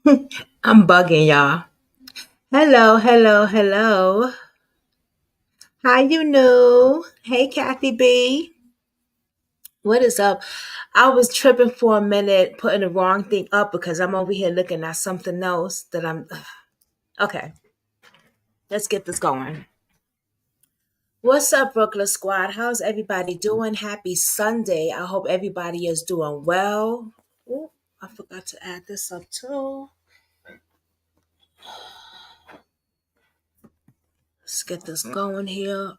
I'm bugging y'all. Hello, hello, hello. How you know? Hey, Kathy B. What is up? I was tripping for a minute, putting the wrong thing up because I'm over here looking at something else that I'm. Okay, let's get this going. What's up, Brooklyn Squad? How's everybody doing? Happy Sunday. I hope everybody is doing well. Ooh, I forgot to add this up too. Let's get this going here.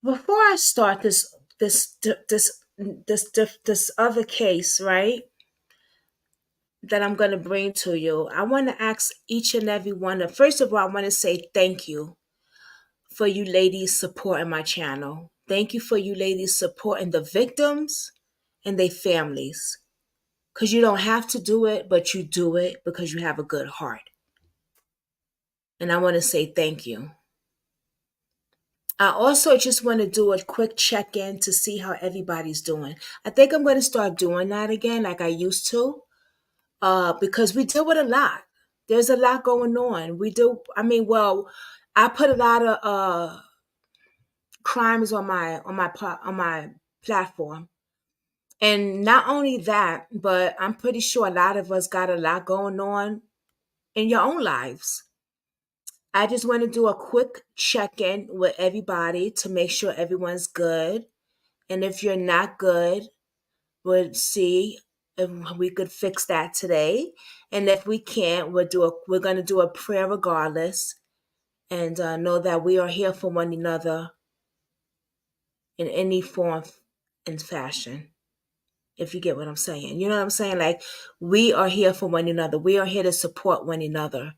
Before I start this other case, right, that I'm going to bring to you, I want to ask each and every one of. First of all, I want to say thank you for you ladies supporting my channel. Thank you for you ladies supporting the victims and their families. Because you don't have to do it, but you do it because you have a good heart. And I want to say thank you. I also just want to do a quick check in to see how everybody's doing. I think I'm going to start doing that again like I used to, because we deal with a lot. There's a lot going on. I put a lot of crimes on my platform. And not only that, but I'm pretty sure a lot of us got a lot going on in your own lives. I just want to do a quick check in with everybody to make sure everyone's good. And if you're not good, we'll see if we could fix that today. And if we can't, we're gonna do a prayer regardless, and know that we are here for one another in any form and fashion. If you get what I'm saying, you know what I'm saying. Like, we are here for one another. We are here to support one another.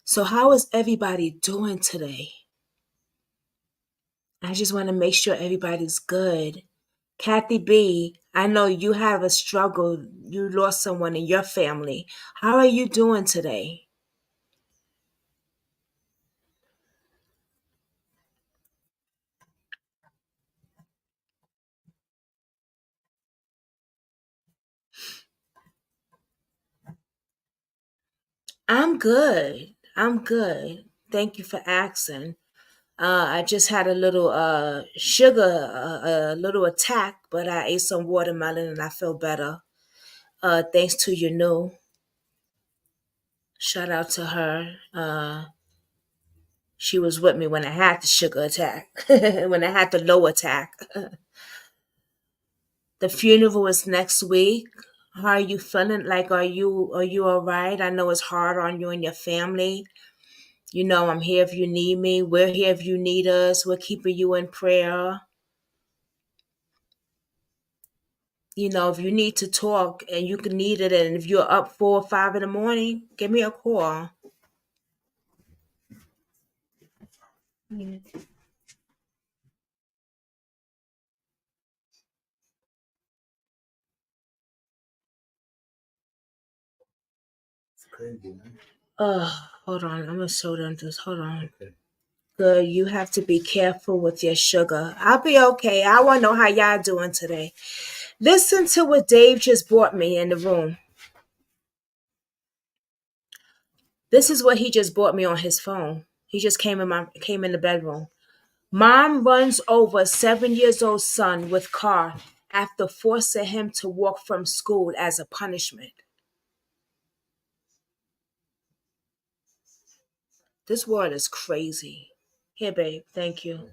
So how is everybody doing today? I just want to make sure everybody's good. Kathy B, I know you have a struggle. You lost someone in your family. How are you doing today? I'm good. I'm good. Thank you for asking. I just had a little sugar, a little attack, but I ate some watermelon and I feel better. Thanks to your new. Shout out to her. She was with me when I had the sugar attack, when I had the low attack. The funeral is next week. How are you feeling? Like, are you all right? I know it's hard on you and your family. You know, I'm here if you need me. We're here if you need us. We're keeping you in prayer. You know, if you need to talk and you can need it, and if you're up 4 or 5 in the morning, give me a call. Hold on. I'm gonna show them this. Hold on. Good. You have to be careful with your sugar. I'll be okay. I want to know how y'all doing today. Listen to what Dave just brought me in the room. This is what he just brought me on his phone. He just came in the bedroom. Mom runs over 7 years old son with car after forcing him to walk from school as a punishment. This world is crazy. Here, babe. Thank you.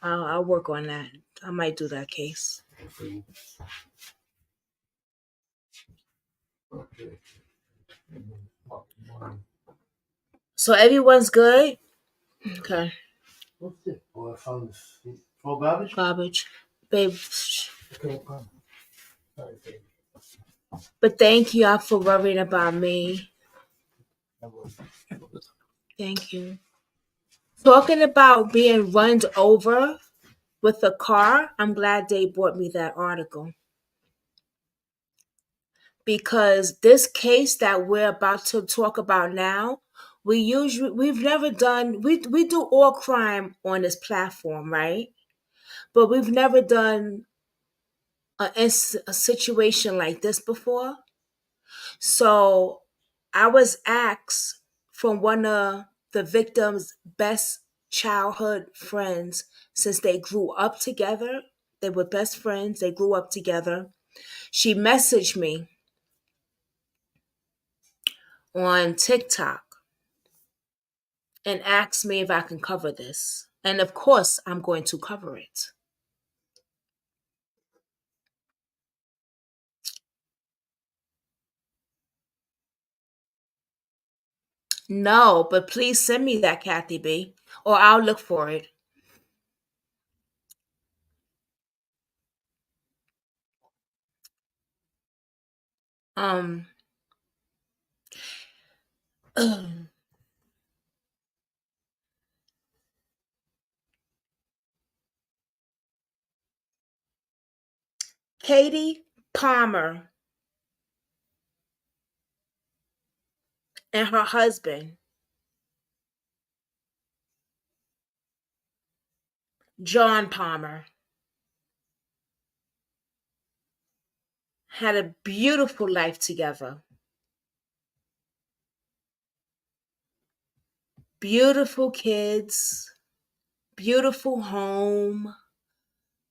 I'll work on that. I might do that case. So everyone's good? Okay. Garbage. Babe. But thank you all for worrying about me. Thank you. Talking about being run over with a car, I'm glad they brought me that article. Because this case that we're about to talk about now we've never done, we do all crime on this platform, right? But we've never done a situation like this before. So I was asked from one of the victim's best childhood friends, since they grew up together. They were best friends, they grew up together. She messaged me on TikTok and asked me if I can cover this. And of course, I'm going to cover it. No, but please send me that, Kathy B, or I'll look for it. Um, Katie Palmer and her husband, John Palmer, had a beautiful life together. Beautiful kids, beautiful home,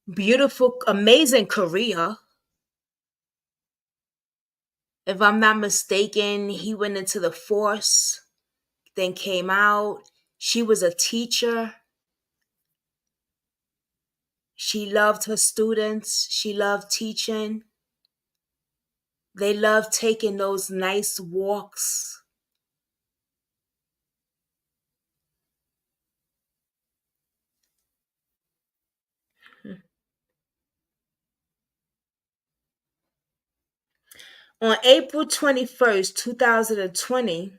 beautiful, amazing career. If I'm not mistaken, he went into the force, then came out. She was a teacher. She loved her students. She loved teaching. They loved taking those nice walks. On April 21st, 2020,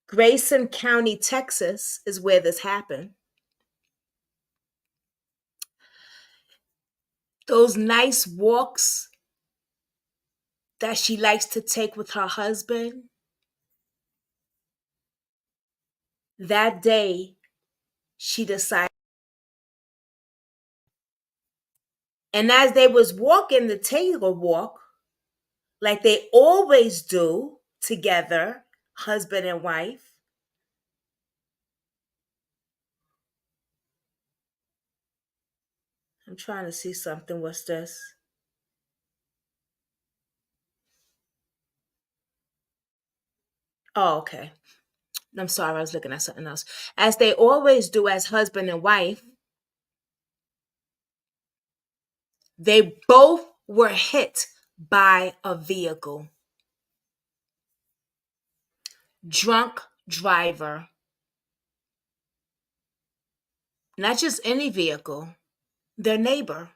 Grayson County, Texas, is where this happened. Those nice walks that she likes to take with her husband, that day she decided. And as they was walking the Taylor walk, like they always do together, husband and wife, I'm trying to see something. What's this? Oh, okay. I'm sorry, I was looking at something else. As they always do as husband and wife, they both were hit by a vehicle. Drunk driver. Not just any vehicle, their neighbor.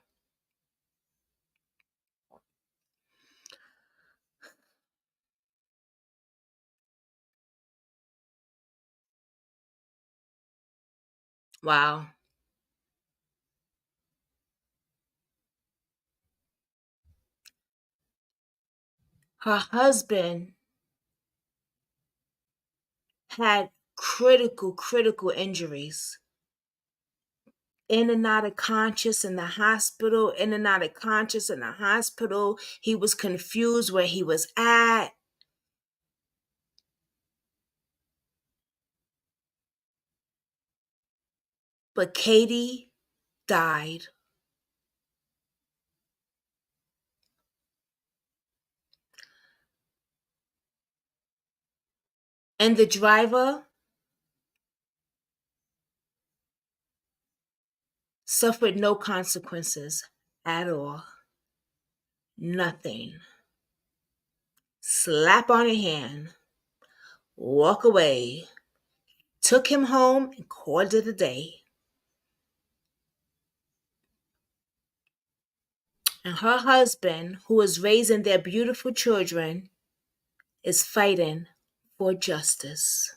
Wow. Her husband had critical injuries. In and out of conscious in the hospital, in and out of conscious in the hospital. He was confused where he was at. But Katie died. And the driver suffered no consequences at all. Nothing. Slap on a hand, walk away, took him home and called it a day. And her husband, who is raising their beautiful children, is fighting for justice.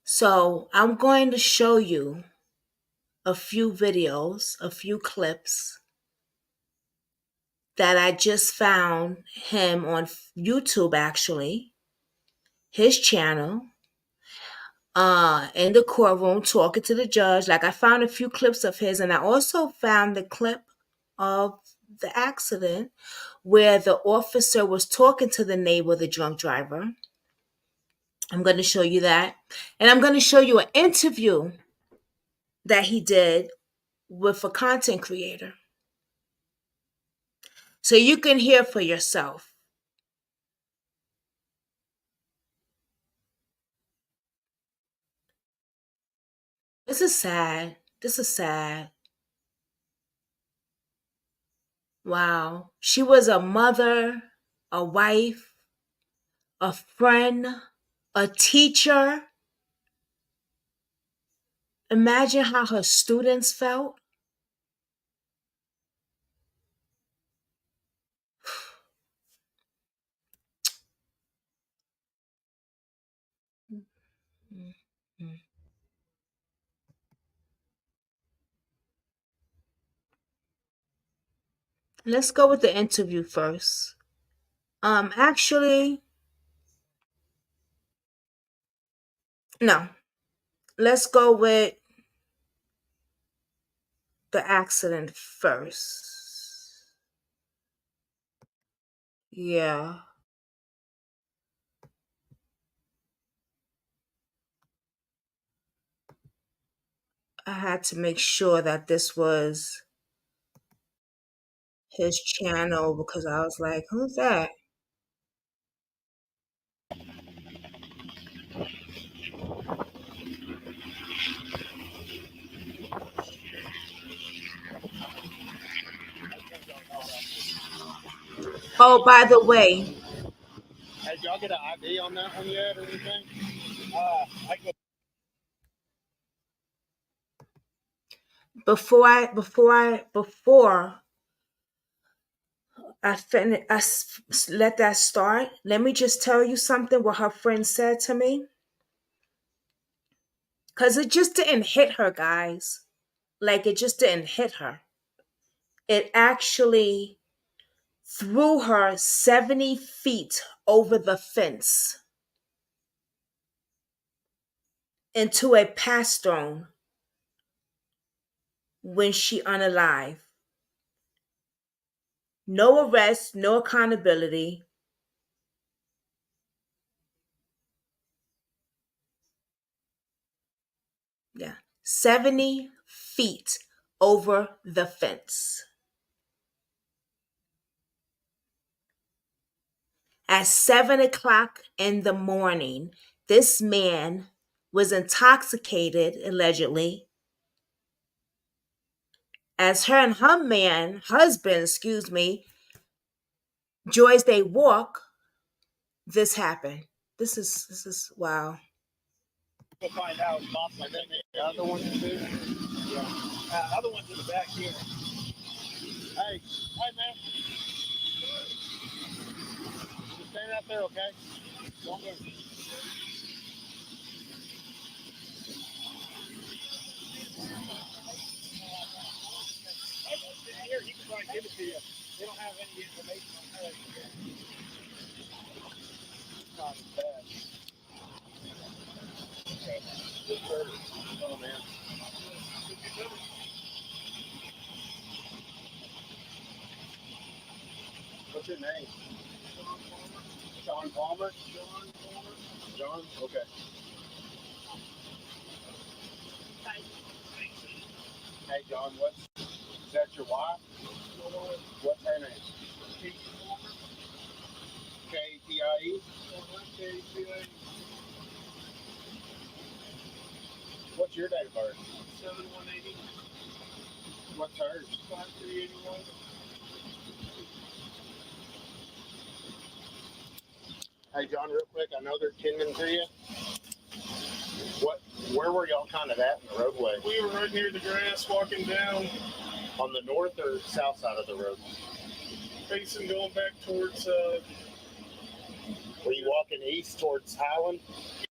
So I'm going to show you a few videos, a few clips that I just found him on YouTube, actually, his channel, in the courtroom talking to the judge. Like, I found a few clips of his, and I also found the clip of the accident where the officer was talking to the neighbor, the drunk driver. I'm going to show you that. And I'm going to show you an interview that he did with a content creator. So you can hear for yourself. This is sad. This is sad. Wow. She was a mother, a wife, a friend, a teacher. Imagine how her students felt. Let's go with the interview first. Actually, no. Let's go with the accident first. Yeah. I had to make sure that this was his channel because I was like, who's that? Oh, by the way, Hey, did y'all get an ID on that one yet or anything? before let that start, let me just tell you something what her friend said to me. Because it just didn't hit her, guys. Like, it just didn't hit her. It actually threw her 70 feet over the fence into a pastern when she unalive. No arrest, no accountability. Yeah. 70 feet over the fence. At 7 o'clock in the morning, this man was intoxicated, allegedly. As her and her husband, Joyce, they walk, this happened. This is wow. We'll find out. Boss, I think the other one too. Yeah. Other one's in the back here. Hey, man. Just stand out there, okay? Don't move. Here, he can try and give it to you. They don't have any information on that. It's not as bad. Okay. Just oh, man. What's your name? John Palmer? John? Okay. Hey, John, is that your wife? What's her name? K-T-I-E? What's your date of birth? 7180. What's hers? 5381. Hey, John, real quick, I know they're tending to you. Where were y'all kind of at in the roadway? We were right near the grass walking down. On the north or south side of the road? Facing going back towards Were you walking east towards Highland?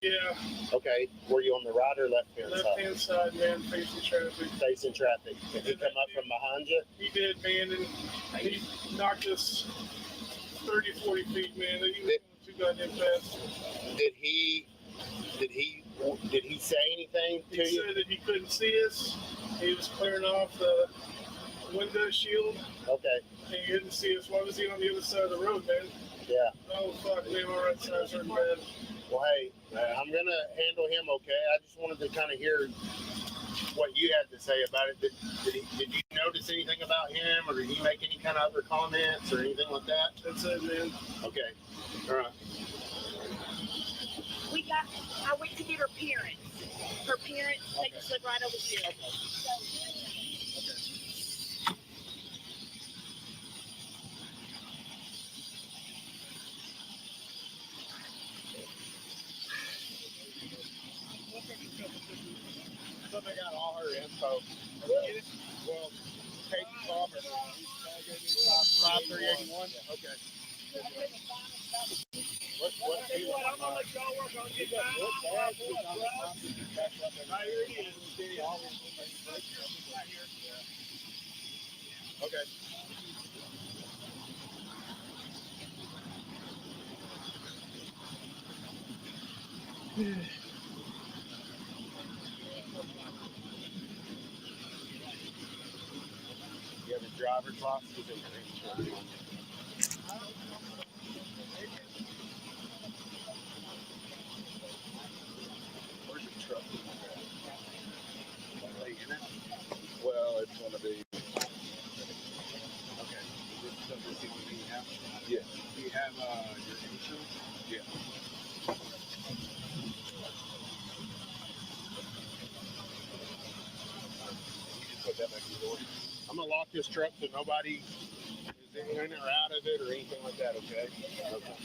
Yeah. Okay. Were you on the right or left hand side? Left hand side, man, facing traffic. Facing traffic. Did he come up from behind you? He did, man, and he knocked us 30, 40 feet, man. He was going too goddamn fast. Did he say anything to you? He said that he couldn't see us. He was clearing off the window shield. Okay. And he didn't see us. Why was he on the other side of the road, man? Yeah. Oh, fuck, man, my right side's hurting bad. Well, hey, I'm going to handle him okay. I just wanted to kind of hear what you had to say about it. Did you notice anything about him, or did he make any kind of other comments or anything like that? That's it, man. Okay. All right. I went to get her parents. Her parents, they just live right over here. So they got all her info. Well, Kate Palmer. 5381. Okay. What I'm gonna let y'all work on you guys. Okay. You have a driver's license and your insurance. Where's your truck? Are they in it? Well, it's going to be. Okay. This is the only thing you have? Yeah. Do you have your insurance? Yeah. Put that back in the door. I'm gonna lock this truck so nobody is in or out of it or anything like that. Okay. Okay.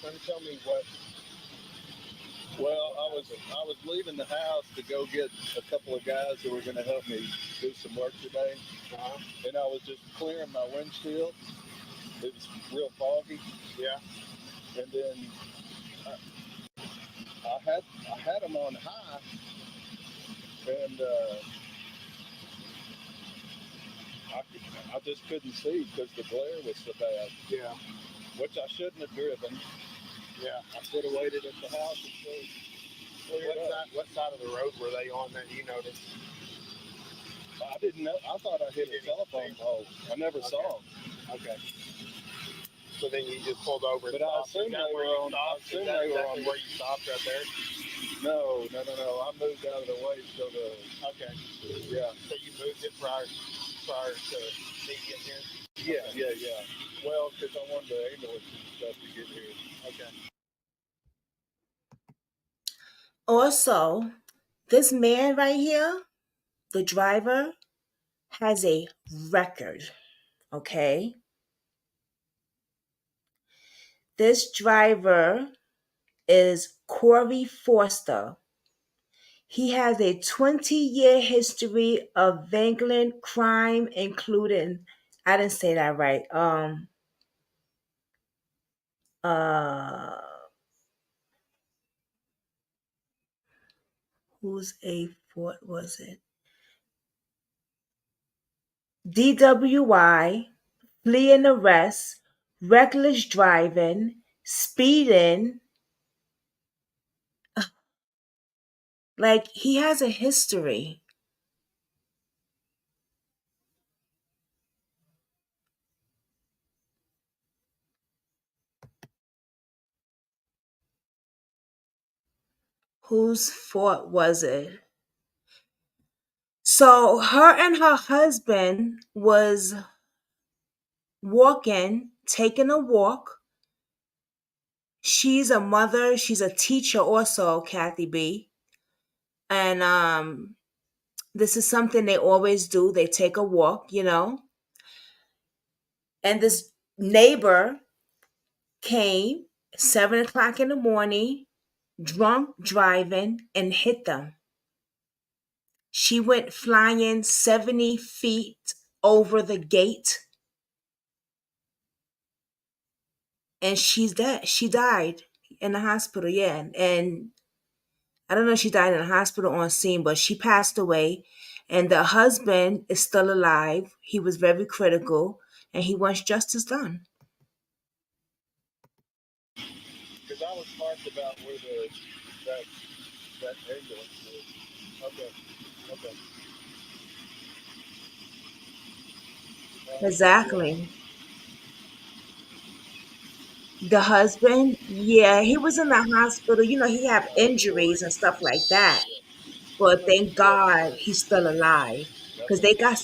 Can you tell me what? Well, I was leaving the house to go get a couple of guys who were going to help me do some work today, and I was just clearing my windshield. It was real foggy. Yeah. And then I had them on high, and I just couldn't see because the glare was so bad. Yeah. Which I shouldn't have driven. Yeah. I should have waited at the house until What side of the road were they on that you noticed? I didn't know. I thought I hit a telephone pole. I never saw them. Okay. So then you just pulled over. But I assumed they were on. I assumed they were on where you stopped right there. No. I moved out of the way so the. Okay. Yeah. So you moved it prior to me getting here. Yeah. Well, because I wanted the ambulance and stuff to get here. Okay. Also, this man right here, the driver, has a record. Okay. This driver is Corey Forster. He has a 20-year history of violent crime, including, I didn't say that right. What was it? DWI, flee and arrest, reckless driving, speeding. Like, he has a history. Whose fault was it? So her and her husband was walking, taking a walk. She's a mother, she's a teacher also, Kathy B. And this is something they always do. They take a walk, you know. And this neighbor came 7 o'clock in the morning, drunk driving, and hit them. She went flying 70 feet over the gate, and she's dead. She died in the hospital, yeah. And I don't know if she died in the hospital on scene, but she passed away. And the husband is still alive. He was very critical, and he wants justice done. Because I was marked about where that ambulance is. Okay. Okay. Exactly. The husband, yeah, he was in the hospital. You know, he had injuries and stuff like that. But thank God he's still alive. Cause they got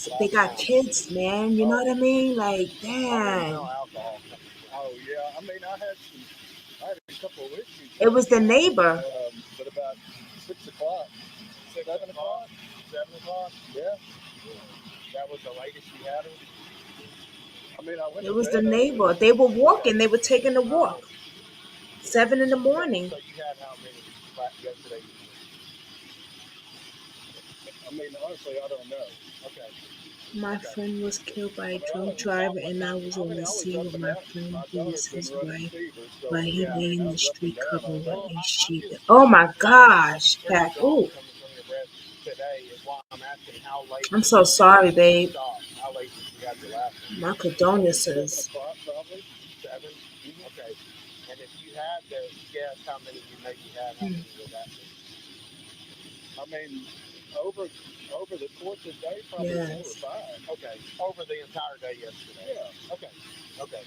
kids, man. You know what I mean? Like, damn. Oh yeah. I mean, I had a couple of whiskeys. It was the neighbor. But about 6 o'clock. 7 o'clock? 7 o'clock? Yeah. That was the latest you had her? I mean, I went It to was the bed. neighbor. They were walking. They were taking a walk. 7 in the morning. So you had how many yesterday? I mean, honestly, I don't know. Okay. My friend was killed by a drunk driver, and I was on the scene with my friend who was his wife, but he lay in the street covered with a sheet. Oh my gosh, Pat. Ooh. I'm so sorry, babe. My condolences. Probably 7. Okay. And if you had to guess how many you maybe had, how many would that be? I mean, over the course of the day, probably 4 or Yes. 5. Okay. Over the entire day yesterday. Yeah. Okay. Okay.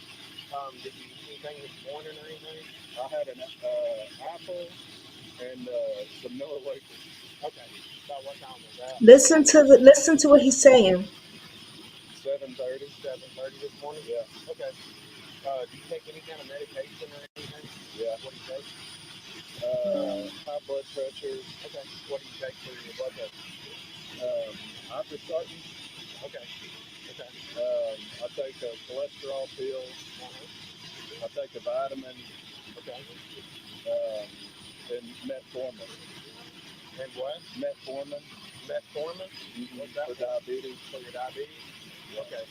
Did you eat anything this morning or anything? I had an apple and some Miller wafers. Okay. About what time was that? Listen to what he's saying. 7:30. 7:30 this morning. Yeah. Okay. Do you take any kind of medication or anything? Yeah. What do you take? High blood pressure. Okay. What do you take for your blood pressure? Ibuprofen. Okay. Okay. I take a cholesterol pill. I take a vitamin. Okay. And metformin. And what? Metformin. Metformin? Mm-hmm. What's that? For diabetes. For your diabetes? Okay.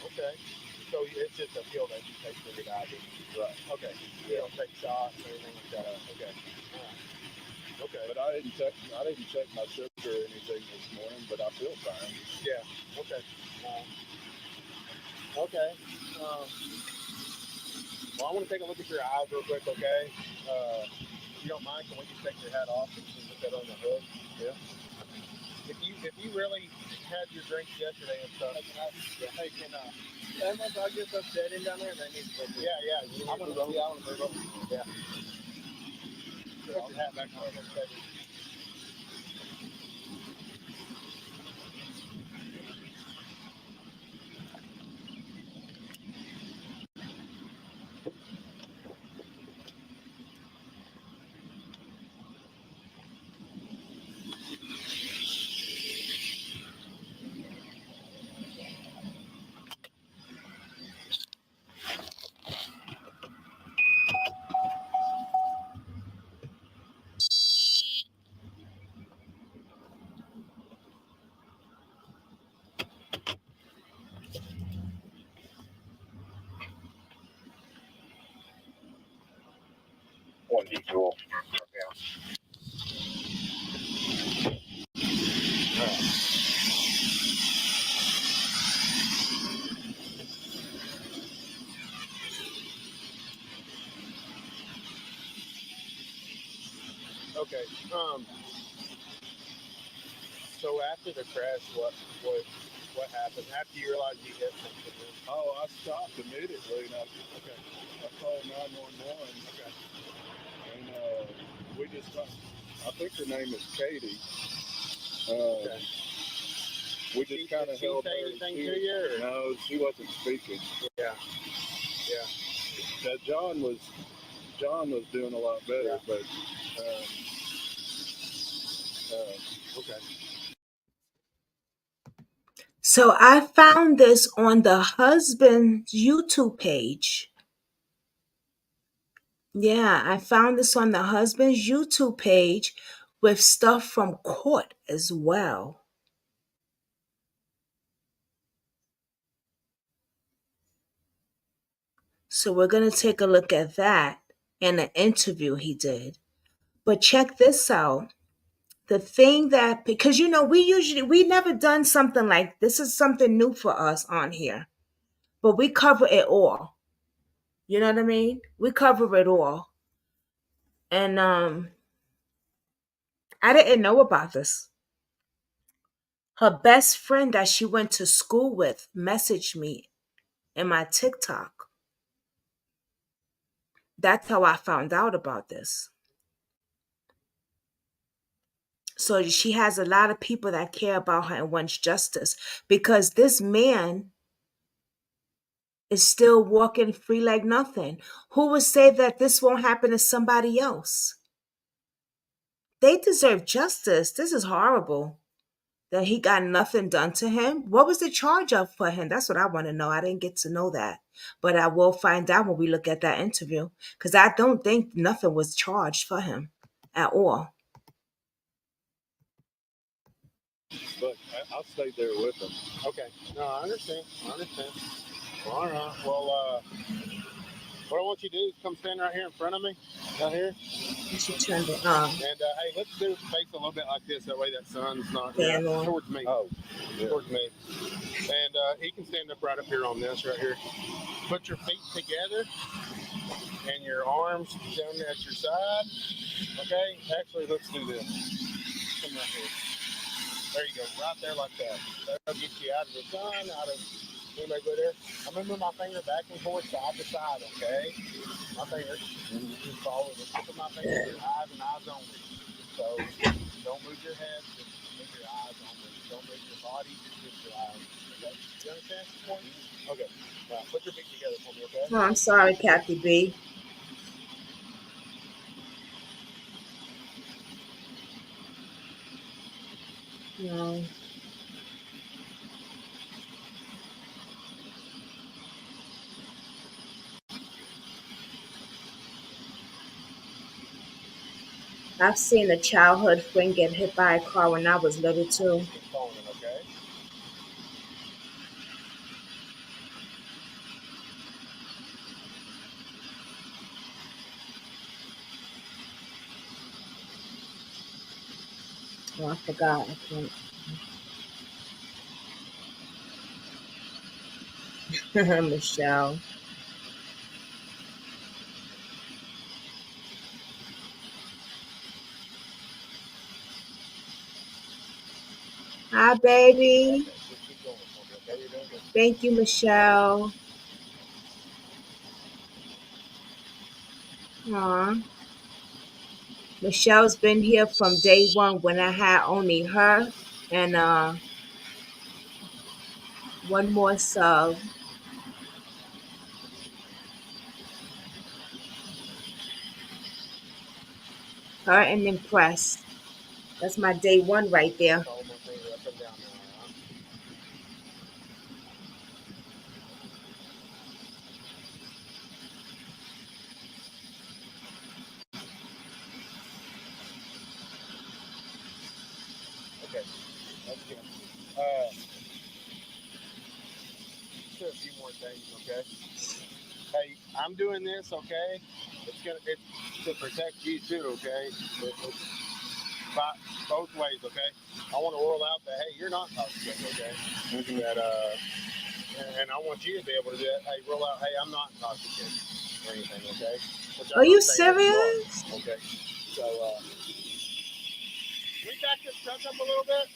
Okay. So it's just a pill that you take for your diabetes. Right. Okay. You don't take shots or anything like that. Okay. Okay. But I didn't check my sugar or anything this morning, but I feel fine. Yeah. Okay. Okay. Well, I want to take a look at your eyes real quick, okay? If you don't mind, can we just take your hat off and just put that on the hood? Yeah. If you really had your drinks yesterday and stuff, hey, can I get some setting down there? They need to yeah. I'm gonna move over. Yeah. Put your hat back on. Okay. One detour. Okay. So after the crash, what happened? After you realized you hit something? Oh, I stopped immediately, and I called 911. Okay. And we just, I think her name is Katie. Uh, we just kind of Did she held say her. anything to you? Or? No, she wasn't speaking. Yeah. That John was doing a lot better, Yeah. but Okay. So I found this on the husband's YouTube page. Yeah, I found this on the husband's YouTube page with stuff from court as well. So we're going to take a look at that in an interview he did. But check this out. The thing that, because we never done something like this is something new for us on here, but we cover it all. You know what I mean? We cover it all. And I didn't know about this. Her best friend that she went to school with messaged me in my TikTok. That's how I found out about this. So she has a lot of people that care about her and wants justice because this man is still walking free like nothing. Who would say that this won't happen to somebody else? They deserve justice. This is horrible. That he got nothing done to him. What was the charge of for him? That's what I want to know. I didn't get to know that. But I will find out when we look at that interview. Because I don't think nothing was charged for him at all. but I stayed there with him. Okay. No, I understand. Well, all right. Well, what I want you to do is come stand right here in front of me, out here. She turned it on. And hey, let's do face a little bit like this. That way that sun's not Fan on. towards me. Oh, yeah. Towards me. And he can stand up right up here on this right here. Put your feet together and your arms down at your side. Okay? Actually, let's do this. Come right here. There you go. Right there like that. That'll get you out of the sun, out of... Anybody go there? I'm moving my finger back and forth, side to side, okay? My finger. Just follow the tip of my finger, your eyes and eyes only. So don't move your head, just move your eyes only. Don't move your body, just your eyes. Okay? You understand this point? Okay. Now put your feet together for me, okay? Oh, I'm sorry, Kathy B. No. I've seen a childhood friend get hit by a car when I was little too. Keep following, okay? Oh, I forgot. I can't. Michelle. Hi, baby. Just keep going for me, okay? You're doing good. Thank you, Michelle. Aw. Michelle's been here from day one when I had only her and one more sub. Her and Impress. That's my day one right there. Follow my finger up and down now, all right? Okay. That's good. Just do a few more things, okay? Hey, I'm doing this, okay? It's to protect you too, okay? It's both ways, okay? I want to roll out that hey, you're not toxic, okay? That and I want you to be able to do that. Hey, roll out. Hey, I'm not toxic or anything, okay? Which I'm Are you not saying that you are, serious? okay. So can we back this truck up a little bit?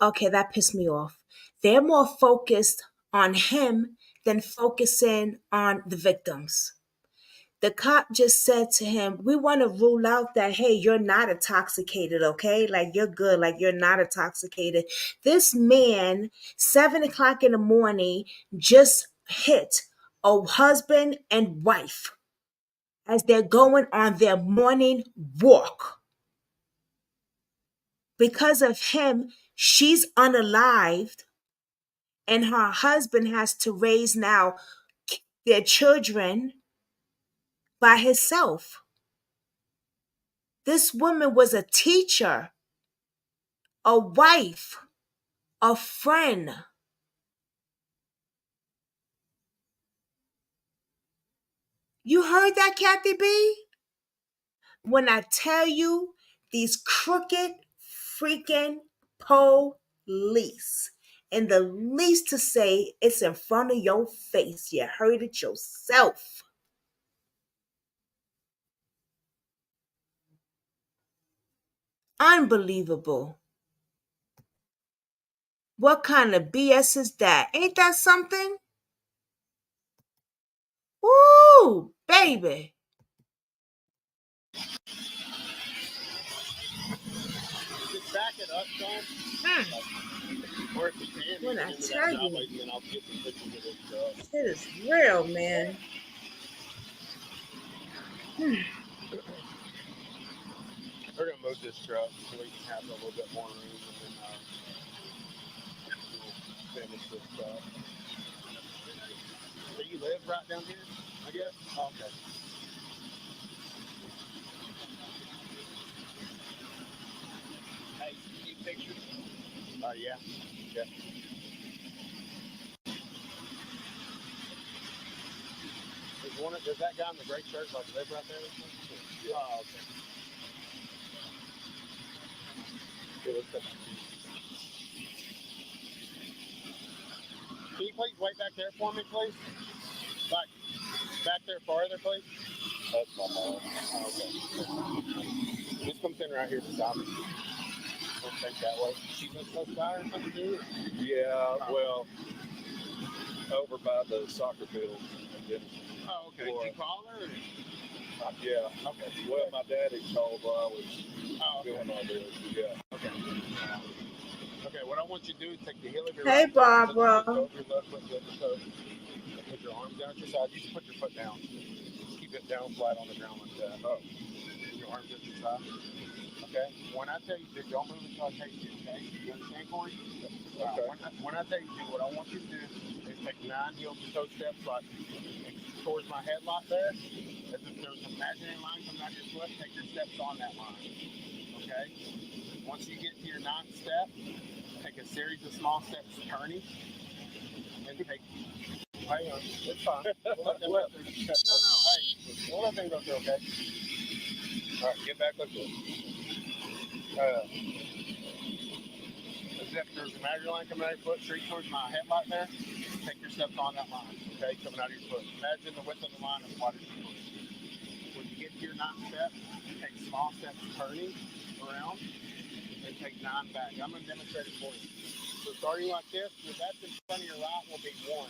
Okay, that pissed me off. They're more focused on him than focusing on the victims. The cop just said to him, we want to rule out that, hey, you're not intoxicated, okay? Like, you're good, like, you're not intoxicated. This man, 7 o'clock in the morning, just hit a husband and wife as they're going on their morning walk. Because of him, she's unalived, and her husband has to raise now their children by himself. This woman was a teacher, a wife, a friend. You heard that, Kathy B? When I tell you, these crooked freaking police, and the least to say, it's in front of your face. You heard it yourself. Unbelievable. What kind of BS is that? Ain't that something? Ooh, baby. Just back it up, Tom. Or if you can, When get I into tell that you, driveway, and then I'll get some pictures of this truck. it is real, man. We're gonna move this truck so we can have a little bit more room, and then we'll finish this stuff. So you live right down here, I guess? Oh, okay. Hey, you need pictures? Yeah. Yeah. Does that guy in the gray shirt like live right there? Yeah. Oh, okay. It looks like. Can you please wait back there for me, please? Like, back there farther, please? That's my mom. Oh, okay. Just come in right here beside me. Don't take that way. She lives close by or something, dude? Yeah, well, over by the soccer field. Oh, okay. Did you call her? Yeah. Okay. Well, my daddy called while I was okay. doing all this. Yeah. Okay. Okay, what I want you to do is take the heel of your Hey, right foot, Barbara. put your left foot to the toe, put your arms down at your side. You just put your foot down. Just keep it down flat on the ground like that. Oh. Your arms at your side. Okay? When I tell you to, don't move until I tell you to, okay? You understand, Corey? Okay. When I tell you to, what I want you to do is take 9 heel-to-toe steps like towards my headlock there. As if there was an imaginary line coming out of your foot, take your steps on that line. Okay? Once you get to your 9th step, take a series of small steps turning, and take. Hang on, it's fine. We'll let them go through. No, hey, we'll let them go through, okay? All right, get back up there. As if there's an imaginary line coming out of your foot, straight towards my headlock there. Take your steps on that line, okay? Coming out of your foot. Imagine the width of the line as wide as your foot. When you get to your 9th step, take small steps turning around. And take 9 back. I'm going to demonstrate it for you. So starting like this, your left in front of your right will be 1.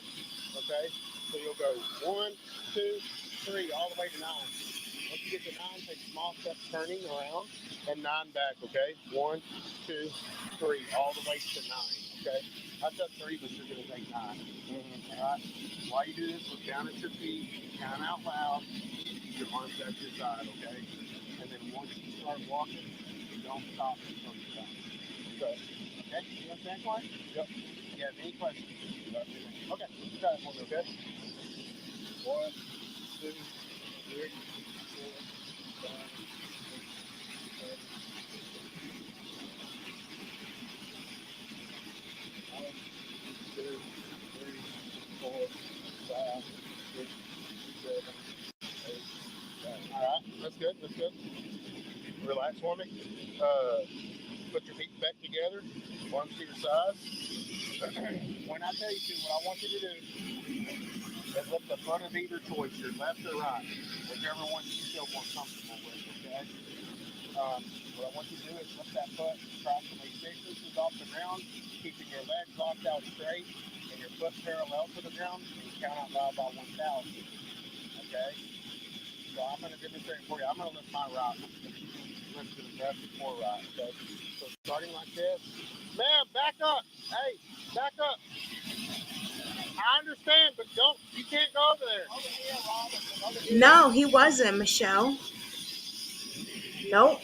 Okay? So you'll go 1, 2, 3, all the way to 9. Once you get to 9, take small steps turning around and 9 back. Okay? 1, 2, 3, all the way to 9. Okay? I said 3, but you're going to take 9. All right? While you do this, look down at your feet, count out loud, your arms at your side. Okay? And then once you start walking, don't stop until you're done. Okay. Okay? You understand, Clark? Yep. You have any questions? Okay. Let's try it for me, okay? 1, 2, 3, 4, 5, 6, 7, 8, 9. All right. That's good. That's good. Relax for me. Put your feet back together, arms to your sides. When I tell you to, what I want you to do is lift the front of either choice, your left or right, whichever one you feel more comfortable with, okay? What I want you to do is lift that foot approximately 6 inches off the ground, keeping your legs locked out straight and your foot parallel to the ground, and count out loud by 1,000, okay? So I'm going to demonstrate for you. I'm going to lift my rock. Lift the rest of 4 rocks. Okay. So starting like this. Ma'am, back up. Hey, back up. I understand, but you can't go over there. Over here. No, he wasn't, Michelle. Nope.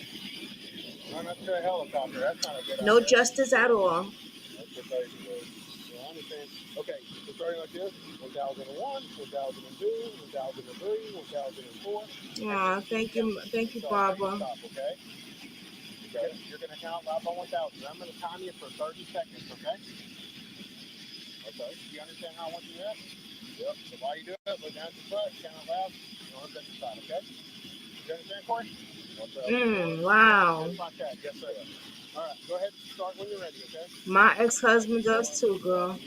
Run up to a helicopter. That's not a good No idea. justice at all. That's what they do. Yeah, I understand. Okay, so starting like this, 1001, 1002, 1003, 1004. Oh, thank you, Barbara. Stop, okay? Okay. You're going to count live on 1000. I'm going to time you for 30 seconds, okay? Okay. Do you understand how I want you to do that? Yep. So while you do it, look down at your foot, count out loud, and on the side, okay? You understand, Corey? Wow. Just like that. Yes, sir. All right. Go ahead and start when you're ready, okay? My ex-husband does too, girl.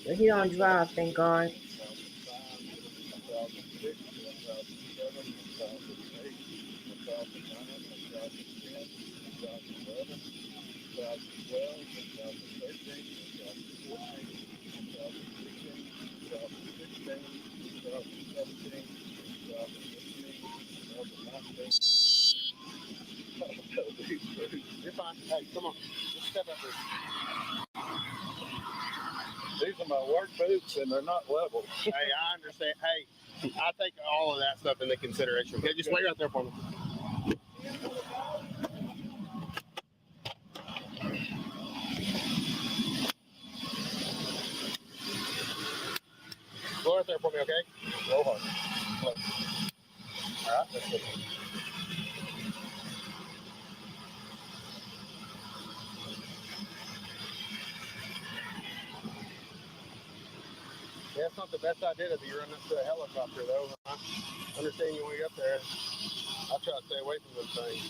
But he don't drive, thank God. You're fine. Hey, come on. Just step up here. These are my work boots, and they're not level. Hey, I understand. Hey, I take all of that stuff into consideration. Okay, just wait right there for me. Go right there for me, okay? Go hard. All right, let's go. Yeah, it's not the best idea to be running up to a helicopter, though. I understand you want to get up there. I try to stay away from those things.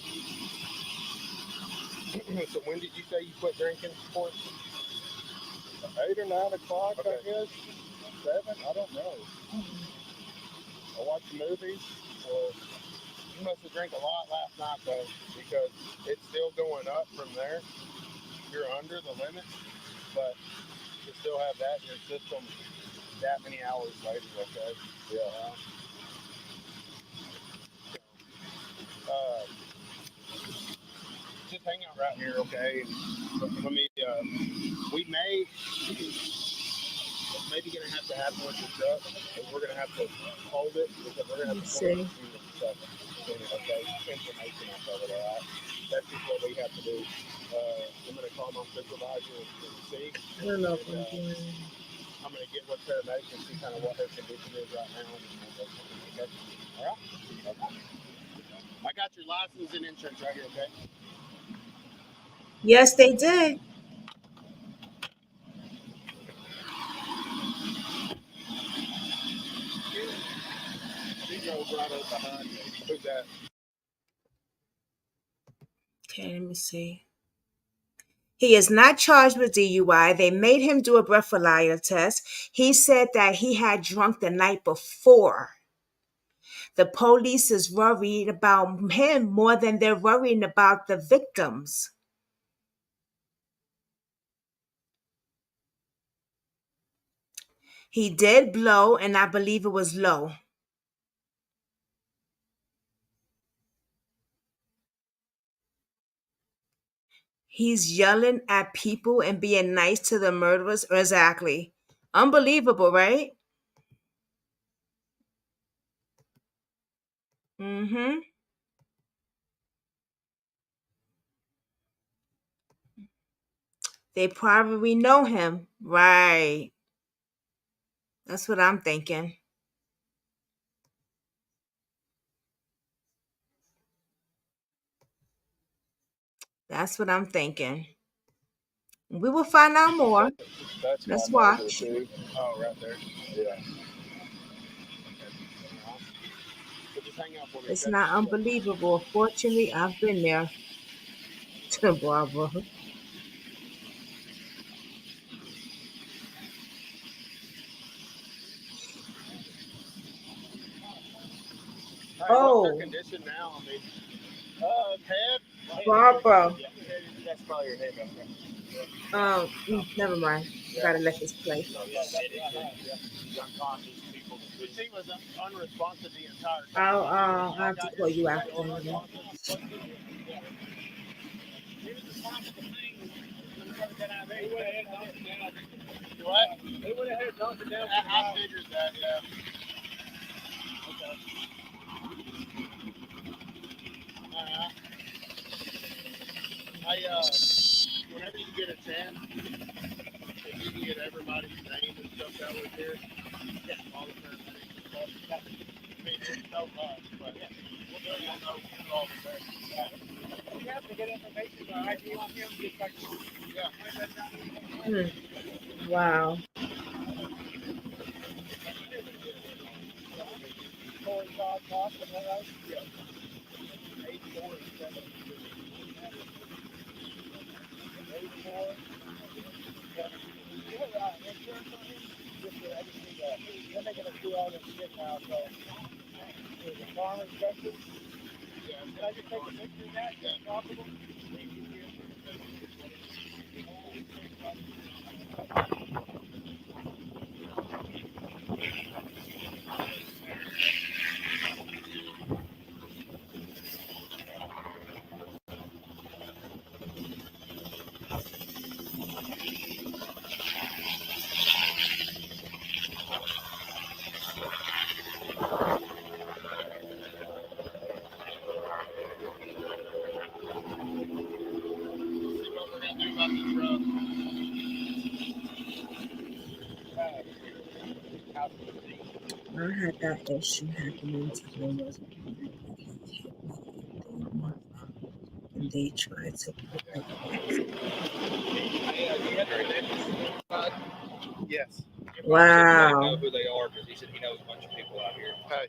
So when did you say you quit drinking, for? 8 or 9 o'clock, Okay. I guess. 7, I don't know. I watch movies. Well, you must have drank a lot last night, though, because it's still going up from there. You're under the limit, but you still have that in your system that many hours later, okay? Yeah. Just hang out right here, okay? And let me, we maybe gonna have to happen with the truck, and we're gonna have to hold it because we're gonna have to hold it in the truck. Okay, information off of it, all right? That's just what we have to do. I'm gonna call my supervisor and see. I don't know if I'm doing it. I'm gonna get with paramedics and see kind of what her condition is right now. Okay, all right? Okay. I got your license and insurance right here, okay? Yes, they did. She drove right up behind me. Who's that? Okay, let me see. He is not charged with DUI. They made him do a breathalyzer test. He said that he had drunk the night before. The police is worried about him more than they're worrying about the victims. He did blow, and I believe it was low. He's yelling at people and being nice to the murderers. Exactly. Unbelievable, right? Mm-hmm. They probably know him. Right. That's what I'm thinking. That's what I'm thinking. We will find out more. That's Let's my neighbor, watch. too. Oh, right there. Yeah. So just hang out for me. It's Okay? not unbelievable. Fortunately, I've been there. Barbara. Hey, Oh. what's her condition now? I mean, head. Barbara. That's probably your head. Never mind. Gotta let this play. Yeah, unconscious people. But she was unresponsive the entire time. I'll I have to got call you here, after. she was Anyway. He was responsible for things. They would have had Dr. down. What? They would have had Dr. down. I figured that, yeah. Uh, whenever you get a chance, if you can get everybody's name and stuff that was here, yeah, all the paramedics and stuff. I mean, it's so much, but yeah, we'll know who all the best. You have to get information by ID on him, just like Wow. Corey Todd Cost, is that right? Yeah. 84 and 7. 84. You have insurance on him? I just need they're making us do all this shit now, so there's a farm inspection. Yeah. Can I just take a picture of that? Is that possible? See what we're gonna do about the truck. I had that issue happening to me as well. And they tried to put the Yes. Wow. Know who they are because he said he knows a bunch of people out here. Hey.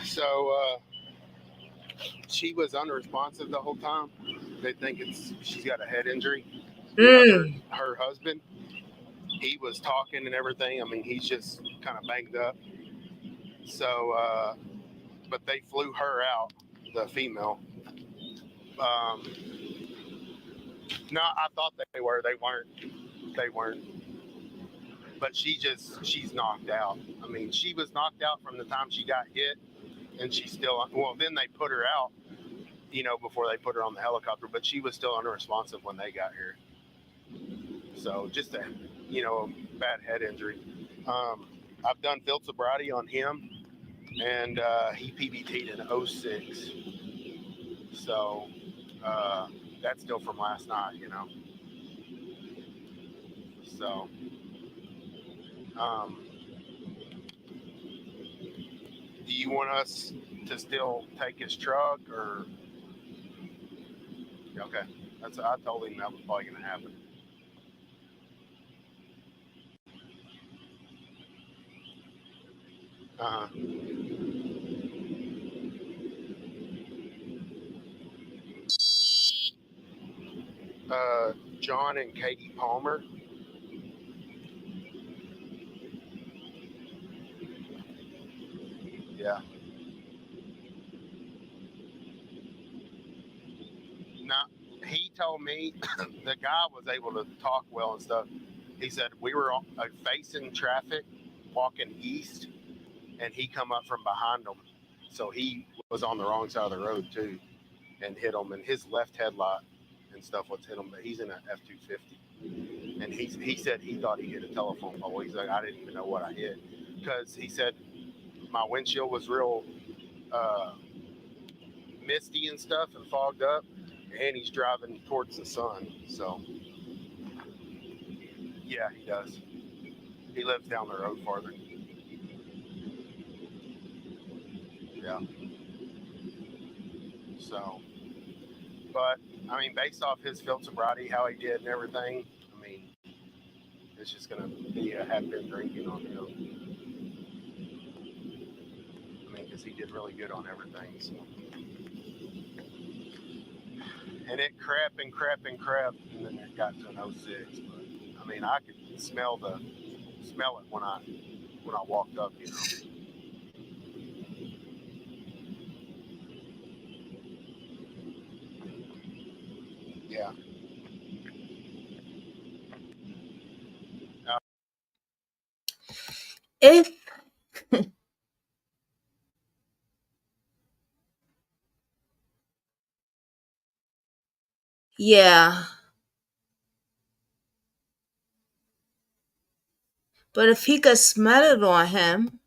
So she was unresponsive the whole time. They think she's got a head injury. Her husband, he was talking and everything. I mean, he's just kind of banged up. So, but they flew her out, the female. No, I thought they were. They weren't. But she's knocked out. I mean, she was knocked out from the time she got hit, and she's still, well, then they put her out, before they put her on the helicopter, but she was still unresponsive when they got here. So just a, bad head injury. I've done field sobriety on him, and he PBT'd in 06. So that's still from last night, So, do you want us to still take his truck, or? Okay, I told him that was probably going to happen. John and Katie Palmer. Yeah. Now, he told me the guy was able to talk well and stuff. He said we were facing traffic, walking east, and he come up from behind them. So he was on the wrong side of the road too, and hit him. And his left headlight and stuff was hit him. But he's in an F-250, and he said he thought he hit a telephone pole. He's like, I didn't even know what I hit, because he said my windshield was real misty and stuff and fogged up, and he's driving towards the sun. So yeah, he does. He lives down the road farther. Yeah. So, but I mean, based off his field sobriety, how he did and everything, I mean, it's just gonna be a have been drinking on him. I mean, because he did really good on everything. So. And it crept, and then it got to an 06. But I mean, I could smell it when I walked up, Yeah. If yeah, but if he could smell it on him,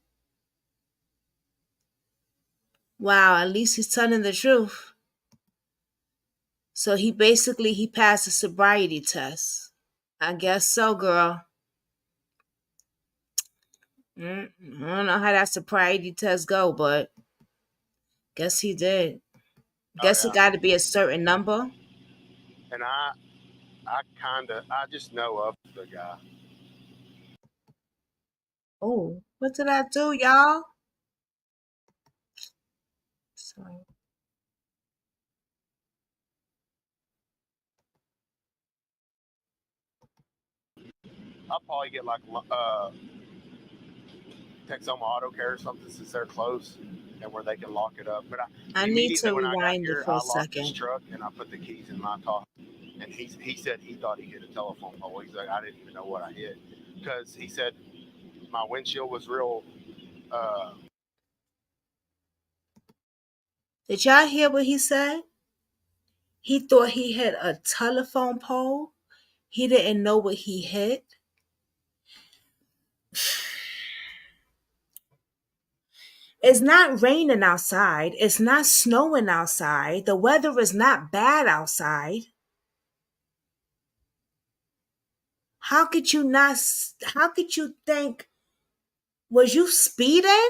wow, at least he's telling the truth. So he passed the sobriety test. I guess so, girl. I don't know how that sobriety test go, but guess he did. Guess it got to be a certain number. And I just know of the guy. Oh, what did I do, y'all? Sorry. I'll probably get like Texoma Auto Care or something since they're close and where they can lock it up. But I need immediately to when I got rewind it here, for a I locked his second. truck and I put the keys in my car. And he said he thought he hit a telephone pole. He's like, I didn't even know what I hit because he said my windshield was real. Did y'all hear what he said? He thought he hit a telephone pole. He didn't know what he hit. It's not raining outside. It's not snowing outside. The weather is not bad outside. How could you think, was you speeding?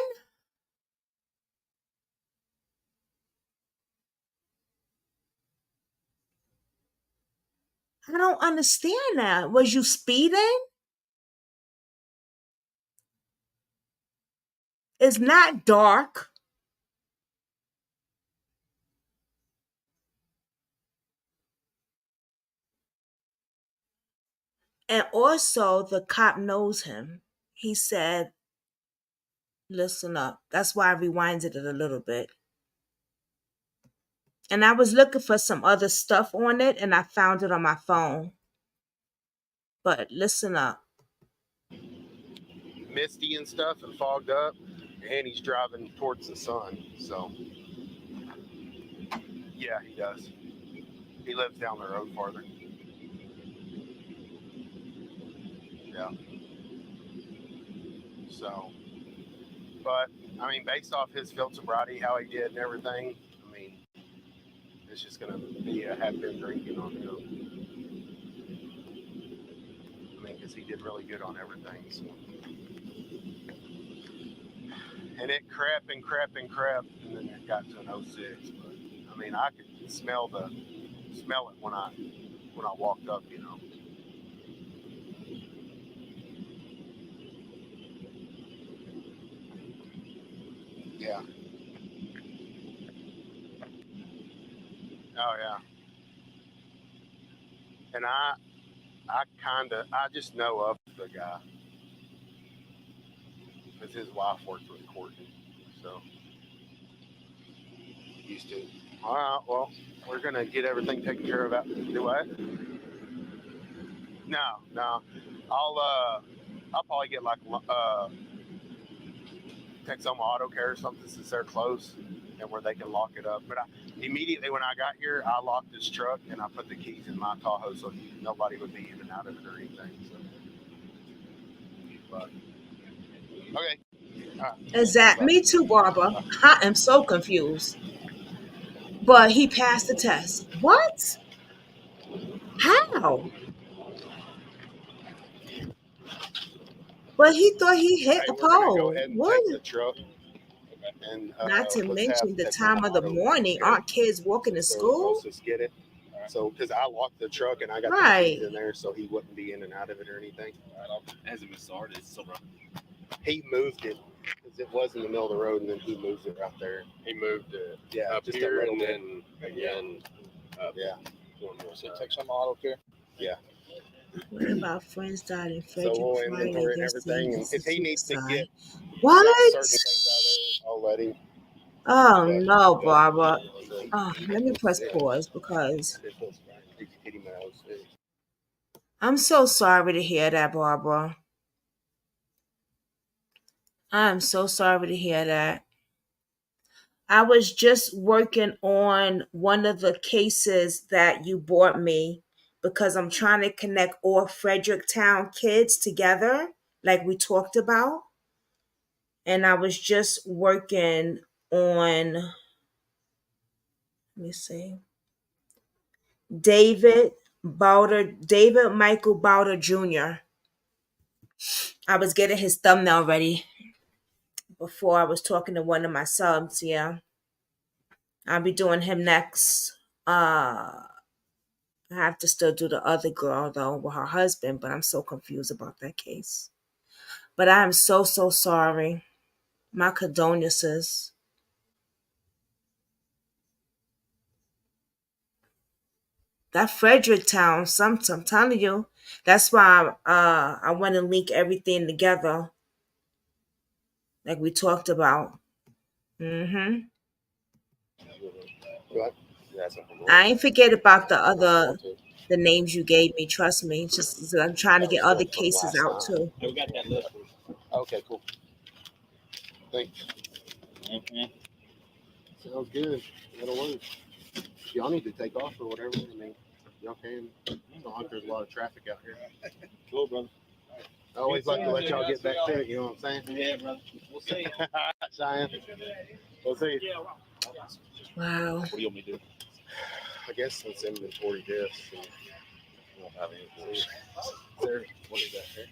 I don't understand that. Was you speeding? It's not dark. And also, the cop knows him. He said, listen up. That's why I rewinded it a little bit. And I was looking for some other stuff on it, and I found it on my phone. But listen up. Misty and stuff and fogged up, and he's driving towards the sun. So, yeah, he does. He lives down the road farther. Yeah. So, but I mean, based off his field sobriety, how he did and everything, I mean, it's just gonna be a have been drinking on him. I mean, because he did really good on everything. So. And it crept, and then it got to an 06. But I mean, I could smell it when I walked up, you know. Yeah. Oh yeah. And I just know of the guy because his wife worked with Courtney, so used to. All right, well, we're gonna get everything taken care of. Do what? No. I'll probably get like Texoma Auto Care or something since they're close and where they can lock it up. But immediately when I got here, I locked this truck and I put the keys in my Tahoe so nobody would be in and out of it or anything. So. But, okay. Exactly. Me too, Barbara. I am so confused. But he passed the test. What? How? But he thought he hit the We're gonna go pole. ahead and What? take the truck. And, Not to let's mention have the Texoma time of the Auto morning. Care. Aren't kids walking to So school? let's just get it. So, because I locked the truck and I got Right. the keys in there, so he wouldn't be in and out of it or anything. Hasn't been started. It's still running. He moved it because it was in the middle of the road, and then he moved it right there. He moved it Yeah, up just here a little and bit. then again up. Yeah. So Texoma Auto Care. What about friends died in So Frederick we'll Friday? inventory and Yes, everything, and if he needs to get what? certain things out of there, I'll let him. Oh But- no, but- Barbara. so- Oh, let me press pause because I'm so sorry to hear that, Barbara. I'm so sorry to hear that. I was just working on one of the cases that you brought me because I'm trying to connect all Fredericktown kids together, like we talked about. And I was just working on, let me see, David Michael Bowder Jr. I was getting his thumbnail ready before I was talking to one of my subs. Yeah, I'll be doing him next. I have to still do the other girl though with her husband, but I'm so confused about that case. But I am so so sorry. My condolences. That Fredericktown, something I'm telling you. That's why I want to link everything together, like we talked about. Mhm. What? That's a I ain't forget about the names you gave me. Trust me. Just I'm trying to That get was other from cases last out time. too. We got that list. Okay, cool. Thanks. Sounds good. That'll work. Y'all need to take off or whatever. I mean, y'all can. It's not like there's a lot of traffic out here. Cool, brother. I always like to let y'all get back to it. You know what I'm saying? Yeah, brother. We'll see you. Cheyenne. We'll see. Wow. What do you want me to do? I guess since inventory deaths, and We don't have any. there, what is that? Hair?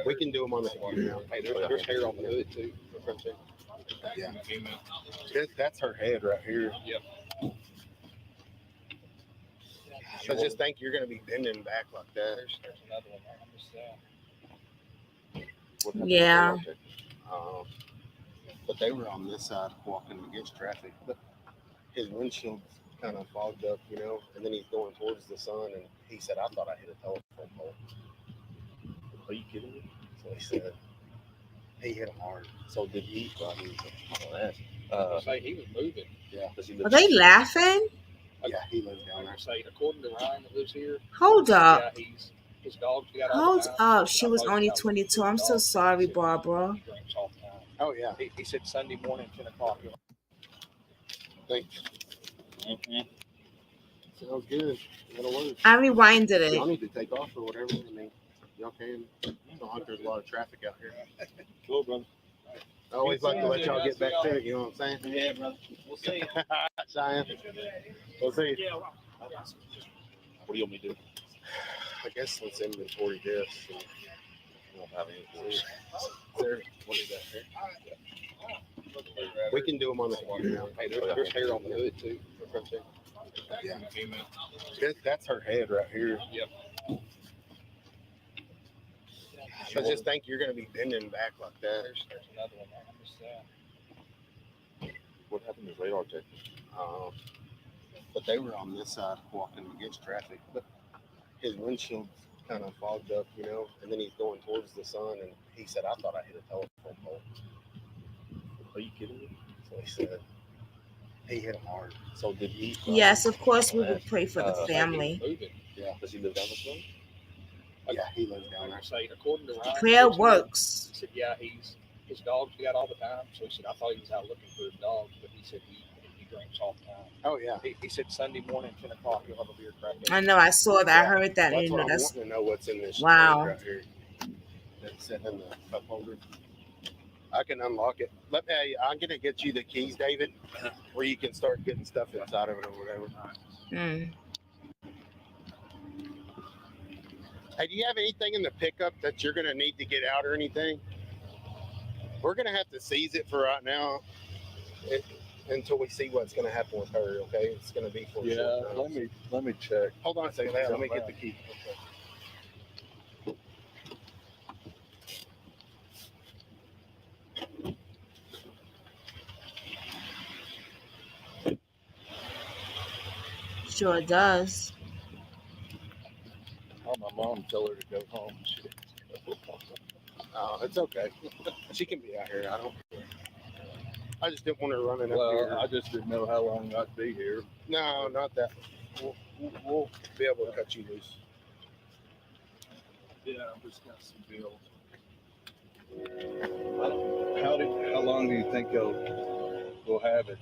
We can do them on the computer now. Hey, there's hair on the hood too. Yeah. Female. That's her head right here. Yep. So just think you're going to be bending back like that. There's another one. What happened? Yeah. Um, but they were on this side walking against traffic. But his windshield's kind of fogged up, you know, and then he's going towards the sun. And he said, I thought I hit a telephone pole. Are you kidding me? So he said, he hit him hard. So did he? Say he was moving. Yeah. Are they laughing? Yeah, he lives down there. Say according to Ryan that lives here. Hold up. Yeah, his dogs got all Hold the time. up. She was only 22. I'm so sorry, Barbara. He drinks all the time. Oh, yeah. He said Sunday morning, 10 o'clock. Thanks. Sounds good. That'll work. I rewinded Y'all it. need to take off or whatever. I mean, y'all can. It's not like there's a lot of traffic out here. Cool, brother. I always like to let y'all get back to it. You know what I'm saying? Yeah, brother. We'll see you. Cheyenne. We'll see you. What do you want me to do? I guess since inventory deaths, and We don't have any. there, what is that? Hair? We can do them on the computer now. Hey, there's hair on the hood too. Yeah. Female. That's her head right here. Yep. So just think you're going to be bending back like that. There's another one. What happened to radar check? But they were on this side walking against traffic. But his windshield's kind of fogged up, you know, and then he's going towards the sun. And he said, I thought I hit a telephone pole. Are you kidding me? So he said, he hit him hard. So did he? Yes, of course we would pray for the family. Moving. Yeah. Does he live down this way? Yeah, he lives down there. Say according to Ryan. Prayer lives here. works. He said, yeah, his dogs got all the time. So he said, I thought he was out looking for his dogs, but he said he drinks all the time. Oh, yeah. He said Sunday morning, 10 o'clock, he'll have a beer crack. I know. I saw that. I heard that. That's You what know, I'm that's wanting to know what's in this Wow. right here. That's sitting in the cup holder. I can unlock it. I'm gonna get you the keys, David, where you can start getting stuff inside of it or whatever. mm. Hey, do you have anything in the pickup that you're gonna need to get out or anything? We're gonna have to seize it for right now until we see what's gonna happen with her. Okay, it's gonna be for Yeah, short time. let me check. Hold on a second. Let me get the key. Sure does. Oh, my mom told her to go home. It's okay. She can be out here. I just didn't want her running up Well, here. I just didn't know how long I'd be here. No, not that. We'll be able to cut you loose. Yeah, I've just got some bills. How long do you think we'll have it?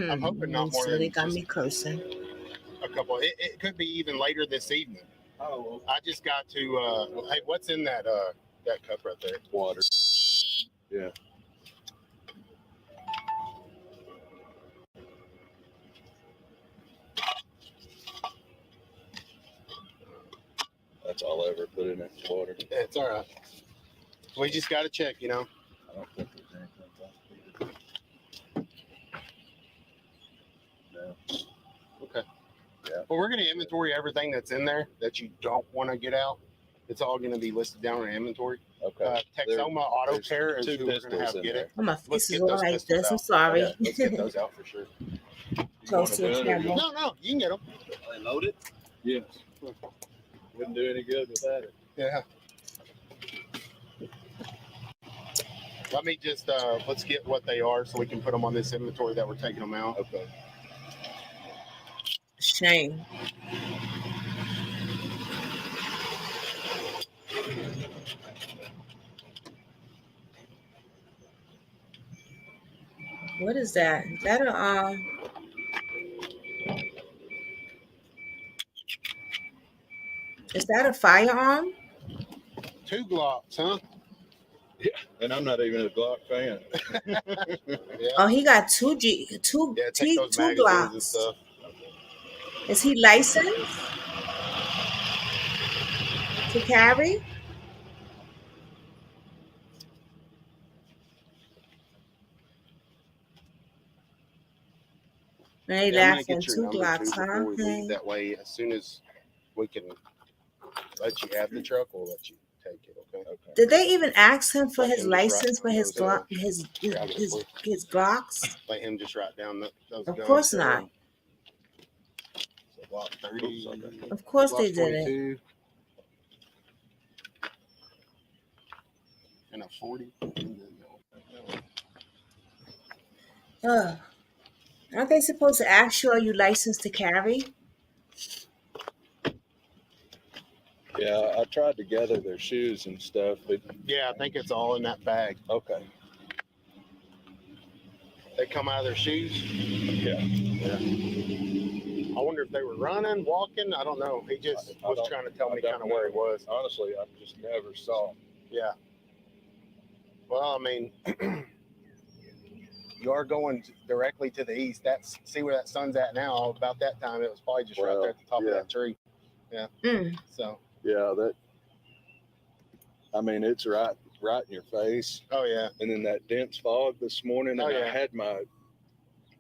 I'm hoping not more So they than got just me cursing. a couple. It could be even later this evening. Oh, I just got to. Hey, what's in that cup right there? water. Yeah. That's all I ever put in it, water. Yeah, it's all right. We just got to check, you know. I don't think there's anything else. No. Okay. Yeah. Well, we're going to inventory everything that's in there that you don't want to get out. It's all going to be listed down in inventory. Okay. Texoma Auto there's Care is two who we're going to pistols have in get there. it. Oh, my Let's face is get all those like pistols this. I'm out. sorry. Yeah, let's get those out for sure. Close to the You want camera. No, you can get them. Are they loaded? Yes. Wouldn't do any good without it. Yeah. Let me just let's get what they are so we can put them on this inventory that we're taking them out. Okay. Shame. What is that? Is that a Is that a firearm? 2 Glocks, huh? And I'm not even a Glock fan. Yeah. Oh, he got two Yeah, take two those magazines and Glocks. stuff. Is he licensed to carry? They Yeah, I'm gonna laughing. get your 2 number Glocks, too huh? before we leave. Hey. That way, as soon as we can let you have the truck, we'll let you take it. Okay. Okay. Did they even ask him for Let his him just write license for down his those, Glock, his Glocks? Let him just write down those Of guns. course not. So Glock 30. Of course Glock they didn't. 22, and a 40. Ugh. Aren't they supposed to ask you, are you licensed to carry? Yeah, I tried to gather their shoes and stuff, but Yeah, I think it's all in that bag. okay. They come out of their shoes. Yeah. I wonder if they were running, walking. I don't know. He just was trying to tell me kind of where he was. Honestly, I just never saw. Yeah. Well, I mean, you are going directly to the east. See where that sun's at now. About that time, it was probably just right there at the top of that tree. Yeah. So. Yeah, it's right in your face. Oh yeah. And then that dense fog this morning, and Oh, yeah. I had my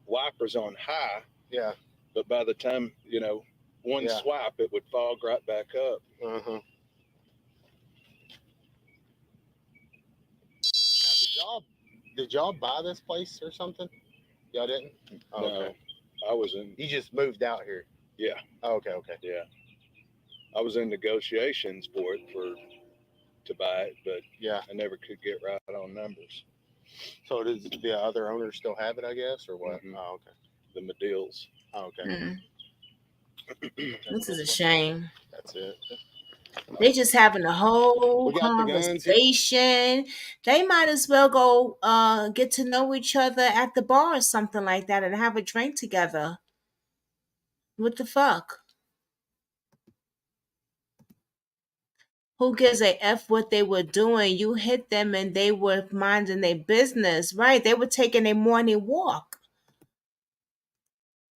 wipers on high. Yeah. But by the time one swipe, it would fog right back up. Uh-huh. Now, did y'all buy this place or something? Y'all didn't? Oh, No, okay. I was in. You just moved out here. Yeah. Oh, okay. Yeah. I was in negotiations for it to buy it, but yeah, I never could get right on numbers. So does the other owners still have it, I guess, or what? Mm-hmm. Oh, okay. The Medils. Oh, okay. This is a shame. That's it. They just having a whole conversation. They might as well go get to know each other at the bar or something like that and have a drink together. What the fuck? Who gives a F what they were doing? You hit them and they were minding their business, right? They were taking a morning walk.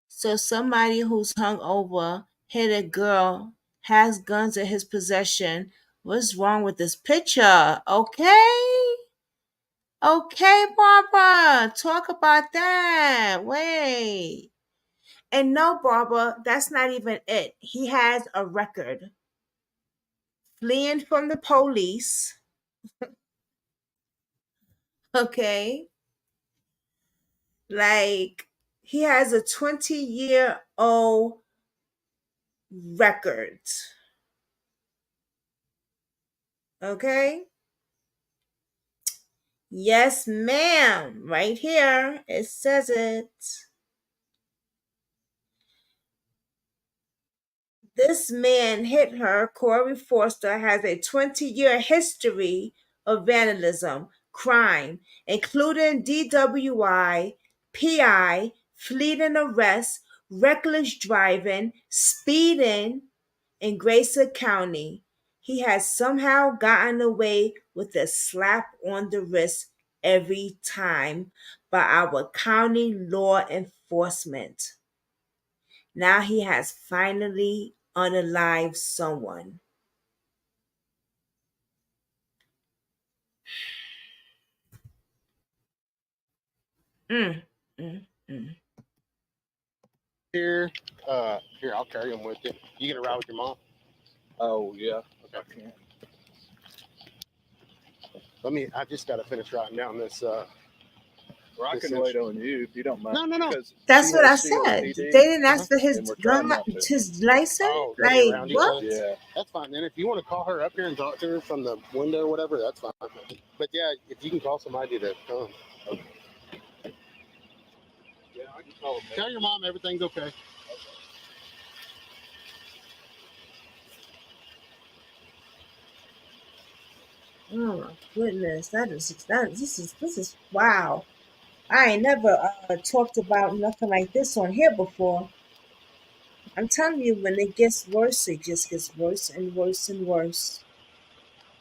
So somebody who's hungover hit a girl, has guns in his possession. What's wrong with this picture? Okay, Barbara, talk about that. Wait. And no, Barbara, that's not even it. He has a record. Fleeing from the police. Okay. Like, he has a 20-year-old record. Okay? Yes, ma'am. Right here. It says it. This man hit her. Corey Forster has a 20-year history of vandalism, crime, including DWI, PI, fleeting arrest, reckless driving, speeding in Grayson County. He has somehow gotten away with a slap on the wrist every time by our county law enforcement. Now he has finally unalived someone. Mm, mm, mm. Here, here, I'll carry him with you. You gonna ride with your mom? Oh yeah. Okay. I can't. I just gotta finish writing down this. Or I This can is- wait on you if you don't mind. No. Because That's she what I has said. COPD, They didn't ask for his and we're gun, trying not to. his license. Oh, they Like around each what? other? Yeah. That's fine. Then if you want to call her up here and talk to her from the window or whatever, that's fine. But yeah, if you can call somebody to come. Yeah, I can call him. Tell your mom everything's okay. Oh my goodness, this is wow. I ain't never talked about nothing like this on here before. I'm telling you, when it gets worse, it just gets worse and worse and worse.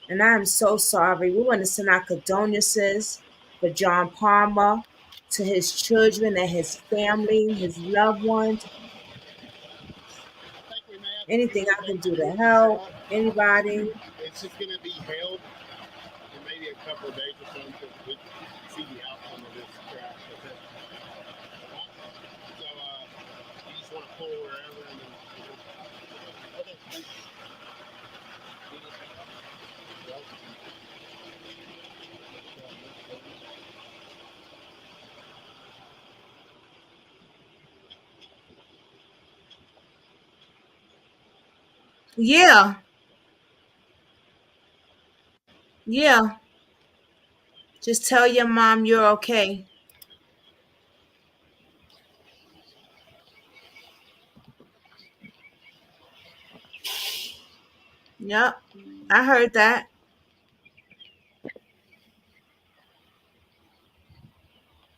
And I'm so sorry. We want to send our condolences for John Palmer to his children and his family, his loved ones. I think we may have to Anything do I can something do to with help this out. anybody. It's just gonna be held in maybe a couple of days or something until we can see the outcome of this crash. Okay. So you just want to pull wherever and then. Okay. Thanks. Yeah, yeah. Just tell your mom you're okay. Yep, I heard that.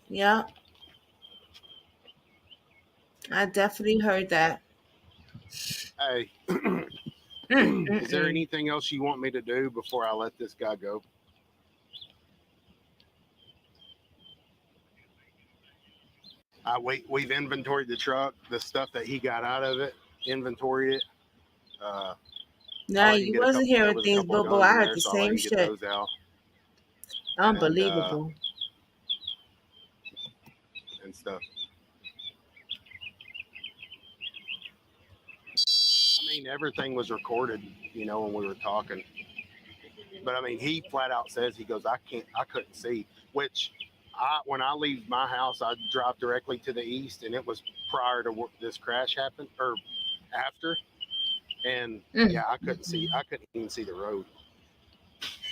Yep, I definitely heard that. Hey, is there Mm. anything else you want me to do before I let this guy go? We've inventoried the truck, the stuff that he got out of it, inventoried it. Uh, Nah, I didn't you get a wasn't couple. There hearing was a things, couple of Bobo. guns I in heard there, the so I'll let same him get shit. those out Unbelievable. and stuff. I mean, everything was recorded, when we were talking. But I mean, he flat out says, he goes, I couldn't see. Which, when I leave my house, I drive directly to the east, and it was prior to this crash happened or after. And yeah, I couldn't see. I couldn't even see the road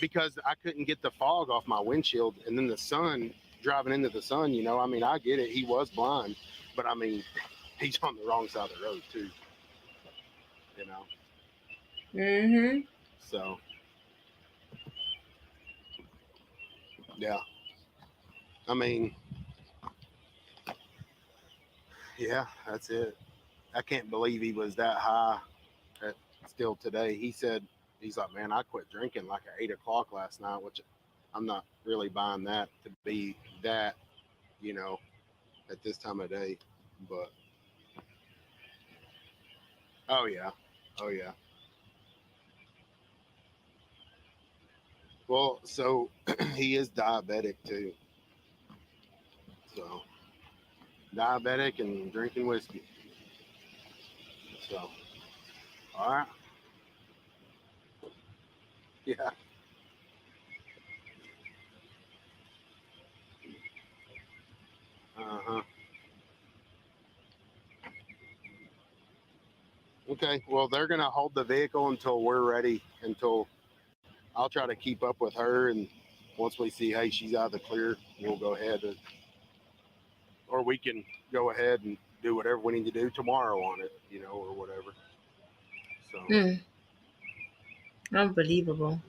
because I couldn't get the fog off my windshield, and then the sun driving into the sun. I mean, I get it. He was blind, but I mean, he's on the wrong side of the road too. Mm-hmm. So yeah, I mean, yeah, that's it. I can't believe he was that high still today. He said, he's like, man, I quit drinking like at 8 o'clock last night, which I'm not really buying that to be that, at this time of day. But oh yeah. Well, so he is diabetic too. So diabetic and drinking whiskey. So all right. Yeah. Uh-huh. Okay. Well, they're gonna hold the vehicle until we're ready. Until I'll try to keep up with her, and once we see, hey, she's out of the clear, we'll go ahead or we can go ahead and do whatever we need to do tomorrow on it, or whatever. So Unbelievable.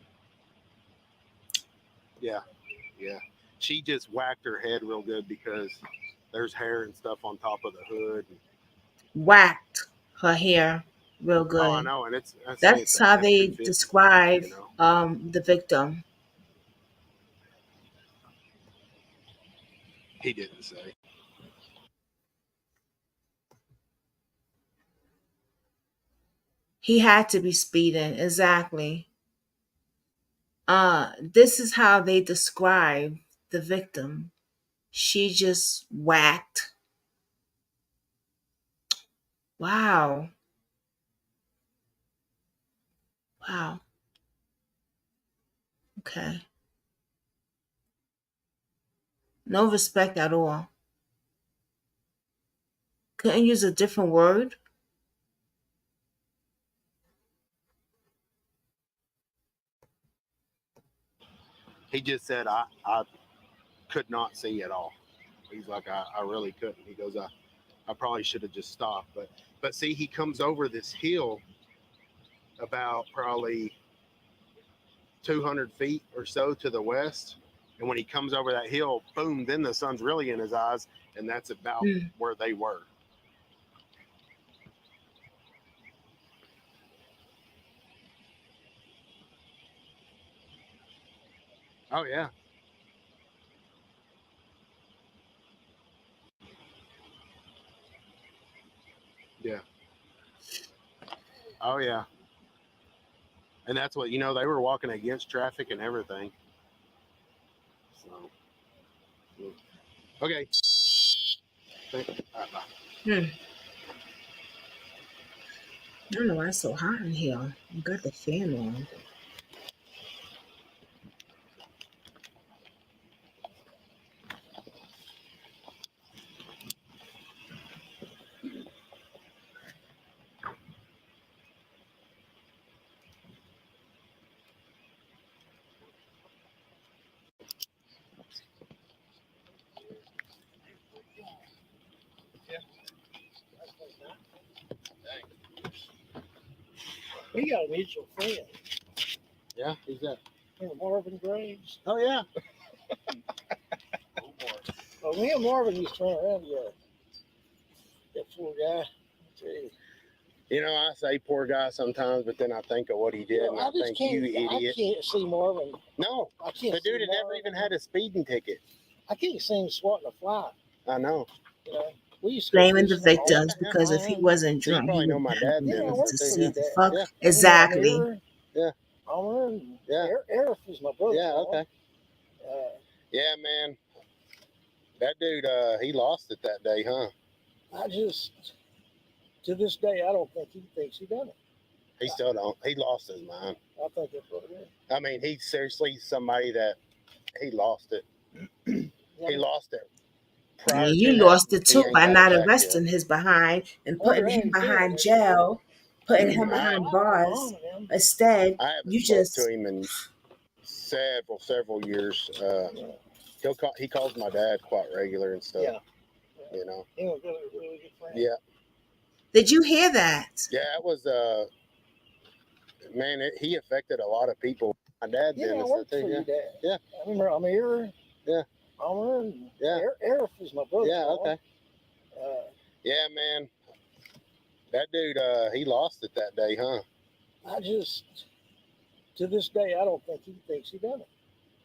Yeah. She just whacked her head real good because there's hair and stuff on top of the hood. Whacked her hair real Oh, I good. know, and I say it's That's a how they F-250, describe you know. the victim. He didn't say. He had to be speeding, exactly. This is how they describe the victim. She just whacked. Wow. Wow. Okay. No respect at all. Couldn't use a different word. He just said, I could not see at all. He's like, I really couldn't. He goes, I probably should have just stopped. But see, he comes over this hill about probably 200 feet or so to the west. And when he comes over that hill, boom, then the sun's really in his eyes. And that's about Mm. where they were. Oh, yeah. Yeah. Oh, yeah. And that's what, they were walking against traffic and everything. So, okay. All right, bye. Hmm. I don't know why it's so hot in here. I got the fan on. We got a mutual friend, Yeah, who's that? Marvin Graves. Oh, yeah. Well, me and Marvin used to run around together. That poor guy. I tell you. I say poor guy sometimes, but then I think of what he did, and I just think, can't. you idiot. I can't see Marvin. No, I can't. the dude see had never Marvin. even had a speeding ticket. I can't see him swatting a fly. I know. You know, we used to Blaming the fish all victims the because if he time. wasn't So you drunk, he probably know would my have dad been Yeah, I then. able worked to for see your the dad. fuck. Yeah. Exactly. Yeah. Homer and Yeah. Eric is my brother. Yeah, okay. Yeah, man. That dude, he lost it that day, huh? I just, to this day, I don't think he thinks he done it. He still don't. He lost his mind. I think that's what it is. I mean, he's seriously somebody that he lost it. He lost it. Yeah, Prior you to that, lost it he too ain't by got not it back arresting yet. his behind and Wonder putting how him he's doing, behind maybe. jail, putting him I behind haven't- bars. Mom and them. Instead, I haven't you spoke just to him in several years. He calls my dad quite regular and stuff. Yeah. You know. He was really, really good friend. Yeah. did you hear that? Yeah, it was man, he affected a lot of people. My dad Yeah, did I and worked stuff for too. your Yeah. dad. Yeah. I remember Amir. Yeah. Homer and Yeah. Eric is my brother. Yeah, okay. Yeah, man. That dude, he lost it that day, huh? I just, to this day, I don't think he thinks he done it.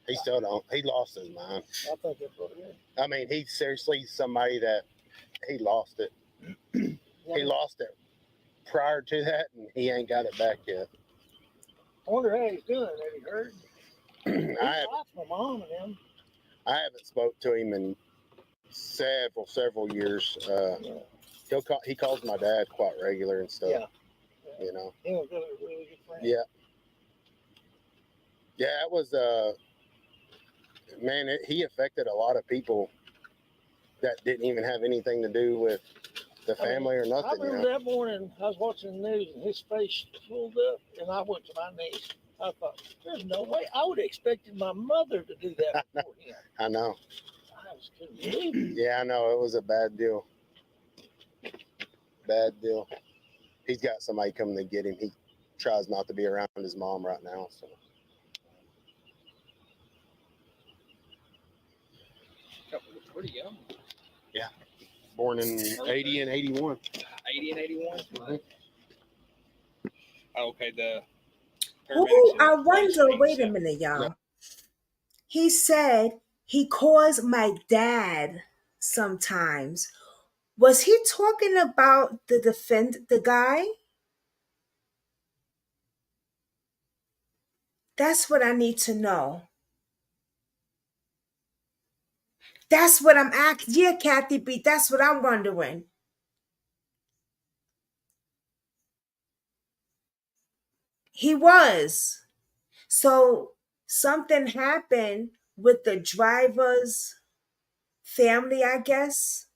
He still don't. He lost his mind. I think that's what it is. I mean, he's seriously somebody that he lost it. He lost it prior to that, and he ain't got it back yet. I wonder how he's doing. Have you heard? I Lots my mom and him. haven't spoke to him in several years. He calls my dad quite regular and stuff. Yeah. You know. He was really, really good friend. Yeah. Yeah, it was man, he affected a lot of people that didn't even have anything to do with the family or I nothing. remember that morning I was watching the news and his face pulled up and I went to my knees. I thought, there's no way. I would have expected my mother to do that before him. I know. I just couldn't believe it. Yeah, I know. It was a bad deal. Bad deal. He's got somebody coming to get him. He tries not to be around his mom right now. So Pretty young. Born in 80 and 81. 80 and 81. Okay, the Who, paramedics I in place wonder, in wait a 87. minute, y'all. He said he calls my dad sometimes. Was he talking about the guy? That's what I need to know. That's what I'm asking. Yeah, Kathy B, that's what I'm wondering. He was. So something happened with the driver's family, I guess.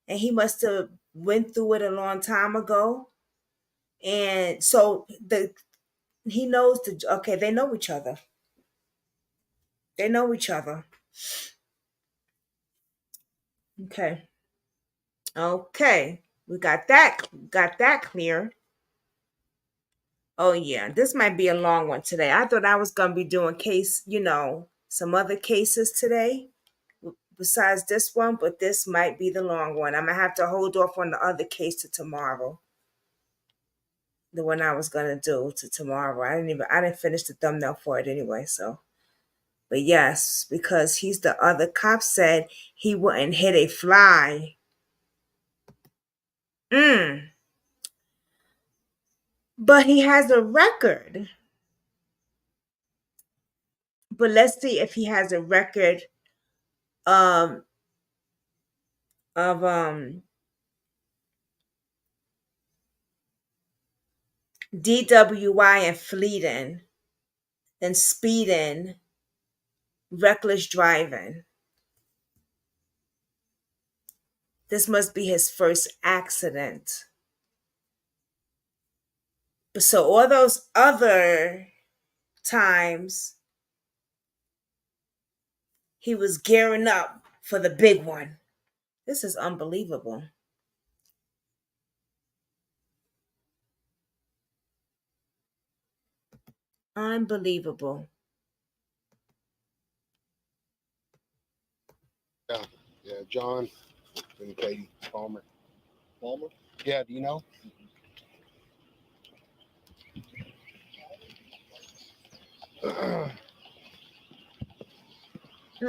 And he must have went through it a long time ago. And so he knows okay, they know each other. They know each other. Okay. Okay. We got that clear. Oh yeah, this might be a long one today. I thought I was gonna be doing some other cases today besides this one, but this might be the long one. I'm gonna have to hold off on the other case to tomorrow. The one I was gonna do to tomorrow. I didn't finish the thumbnail for it anyway, so. But yes, because he's the other cop said he wouldn't hit a fly. But he has a record. But let's see if he has a record um of DWI and fleeting and speeding, reckless driving. This must be his first accident. But so all those other times he was gearing up for the big one. This is unbelievable. Unbelievable. Yeah, John and Katie Palmer. Palmer? Yeah, do you know?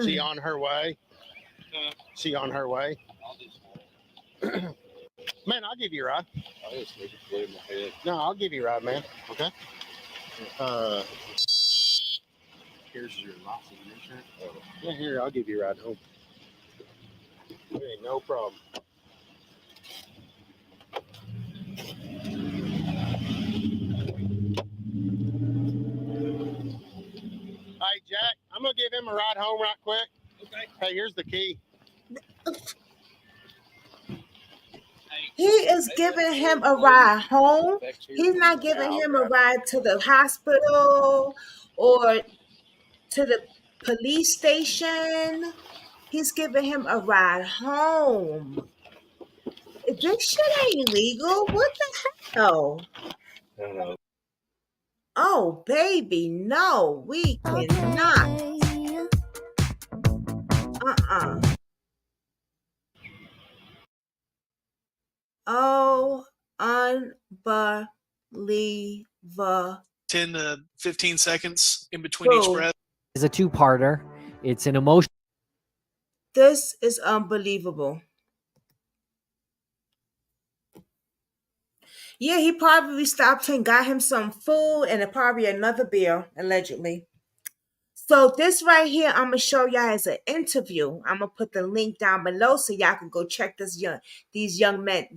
She on her way? She on her way? Man, I'll give you a ride. I just need to clear my head. No, I'll give you a ride, man. Okay. Here's your license and insurance. Yeah, here, I'll give you a ride home. Hey, no problem. Hey, Jack, I'm going to give him a ride home right quick. Okay. Hey, here's the key. He is giving him a ride home. He's not giving him a ride to the hospital or to the police station. He's giving him a ride home. This shit ain't legal. What the hell? Oh, baby, no, we cannot. Oh, unbelievable. 10 to 15 seconds in between each breath. It's a two-parter. It's an emotion. This is unbelievable. Yeah, he probably stopped and got him some food and probably another beer, allegedly. So this right here, I'm gonna show y'all as an interview. I'm gonna put the link down below so y'all can go check these young men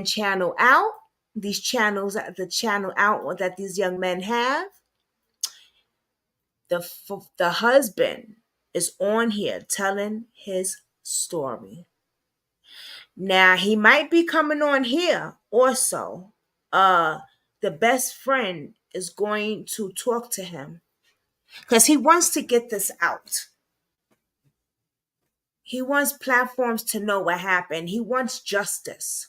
channel out. The channel out that these young men have. The husband is on here telling his story. Now he might be coming on here also. The best friend is going to talk to him because he wants to get this out. He wants platforms to know what happened. He wants justice.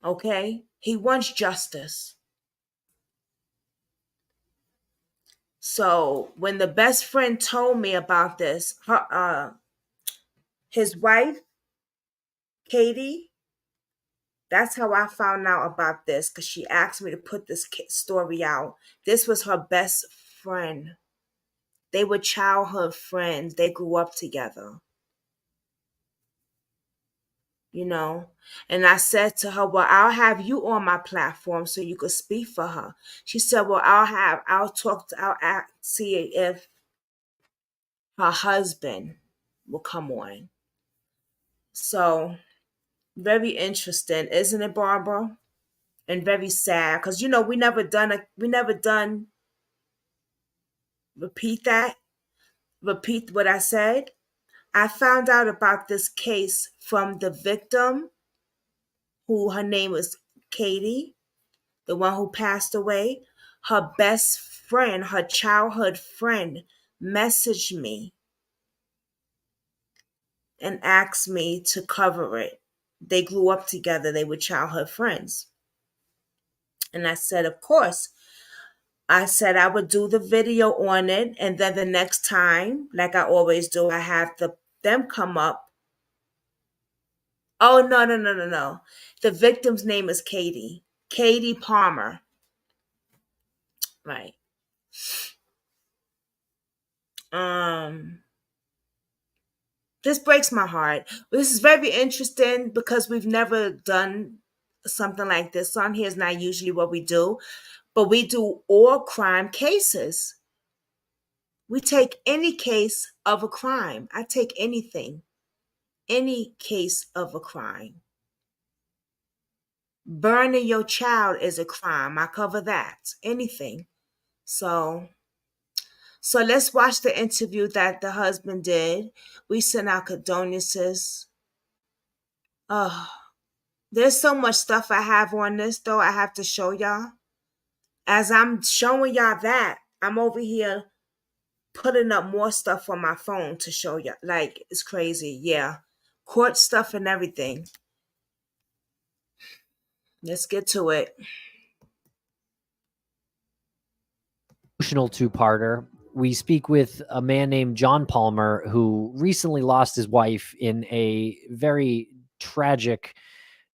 Okay? He wants justice. So when the best friend told me about this, his wife, Katie, that's how I found out about this, because she asked me to put this story out. This was her best friend. They were childhood friends. They grew up together. And I said to her, well, I'll have you on my platform so you could speak for her. She said, well, I'll see if her husband will come on. So very interesting, isn't it, Barbara? And very sad, because we never done repeat what I said. I found out about this case from the victim, who her name was Katie, the one who passed away. Her best friend, her childhood friend, messaged me and asked me to cover it. They grew up together. They were childhood friends. And I said, of course. I said I would do the video on it, and then the next time, like I always do, I have them come up. Oh, no. The victim's name is Katie. Katie Palmer. Right. This breaks my heart. This is very interesting because we've never done something like this on here. It's not usually what we do, but we do all crime cases. We take any case of a crime. I take anything. Any case of a crime. Burning your child is a crime. I cover that. Anything. So let's watch the interview that the husband did. We send our condolences. There's so much stuff I have on this, though, I have to show y'all. As I'm showing y'all that, I'm over here putting up more stuff on my phone to show y'all. Like, it's crazy. Yeah. Court stuff and everything. Let's get to it. Emotional two-parter. We speak with a man named John Palmer, who recently lost his wife in a very tragic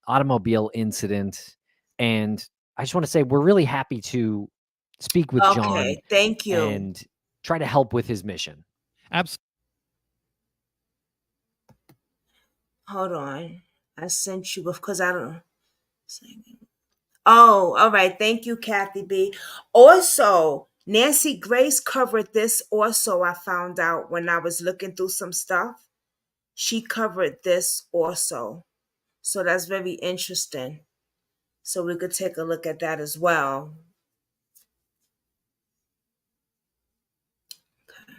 automobile incident. And I just want to say we're really happy to speak with John. Okay, thank you. And try to help with his mission. Absolutely. Hold on. I sent you because I don't. Oh, all right. Thank you, Kathy B. Also, Nancy Grace covered this also, I found out when I was looking through some stuff. She covered this also. So that's very interesting. So we could take a look at that as well. Okay.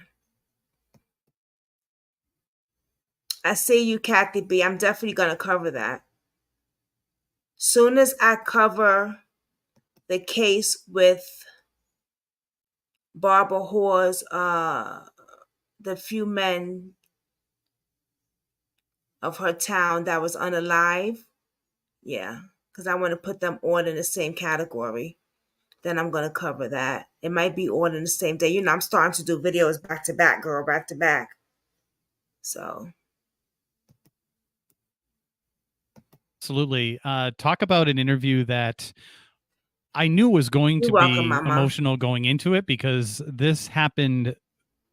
I see you, Kathy B. I'm definitely going to cover that. Soon as I cover the case with Barbara Hoare's, the few men of her town that was unalive, yeah, because I want to put them all in the same category. Then I'm going to cover that. It might be all in the same day. I'm starting to do videos back to back, girl, back to back. So. Absolutely. Talk about an interview that I knew was going to be emotional going into it, because this happened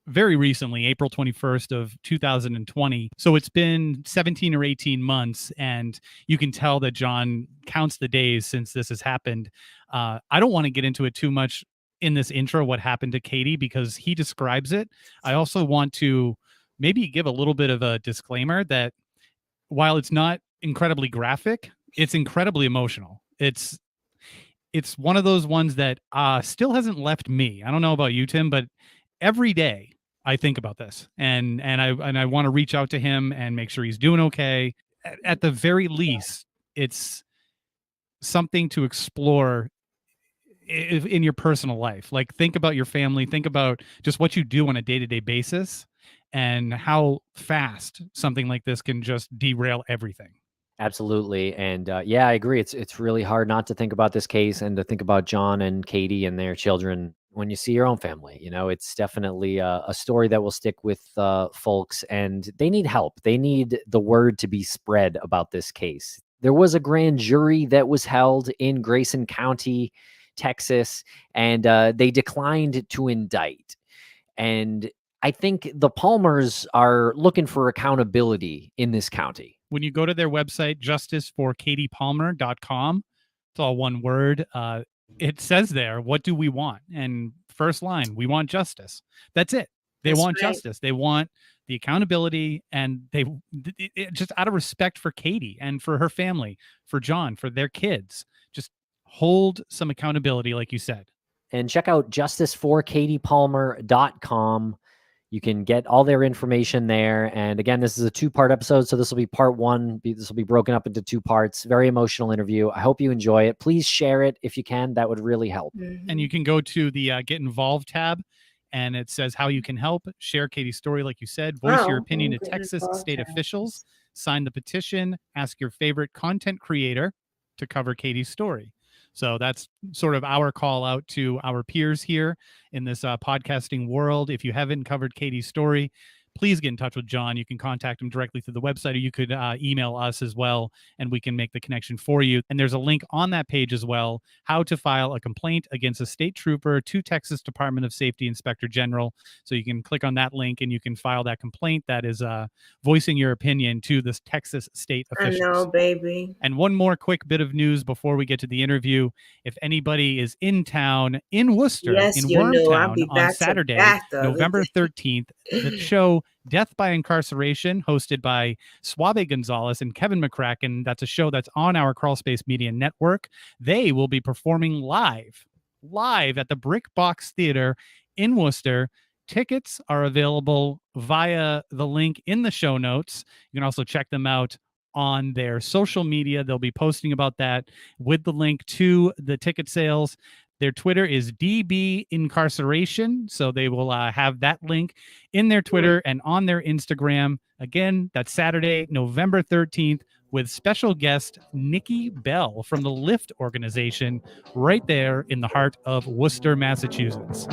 very recently, April 21st of 2020. So it's been 17 or 18 months, and you can tell that John counts the days since this has happened. I don't want to get into it too much in this intro, what happened to Katie, because he describes it. I also want to maybe give a little bit of a disclaimer that while it's not incredibly graphic, it's incredibly emotional. It's one of those ones that still hasn't left me. I don't know about you, Tim, but every day I think about this, and I want to reach out to him and make sure he's doing okay. At the very least, it's something to explore in your personal life. Like, think about your family, think about just what you do on a day-to-day basis, and how fast something like this can just derail everything. Absolutely. And yeah, I agree. It's really hard not to think about this case and to think about John and Katie and their children when you see your own family. It's definitely a story that will stick with folks, and they need help. They need the word to be spread about this case. There was a grand jury that was held in Grayson County, Texas, and they declined to indict. And I think the Palmers are looking for accountability in this county. When you go to their website, justiceforkatiepalmer.com, it's all one word. It says there, what do we want? And first line, we want justice. That's it. They want justice. They want the accountability, and they just out of respect for Katie and for her family, for John, for their kids, just hold some accountability, like you said. And check out justiceforkatiepalmer.com. You can get all their information there. And again, this is a 2-part episode, so this will be part 1. This will be broken up into 2 parts. Very emotional interview. I hope you enjoy it. Please share it if you can. That would really help. And you can go to the Get Involved tab, and it says how you can help. Share Katie's story, like you said. Voice your opinion to Texas state officials. Sign the petition. Ask your favorite content creator to cover Katie's story. So that's sort of our call out to our peers here in this podcasting world. If you haven't covered Katie's story, please get in touch with John. You can contact him directly through the website, or you could email us as well, and we can make the connection for you. And there's a link on that page as well, how to file a complaint against a state trooper to Texas Department of Safety Inspector General. So you can click on that link and you can file that complaint that is voicing your opinion to the Texas state officials. I know, baby. And one more quick bit of news before we get to the interview. If anybody is in town in Worcester, in Wormtown, on Saturday, November 13th, the show Death by Incarceration, hosted by Suave Gonzalez and Kevin McCracken. That's a show that's on our Crawlspace Media Network. They will be performing live at the Brick Box Theater in Worcester. Tickets are available via the link in the show notes. You can also check them out on their social media. They'll be posting about that with the link to the ticket sales. Their Twitter is DB Incarceration, so they will have that link in their Twitter and on their Instagram. Again, that's Saturday, November 13th, with special guest Nikki Bell from the Lift organization, right there in the heart of Worcester, Massachusetts.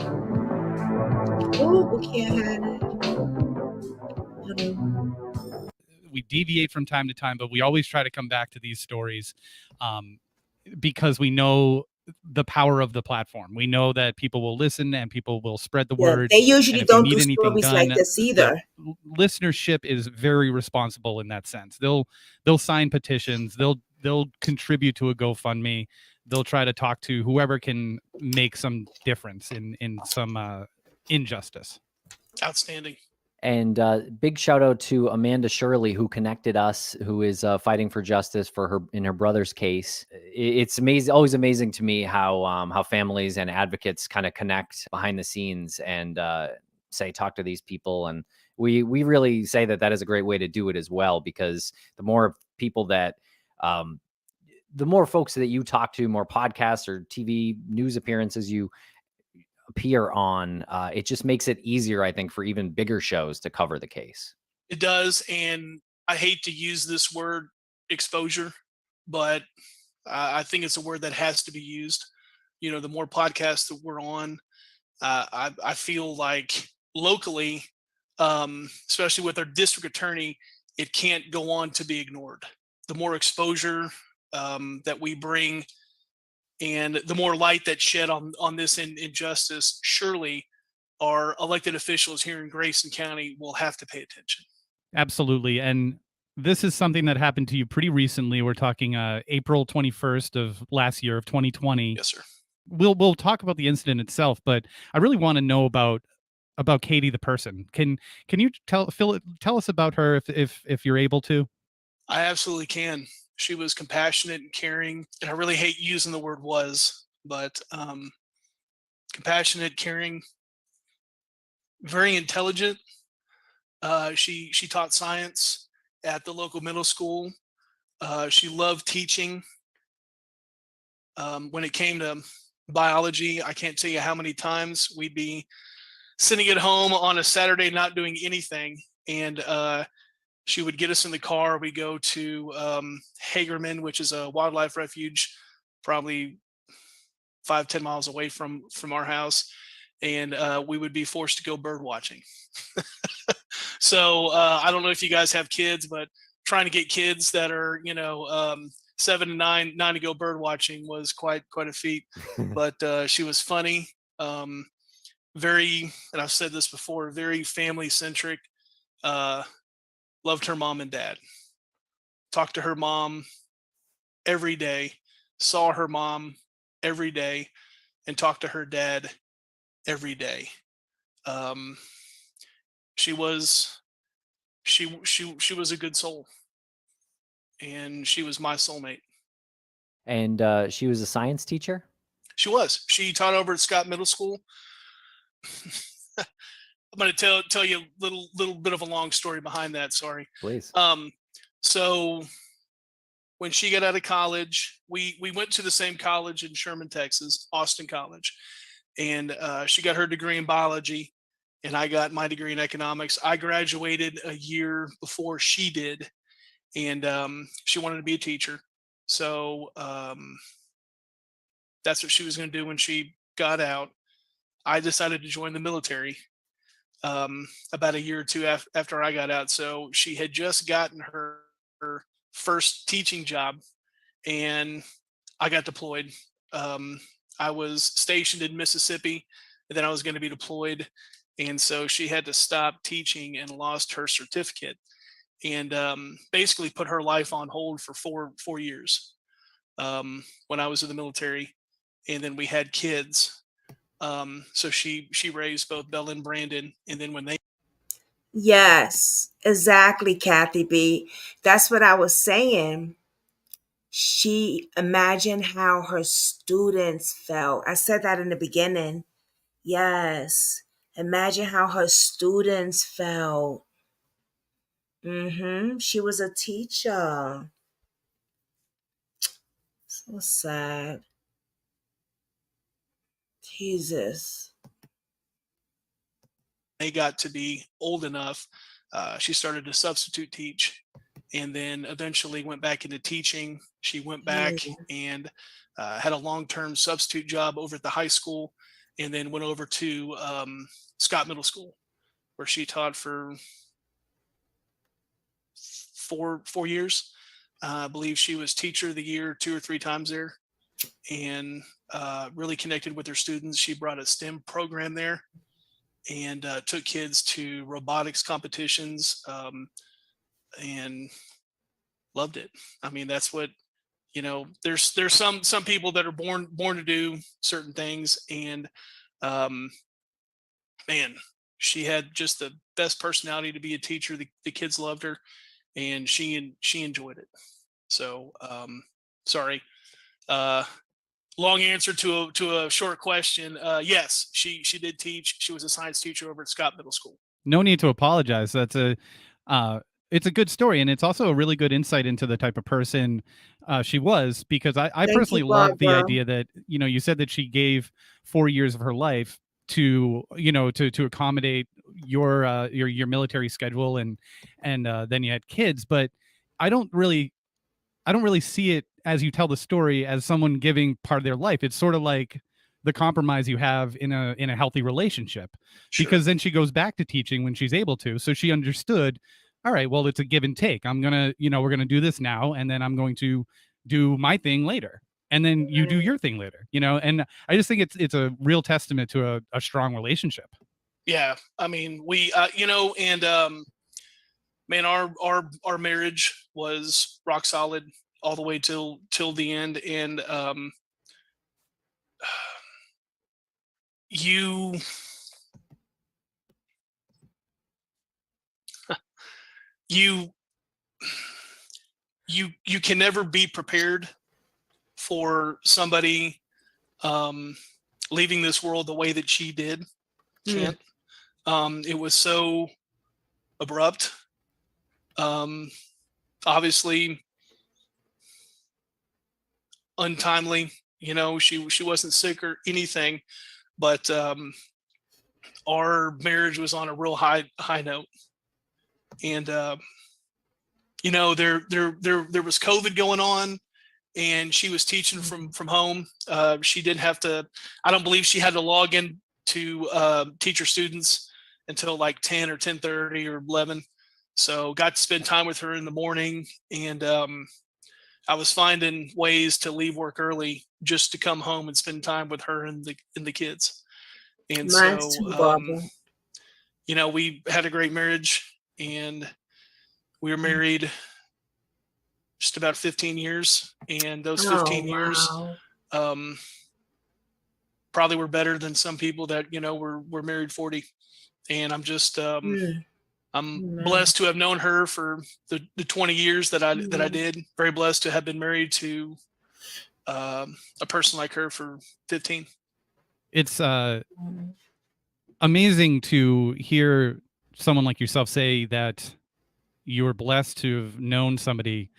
Oh, we can't have it. We deviate from time to time, but we always try to come back to these stories because we know the power of the platform. We know that people will listen and people will spread the word. They usually don't do stories like this either. Listenership is very responsible in that sense. They'll sign petitions. They'll contribute to a GoFundMe. They'll try to talk to whoever can make some difference in some injustice. Outstanding. And big shout out to Amanda Shirley, who connected us, who is fighting for justice in her brother's case. It's amazing, always amazing to me how families and advocates kind of connect behind the scenes and talk to these people. And we really say that is a great way to do it as well, because the more people that the more folks that you talk to, more podcasts or TV news appearances you appear on, it just makes it easier, I think, for even bigger shows to cover the case. It does, and I hate to use this word exposure, but I think it's a word that has to be used. The more podcasts that we're on, I feel like locally, especially with our district attorney, it can't go on to be ignored. The more exposure that we bring, and the more light that's shed on this injustice, surely our elected officials here in Grayson County will have to pay attention. Absolutely. And this is something that happened to you pretty recently. We're talking April 21st of last year of 2020. Yes, sir. We'll talk about the incident itself, but I really want to know about Katie the person. Can you tell us about her if you're able to? I absolutely can. She was compassionate and caring, and I really hate using the word was, but compassionate, caring, very intelligent. She taught science at the local middle school. She loved teaching. When it came to biology, I can't tell you how many times we'd be sitting at home on a Saturday not doing anything, and she would get us in the car. We go to Hagerman, which is a wildlife refuge, probably 5-10 miles away from our house, and we would be forced to go bird watching. So I don't know if you guys have kids, but trying to get kids that are 7 and 9 to go bird watching was quite a feat. But she was funny, very, and I've said this before, very family centric. Loved her mom and dad. Talked to her mom every day, saw her mom every day, and talked to her dad every day. She was a good soul, and she was my soulmate. And she was a science teacher? She was. She taught over at Scott Middle School. I'm going to tell you a little bit of a long story behind that. Sorry. Please. So when she got out of college, we went to the same college in Sherman, Texas, Austin College, and she got her degree in biology, and I got my degree in economics. I graduated a year before she did, and she wanted to be a teacher. So that's what she was going to do when she got out. I decided to join the military about a year or two after I got out. So she had just gotten her first teaching job, and I got deployed. I was stationed in Mississippi, and then I was going to be deployed. And so she had to stop teaching and lost her certificate, and basically put her life on hold for four years when I was in the military. And then we had kids. So she raised both Bella and Brandon. And then when they... Yes, exactly, Kathy B. That's what I was saying. She imagined how her students felt. I said that in the beginning. Yes. Imagine how her students felt. She was a teacher. So sad. Jesus. They got to be old enough, she started to substitute teach, and then eventually went back into teaching. She went back and had a long-term substitute job over at the high school, and then went over to Scott Middle School, where she taught for four years. I believe she was teacher of the year 2 or 3 times there, and really connected with her students. She brought a STEM program there, and took kids to robotics competitions, and loved it. I mean, that's what, there's some people that are born to do certain things, and man, she had just the best personality to be a teacher. The kids loved her, and she enjoyed it. So sorry, long answer to a short question. Yes, she did teach. She was a science teacher over at Scott Middle School. No need to apologize. That's it's a good story, and it's also a really good insight into the type of person she was, because I personally love the idea that, you said that she gave 4 years of her life to accommodate your military schedule, and then you had kids. But I don't really see it, as you tell the story, as someone giving part of their life. It's sort of like the compromise you have in a healthy relationship. Sure. Because then she goes back to teaching when she's able to. So she understood, all right, well, it's a give and take. I'm going to, we're going to do this now, and then I'm going to do my thing later. And then you do your thing later, and I just think it's a real testament to a strong relationship. Yeah. I mean, we, and man, our marriage was rock solid all the way till the end. And you can never be prepared for somebody leaving this world the way that she did. Can't. It was so abrupt. Obviously untimely. She wasn't sick or anything, but our marriage was on a real high note. And there was COVID going on, and she was teaching from home. She didn't have to. I don't believe she had to log in to teach her students until like 10 or 10:30 or 11. So got to spend time with her in the morning, and I was finding ways to leave work early just to come home and spend time with her and the kids. And Mine's so, too, Barbara. you know, we had a great marriage, and we were married just about 15 years. And those 15 years probably were better than some people that, you know, were married 40. And I'm just, I'm blessed to have known her for the 20 years that I did. Very blessed to have been married to a person like her for 15. It's amazing to hear someone like yourself say that you were blessed to have known somebody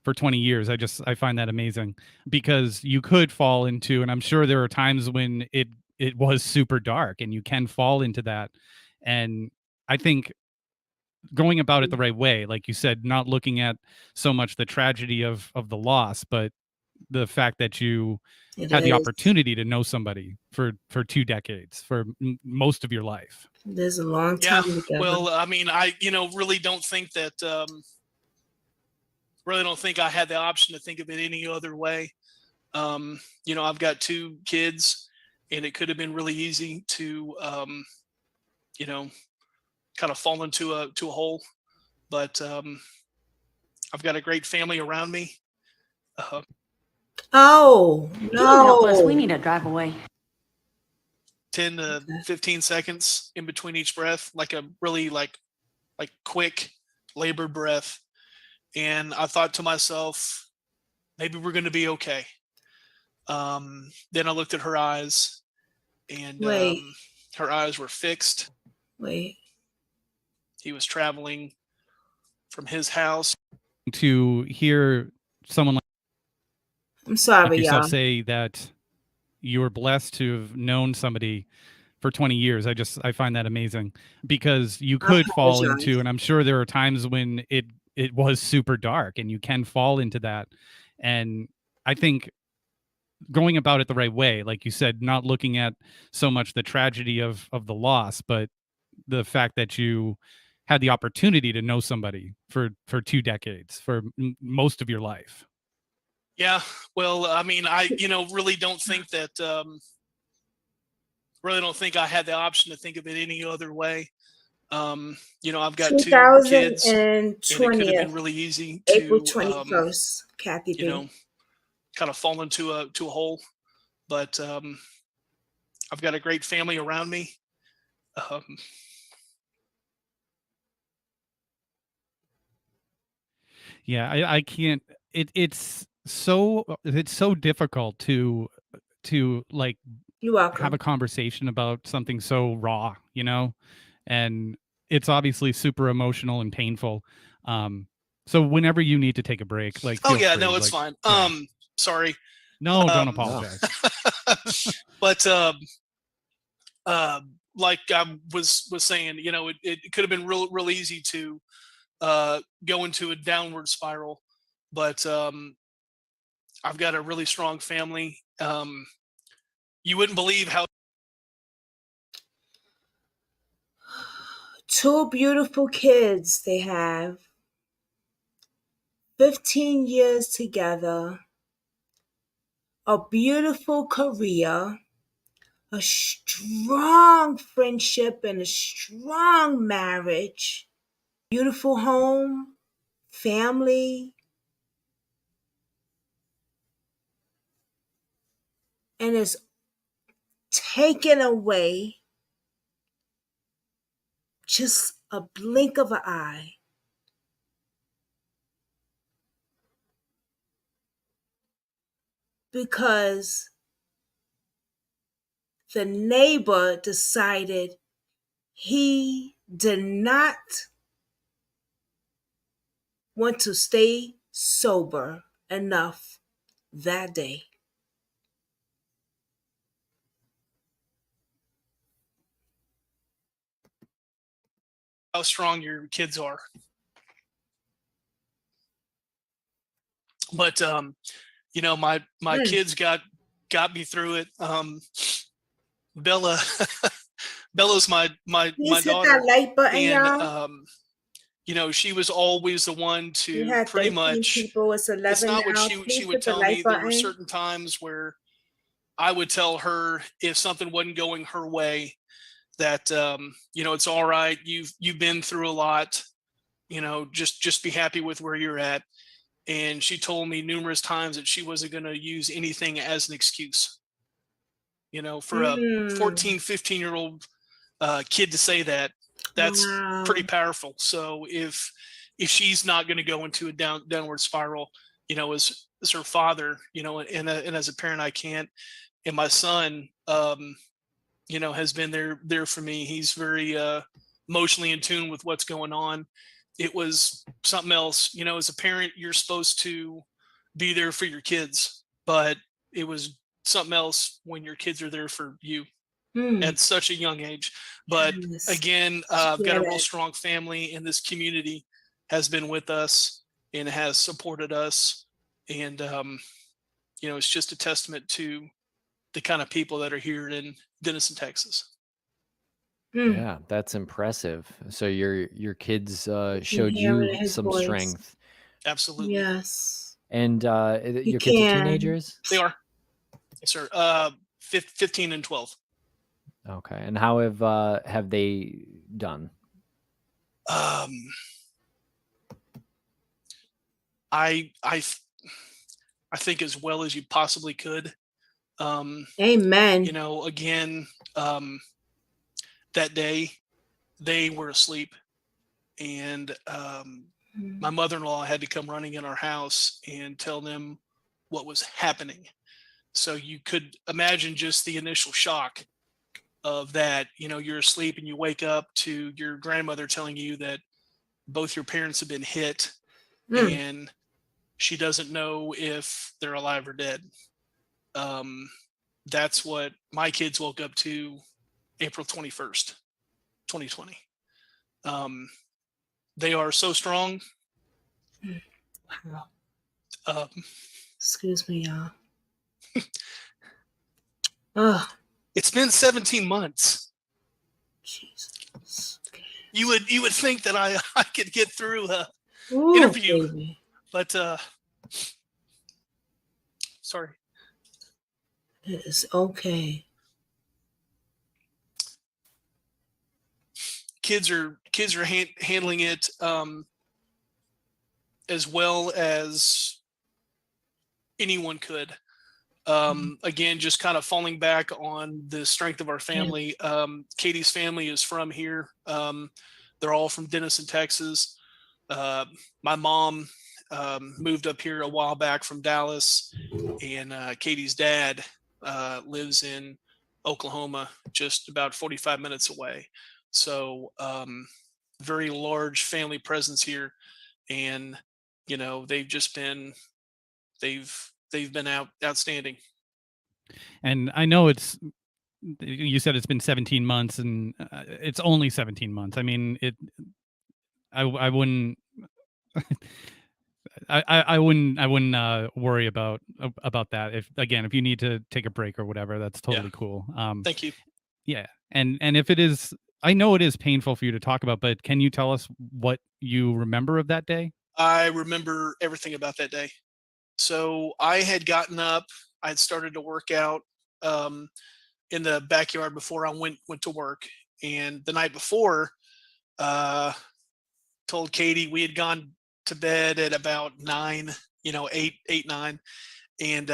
for 20 years. I find that amazing, because you could fall into, and I'm sure there are times when it was super dark, and you can fall into that. And I think going about it the right way, like you said, not looking at so much the tragedy of the loss, but the fact that you had the opportunity to know somebody for 2 decades, for most of your life. There's a long time together. Well, I mean, I, you know, really don't think that, really don't think I had the option to think of it any other way. You know, I've got 2 kids, and it could have been really easy to, you know, kind of fall into a hole, but I've got a great family around me. Oh, Can you help us? We no. need to drive away. 10 to 15 seconds in between each breath, like a really like quick labored breath. And I thought to myself, maybe we're going to be okay. Then I looked at her eyes, and Wait. her eyes were fixed. Wait. He was traveling from his house. To hear someone I'm sorry, like yourself y'all. say that you were blessed to have known somebody for 20 years. I find that amazing, because you could fall into, and I'm sure there are times when it was super dark, and you can fall into that. And I think going about it the right way, like you said, not looking at so much the tragedy of the loss, but the fact that you had the opportunity to know somebody for 2 decades, for most of your life. Yeah. Well, I mean, I, you know, really don't think that, really don't think I had the option to think of it any other way. You know, I've got 2 kids, and it could have been really easy to, April 21st, Kathy B. you know, kind of fall into a hole, but I've got a great family around me. Yeah, I can't. It's so difficult to like You're welcome. have a conversation about something so raw, you know, and it's obviously super emotional and painful. So whenever you need to take a break, like, Oh feel yeah, free, no, it's like, fine. yeah. Sorry. No, don't apologize. But like I was saying, you know, it could have been real easy to go into a downward spiral, but I've got a really strong family. You wouldn't believe how 2 beautiful kids they have. 15 years together. A beautiful career. A strong friendship and a strong marriage. Beautiful home. Family. And it's taken away just a blink of an eye. Because the neighbor decided he did not want to stay sober enough that day. how strong your kids are. But you know, my Mm. kids got me through it. Bella, Bella's my Please hit daughter, that like button, and y'all. you know, she was always the one We to had pretty 13 much. people. It's It's 11 not what now. she Please would hit the tell me. like There were button. certain times where I would tell her if something wasn't going her way, that you know, it's all right. You've been through a lot. You know, just be happy with where you're at. And she told me numerous times that she wasn't going to use anything as an excuse. You know, for a 14, 15-year-old kid to say that, that's pretty Wow. powerful. So if she's not going to go into a downward spiral, you know, as her father, you know, and as a parent, I can't. And my son, you know, has been there for me. He's very emotionally in tune with what's going on. It was something else, you know, as a parent, you're supposed to be there for your kids, but it was something else when your kids are there for you at such a young age. But Yes. again, I've got a Share real it. strong family, and this community has been with us and has supported us. And, you know, it's just a testament to the kind of people that are here in Denison, Texas. Yeah, that's impressive. So your kids showed hear it you in his some voice. strength. Absolutely. Yes. And You your kids are can. teenagers? They are. Yes, sir. 15 and 12. Okay. And how have they done? I think as well as you possibly could. Amen. You know, again, that day they were asleep, and my mother-in-law had to come running in our house and tell them what was happening. So you could imagine just the initial shock of that. You know, you're asleep and you wake up to your grandmother telling you that both your parents have been hit, and she doesn't know if they're alive or dead. That's what my kids woke up to April 21st, 2020. They are so strong. Wow. Excuse me, y'all. Oh, it's been 17 months. Jesus. Okay. You would think that I could get through a Ooh, interview, baby. but sorry. It's okay. Kids are handling it as well as anyone could. Again, just kind of falling back on the strength of our family. Katie's family is from here. They're all from Denison, Texas. My mom moved up here a while back from Dallas, and Katie's dad lives in Oklahoma, just about 45 minutes away. So very large family presence here, and you know, they've been outstanding. And I know you said it's been 17 months, and it's only 17 months. I mean, I wouldn't I wouldn't worry about that. If you need to take a break or whatever, that's totally cool. Thank you. Yeah. And if it is, I know it is painful for you to talk about, but can you tell us what you remember of that day? I remember everything about that day. So I had gotten up, I had started to work out in the backyard before I went to work. And the night before, told Katie we had gone to bed at about 9, 8, 9, and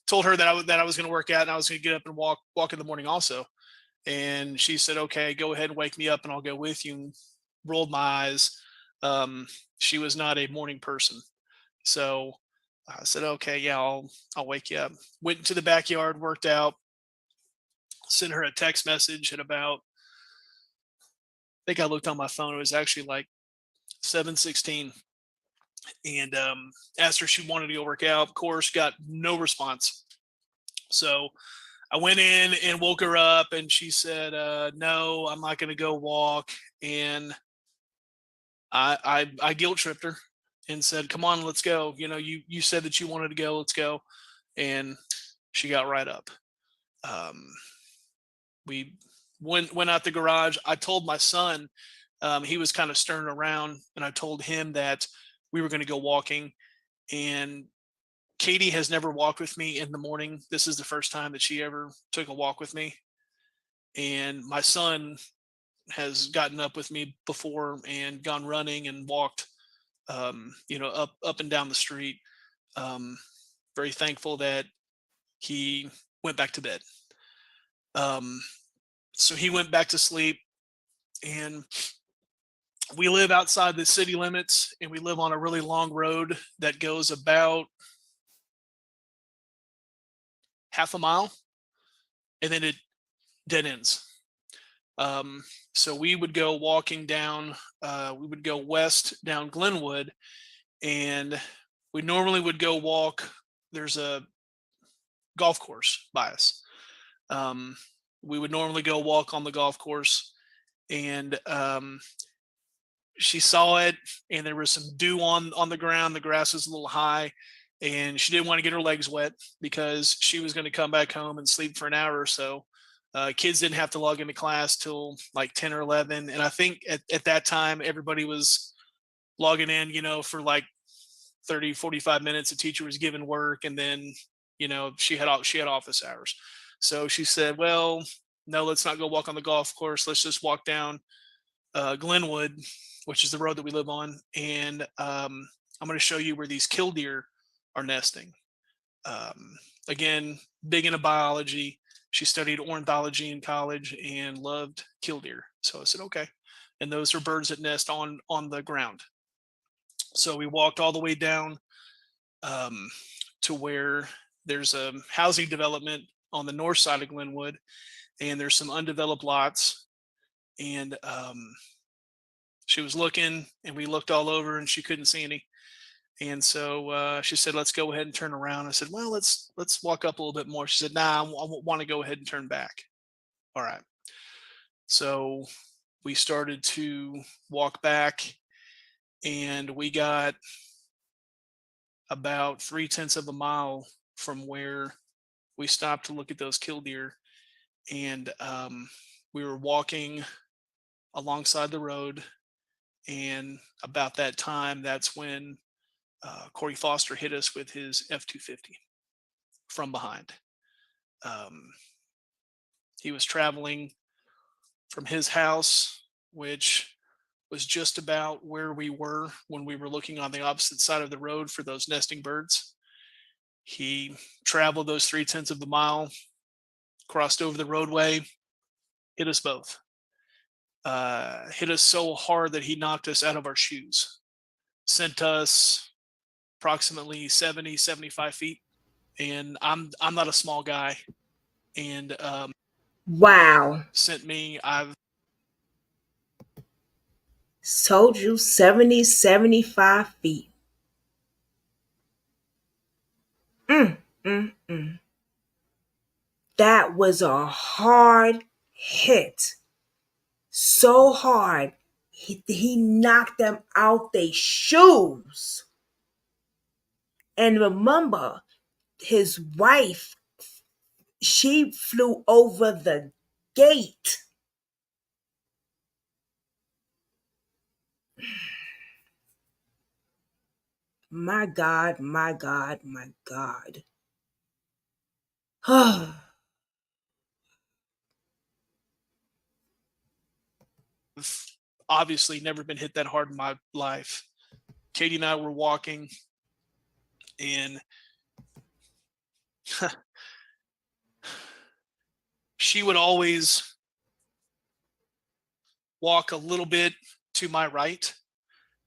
told her that I was going to work out and I was going to get up and walk in the morning also. And she said, "Okay, go ahead and wake me up and I'll go with you." And rolled my eyes. She was not a morning person, so I said, "Okay, yeah, I'll wake you up." Went into the backyard, worked out, sent her a text message at about, I think I looked on my phone. It was actually like 7:16, and asked her if she wanted to go work out. Of course, got no response. So I went in and woke her up, and she said, "No, I'm not going to go walk." And I guilt tripped her and said, "Come on, let's go. You know, you said that you wanted to go. Let's go." And she got right up. We went out the garage. I told my son, he was kind of stirring around, and I told him that we were going to go walking. And Katie has never walked with me in the morning. This is the first time that she ever took a walk with me. And my son has gotten up with me before and gone running and walked, up and down the street. Very thankful that he went back to bed. So he went back to sleep, and we live outside the city limits, and we live on a really long road that goes about half a mile, and then it dead ends. So we would go walking down, we would go west down Glenwood, and we normally would go walk. There's a golf course by us. We would normally go walk on the golf course, and she saw it, and there was some dew on the ground. The grass was a little high, and she didn't want to get her legs wet because she was going to come back home and sleep for an hour or so. Kids didn't have to log into class till like 10 or 11. And I think at that time, everybody was logging in, for like 30, 45 minutes. The teacher was giving work, and then, she had office hours. So she said, well, no, let's not go walk on the golf course. Let's just walk down Glenwood, which is the road that we live on. And I'm going to show you where these killdeer are nesting. Again, big into biology. She studied ornithology in college and loved killdeer. So I said, okay. And those are birds that nest on the ground. So we walked all the way down to where there's a housing development on the north side of Glenwood, and there's some undeveloped lots. And she was looking, and we looked all over, and she couldn't see any. And so she said, let's go ahead and turn around. I said, well, let's walk up a little bit more. She said, nah, I want to go ahead and turn back. All right. So we started to walk back, and we got about 3/10 of a mile from where we stopped to look at those killdeer. And we were walking alongside the road. And about that time, that's when Corey Foster hit us with his F-250 from behind. He was traveling from his house, which was just about where we were when we were looking on the opposite side of the road for those nesting birds. He traveled those 3/10 of the mile, crossed over the roadway, hit us both. Hit us so hard that he knocked us out of our shoes, sent us approximately 70, 75 feet. And I'm not a small guy. And wow. Sent me, I've told you 70, 75 feet. That was a hard hit. So hard. He knocked them out their shoes. And remember, his wife, she flew over the gate. My God, my God, my God. Obviously never been hit that hard in my life. Katie and I were walking, and she would always walk a little bit to my right.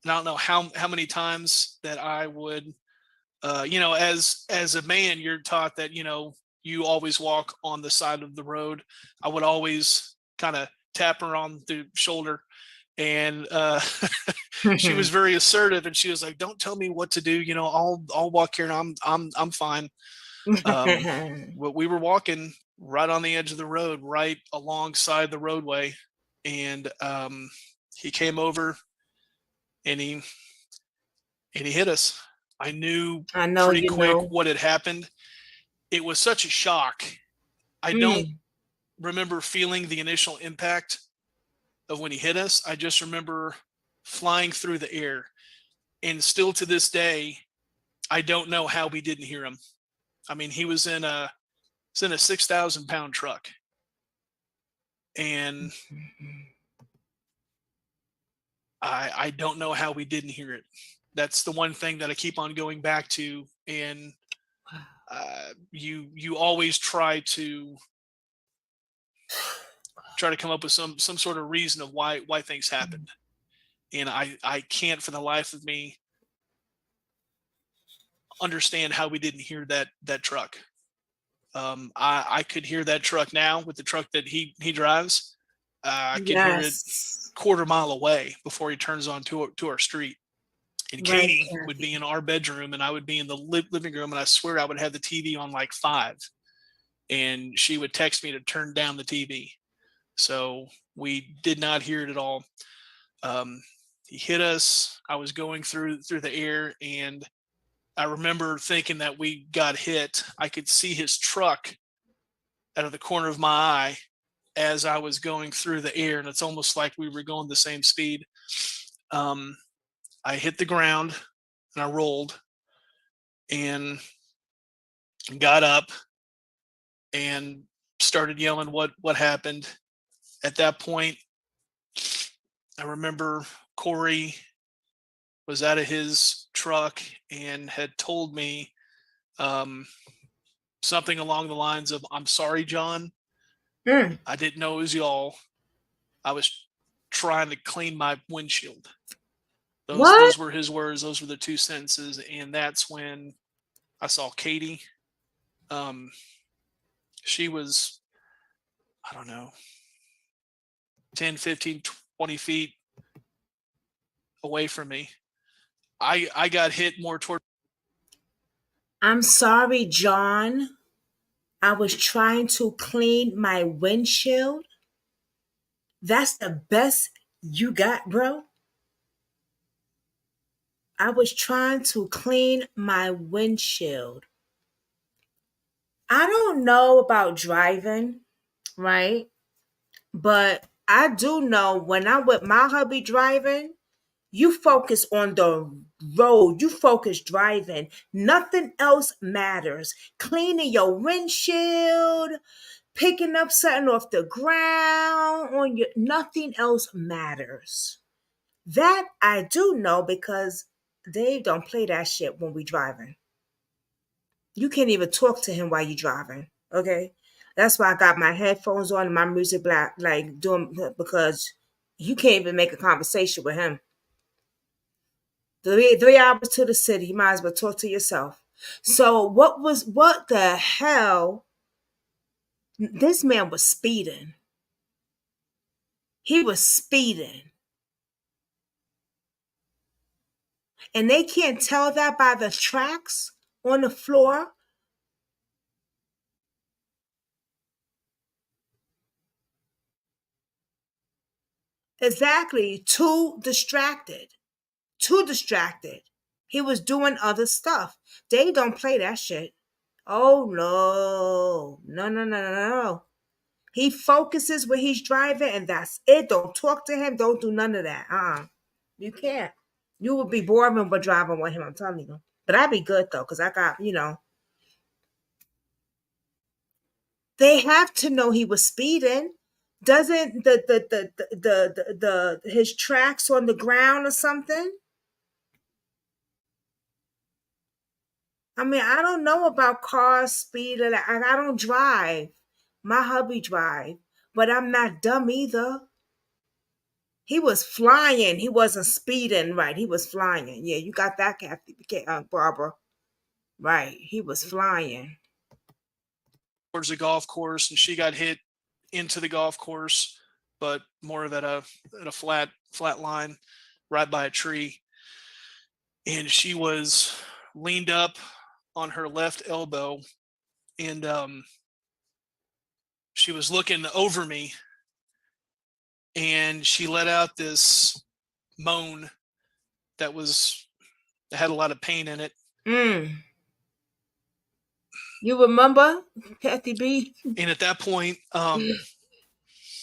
And I don't know how many times that I would, as a man, you're taught that, you always walk on the side of the road. I would always kind of tap her on the shoulder. And she was very assertive, and she was like, don't tell me what to do. I'll walk here, and I'm fine. We were walking right on the edge of the road, right alongside the roadway. And he came over, and he and he hit us. I knew I know, pretty you quick know. what had happened. It was such a shock. I don't remember feeling the initial impact of when he hit us. I just remember flying through the air. And still to this day, I don't know how we didn't hear him. I mean, he was in a 6,000-pound truck. And I don't know how we didn't hear it. That's the one thing that I keep on going back to. And you always try to come up with some sort of reason of why things happened. And I can't for the life of me understand how we didn't hear that truck. I could hear that truck now with the truck that he drives. I could hear it quarter mile away before he turns on to our street. And Katie would be in our bedroom and I would be in the living room, and I swear I would have the TV on like 5, and she would text me to turn down the TV. So we did not hear it at all. He hit us. I was going through the air, and I remember thinking that we got hit. I could see his truck out of the corner of my eye as I was going through the air, and it's almost like we were going the same speed. I hit the ground and I rolled and got up and started yelling what happened. At that point, I remember Corey was out of his truck and had told me something along the lines of, "I'm sorry, John. I didn't know it was y'all. I was trying to clean my windshield." Those were his words. Those were the 2 sentences. And that's when I saw Katie. She was, I don't know, 10, 15, 20 feet away from me. I got hit more toward. I'm sorry, John. I was trying to clean my windshield. That's the best you got, bro? I was trying to clean my windshield. I don't know about driving, right? But I do know when I'm with my hubby driving, you focus on the road, you focus driving. Nothing else matters. Cleaning your windshield, picking up something off the ground on your, nothing else matters. That I do know because Dave don't play that shit when we driving. You can't even talk to him while you driving. Okay, that's why I got my headphones on and my music black, like doing, because you can't even make a conversation with him. 3 hours to the city, you might as well talk to yourself. So what the hell? This man was speeding. He was speeding. And they can't tell that by the tracks on the floor. Exactly. Too distracted. Too distracted. He was doing other stuff. They don't play that shit. Oh no. No. He focuses when he's driving and that's it. Don't talk to him. Don't do none of that. You can't. You would be boring but driving with him, I'm telling you. But I'd be good though, because I got, they have to know he was speeding. Doesn't the his tracks on the ground or something? I mean, I don't know about cars, speed. I don't drive. My hubby drive, but I'm not dumb either. He was flying. He wasn't speeding, right? He was flying. Yeah, you got that, Kathy, Barbara. Right, he was flying towards the golf course, and she got hit into the golf course, but more of at a flat line, right by a tree. And she was leaned up on her left elbow, and she was looking over me, and she let out this moan that was that had a lot of pain in it. You remember, Kathy B? And at that point,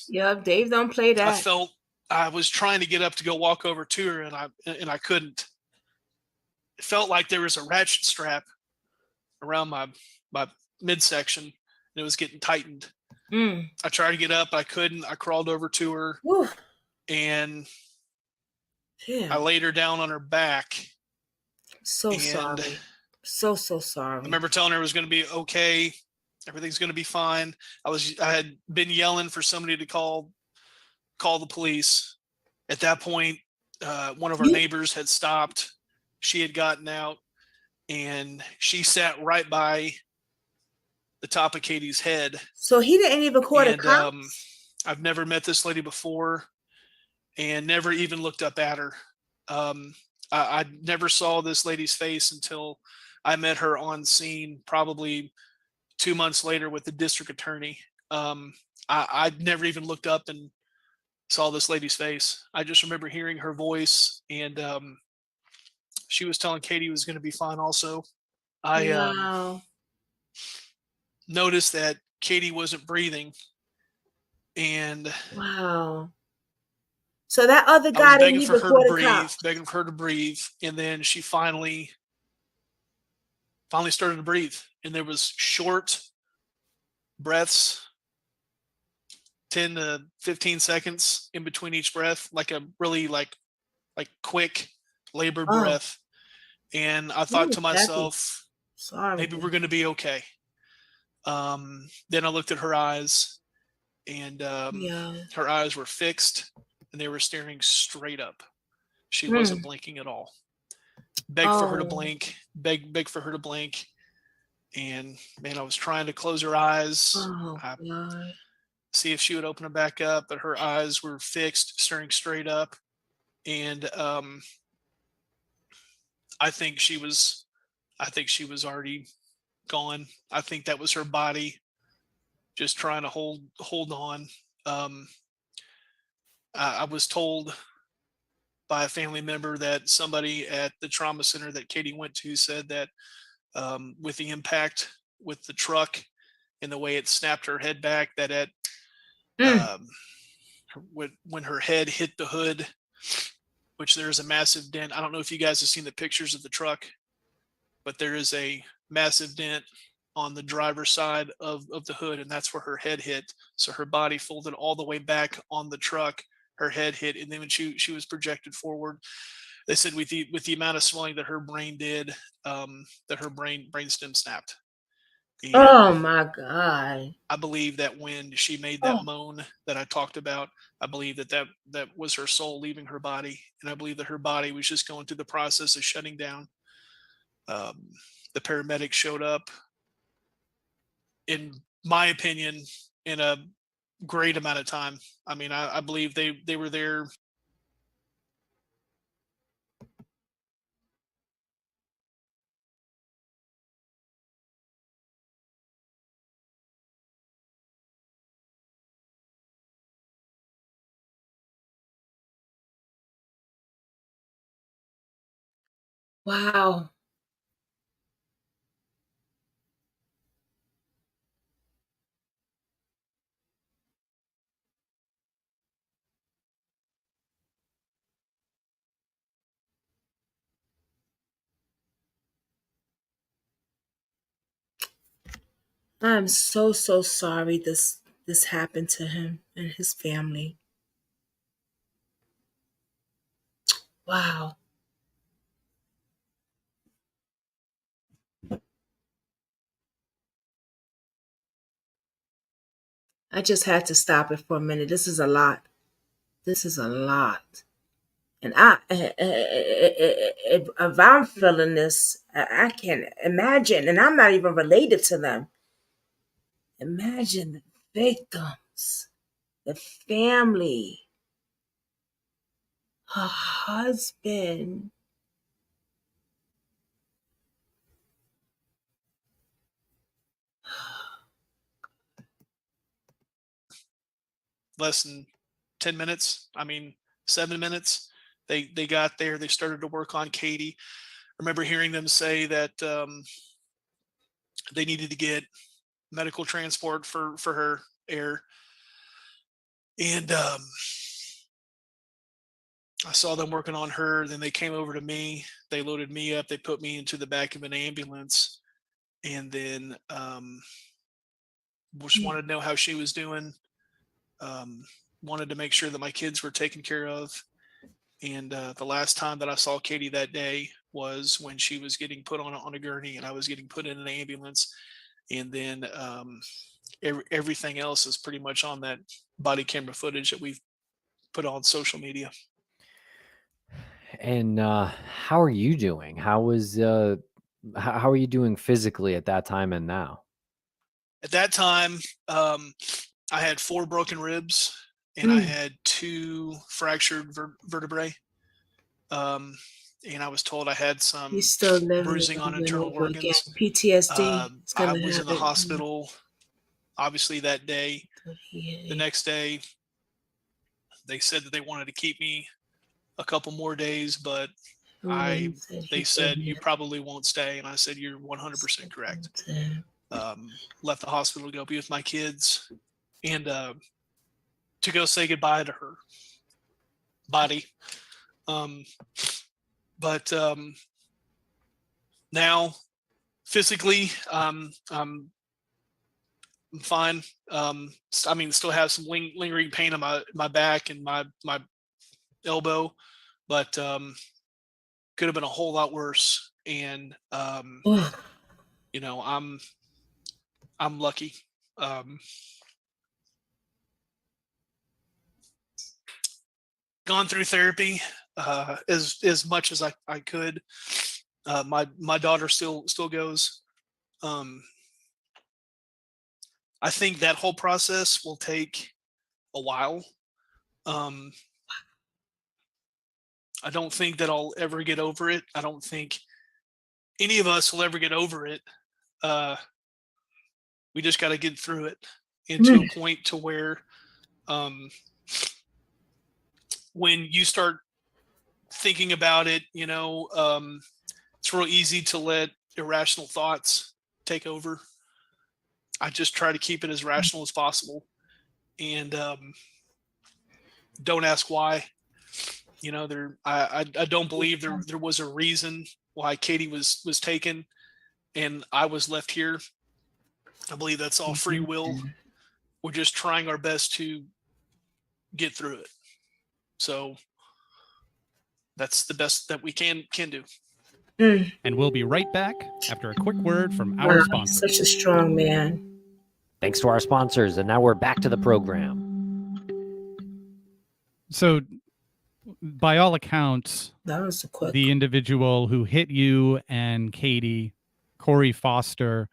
yeah, Dave don't play that. I felt I was trying to get up to go walk over to her, and I couldn't. It felt like there was a ratchet strap around my midsection, and it was getting tightened. I tried to get up, I couldn't. I crawled over to her, and I laid her down on her back. Sorry. So sorry. I remember telling her it was going to be okay. Everything's going to be fine. I had been yelling for somebody to call the police. At that point, one of our neighbors had stopped. She had gotten out, and she sat right by the top of Katie's head. So he didn't even call the cops? I've never met this lady before and never even looked up at her. I never saw this lady's face until I met her on scene probably 2 months later with the district attorney. I never even looked up and saw this lady's face. I just remember hearing her voice, and she was telling Katie was going to be fine also. I noticed that Katie wasn't breathing, and so that other guy didn't even call the cops. Begging for her to breathe, and then she finally started to breathe, and there was short breaths, 10 to 15 seconds in between each breath, like a really like quick labored breath. And I thought to myself, maybe we're going to be okay. Then I looked at her eyes, and her eyes were fixed, and they were staring straight up. She wasn't blinking at all. Begged for her to blink, beg for her to blink. And man, I was trying to close her eyes, see if she would open them back up, but her eyes were fixed, staring straight up. And I think she was already gone. I think that was her body just trying to hold on. I was told by a family member that somebody at the trauma center that Katie went to said that with the impact with the truck and the way it snapped her head back, that when her head hit the hood, which there's a massive dent. I don't know if you guys have seen the pictures of the truck, but there is a massive dent on the driver's side of the hood, and that's where her head hit. So her body folded all the way back on the truck, her head hit, and then when she was projected forward, they said with the amount of swelling that her brain did, that her brain stem snapped. And oh my God. I believe that when she made that moan that I talked about, I believe that was her soul leaving her body. And I believe that her body was just going through the process of shutting down. The paramedics showed up, in my opinion, in a great amount of time. I mean, I believe they were there. Wow. I'm so sorry this happened to him and his family. Wow. I just had to stop it for a minute. This is a lot. And if I'm feeling this, I can't imagine, and I'm not even related to them. Imagine the victims, the family, her husband. Less than 10 minutes. I mean, 7 minutes. They got there. They started to work on Katie. remember hearing them say that they needed to get medical transport for her air. And I saw them working on her. Then they came over to me. They loaded me up. They put me into the back of an ambulance. And then just wanted to know how she was doing. Wanted to make sure that my kids were taken care of. And the last time that I saw Katie that day was when she was getting put on a gurney and I was getting put in an ambulance. And then everything else is pretty much on that body camera footage that we've put on social media. And how are you doing? How are you doing physically at that time and now? At that time, I had 4 broken ribs and I had 2 fractured vertebrae. And I was told I had some bruising on internal organs. PTSD. I was in the hospital, obviously, that day. The next day, they said that they wanted to keep me a couple more days, but they said you probably won't stay. And I said, you're 100% correct. Left the hospital to go be with my kids and to go say goodbye to her body. But now physically, I'm fine. I mean, still have some lingering pain on my back and my elbow, but could have been a whole lot worse. And you know, I'm lucky. Gone through therapy as much as I could. My daughter still goes. I think that whole process will take a while. I don't think that I'll ever get over it. I don't think any of us will ever get over it. We just got to get through it into a point to where when you start thinking about it, you know, it's real easy to let irrational thoughts take over. I just try to keep it as rational as possible and don't ask why. You know, I don't believe there was a reason why Katie was taken and I was left here. I believe that's all free will. We're just trying our best to get through it. So that's the best that we can do. And we'll be right back after a quick word from our sponsor. Such a strong man. Thanks to our sponsors, and now we're back to the program. So, by all accounts, that was a quick. The individual who hit you and Katie, Corey Foster,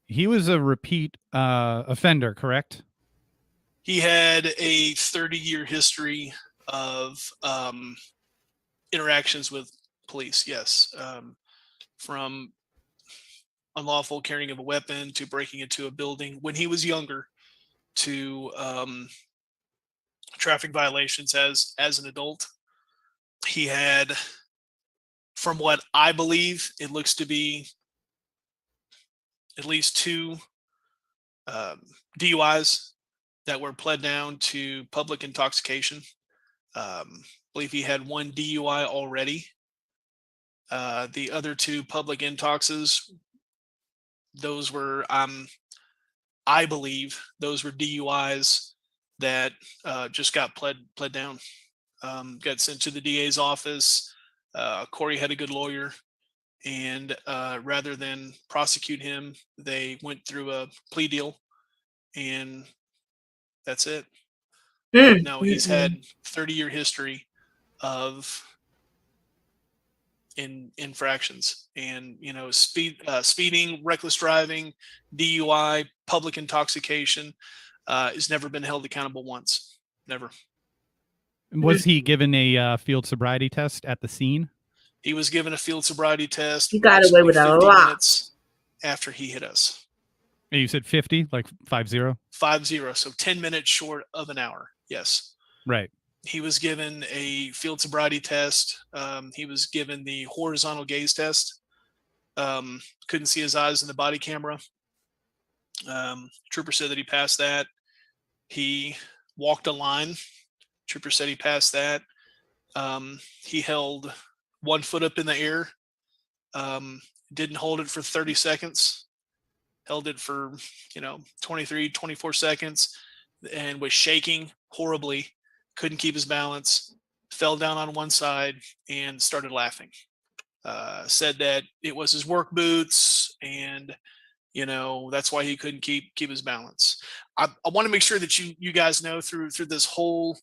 he was a repeat offender, correct? He had a 30-year history of interactions with police, yes. From unlawful carrying of a weapon to breaking into a building when he was younger to traffic violations as an adult. He had, from what I believe, it looks to be at least 2 DUIs that were pled down to public intoxication. I believe he had 1 DUI already. The other 2 public intoxes, those were, I believe, those were DUIs that just got pled down. Got sent to the DA's office. Corey had a good lawyer, and rather than prosecute him, they went through a plea deal, and that's it. No, he's had 30-year history of infractions, and you know, speeding, reckless driving, DUI, public intoxication. Has never been held accountable once. Never. Was he given a field sobriety test at the scene? He was given a field sobriety test. He got away with a lot. Minutes after he hit us. And you said 50, like 50? 50, so 10 minutes short of an hour. Yes. Right. He was given a field sobriety test. He was given the horizontal gaze test. Couldn't see his eyes in the body camera. Trooper said that he passed that. He walked a line. Trooper said he passed that. He held 1 foot up in the air. Didn't hold it for 30 seconds. Held it for, 23, 24 seconds and was shaking horribly. Couldn't keep his balance. Fell down on one side and started laughing. Said that it was his work boots and that's why he couldn't keep his balance. I want to make sure that you guys know through this whole.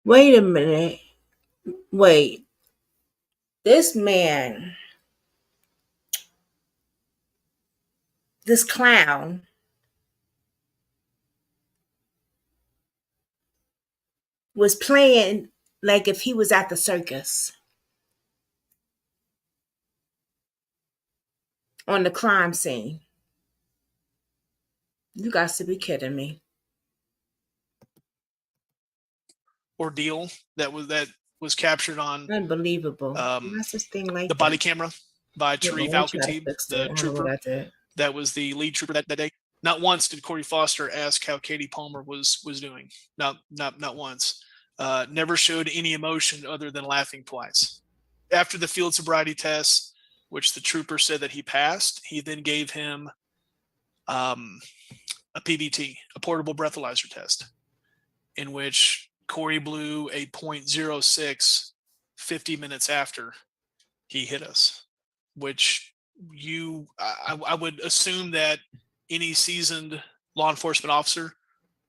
Wait a minute. Wait. This man, this clown, was playing like if he was at the circus on the crime scene. You got to be kidding me. Ordeal that was captured on unbelievable. That's this thing like the body camera by Tarif Al-Khatib, the trooper that was the lead trooper that day. Not once did Corey Foster ask how Katie Palmer was doing. Not once. Never showed any emotion other than laughing twice. After the field sobriety test, which the trooper said that he passed, he then gave him a PBT, a portable breathalyzer test, in which Corey blew a .06 50 minutes after he hit us, which I would assume that any seasoned law enforcement officer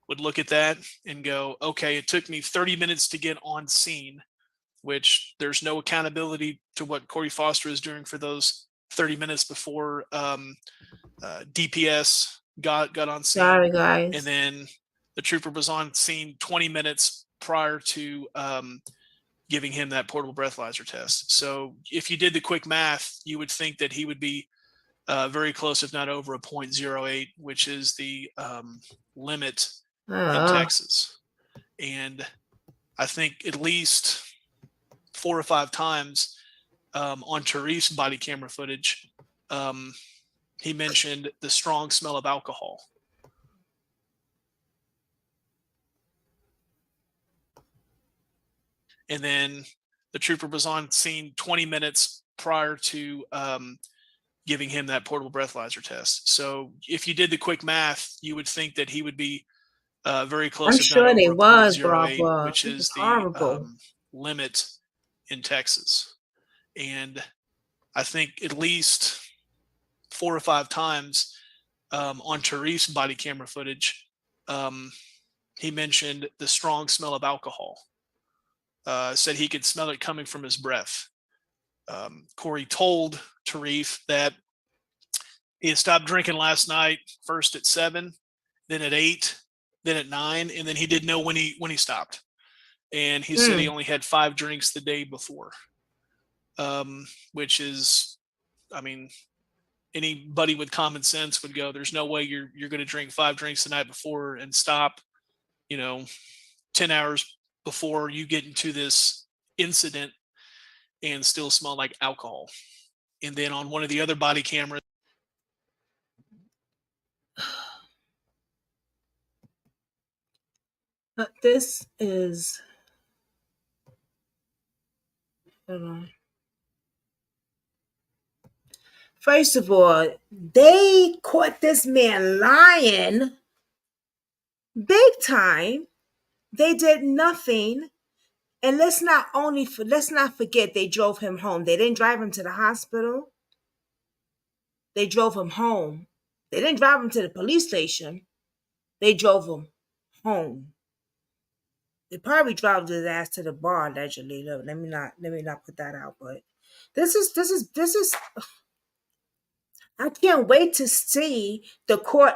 would look at that and go, okay, it took me 30 minutes to get on scene, which there's no accountability to what Corey Foster is doing for those 30 minutes before DPS got on scene. Sorry, guys. And then the trooper was on scene 20 minutes prior to giving him that portable breathalyzer test. So if you did the quick math, you would think that he would be very close, if not over a .08, which is the limit in Texas. And I think at least 4 or 5 times on Tarif's body camera footage, he mentioned the strong smell of alcohol. And then the trooper was on scene 20 minutes prior to giving him that portable breathalyzer test. So if you did the quick math, you would think that he would be very close. I'm sure they was, Barbara. Which is the limit in Texas. And I think at least 4 or 5 times on Tarif's body camera footage, he mentioned the strong smell of alcohol. Said he could smell it coming from his breath. Corey told Tarif that he had stopped drinking last night, first at 7, then at 8, then at 9, and then he didn't know when he stopped. And he said he only had 5 drinks the day before, which is, I mean, anybody with common sense would go, there's no way you're going to drink 5 drinks the night before and stop, 10 hours before you get into this incident and still smell like alcohol. And then on one of the other body cameras, this is, hold on. First of all, they caught this man lying big time. They did nothing. And let's not forget they drove him home. They didn't drive him to the hospital. They drove him home. They didn't drive him to the police station. They drove him home. They probably drove his ass to the bar allegedly. Look, let me not put that out, but this is I can't wait to see the court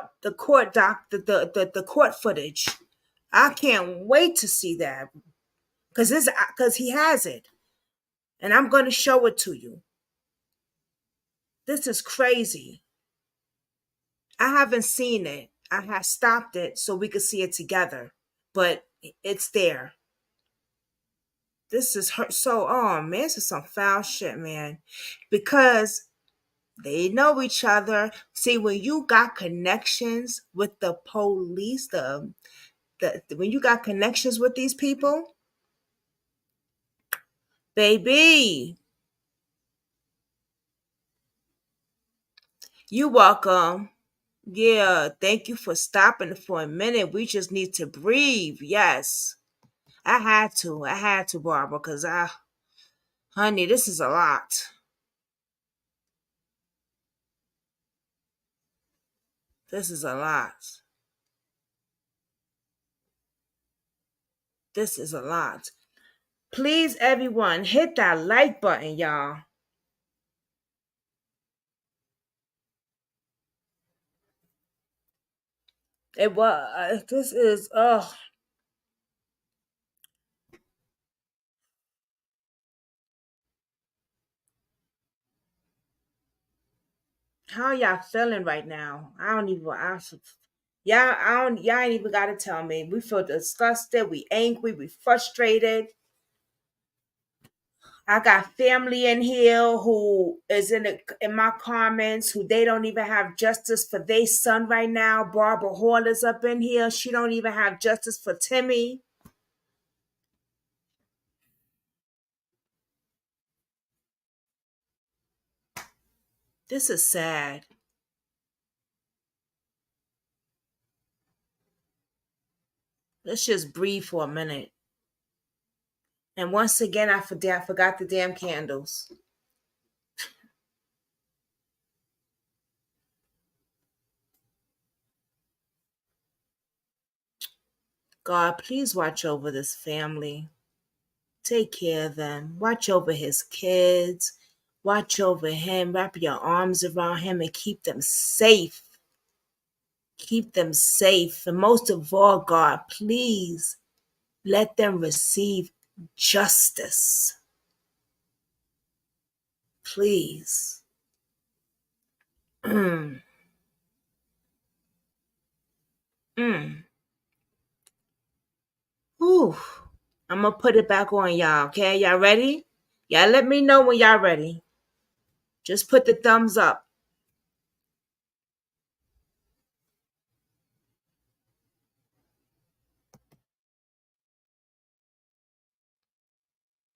footage. I can't wait to see that. Because he has it. And I'm going to show it to you. This is crazy. I haven't seen it. I had stopped it so we could see it together, but it's there. This is hurt. So, oh man, this is some foul shit, man. Because they know each other. See, when you got connections with the police, when you got connections with these people, baby, you welcome. Yeah, thank you for stopping for a minute. We just need to breathe. Yes. I had to, Barbara, because honey, this is a lot. This is a lot. This is a lot. Please, everyone, hit that like button, y'all. It was. This is. How y'all feeling right now? I don't even. Y'all, I don't. Y'all ain't even got to tell me. We feel disgusted. We angry. We frustrated. I got family in here who is in my comments who they don't even have justice for their son right now. Barbara Hall is up in here. She don't even have justice for Timmy. This is sad. Let's just breathe for a minute. And once again, I forgot the damn candles. God, please watch over this family. Take care of them. Watch over his kids. Watch over him. Wrap your arms around him and keep them safe. Keep them safe. And most of all, God, please let them receive justice. Please. Mm. Ooh. I'm going to put it back on y'all, okay? Y'all ready? Y'all let me know when y'all ready. Just put the thumbs up.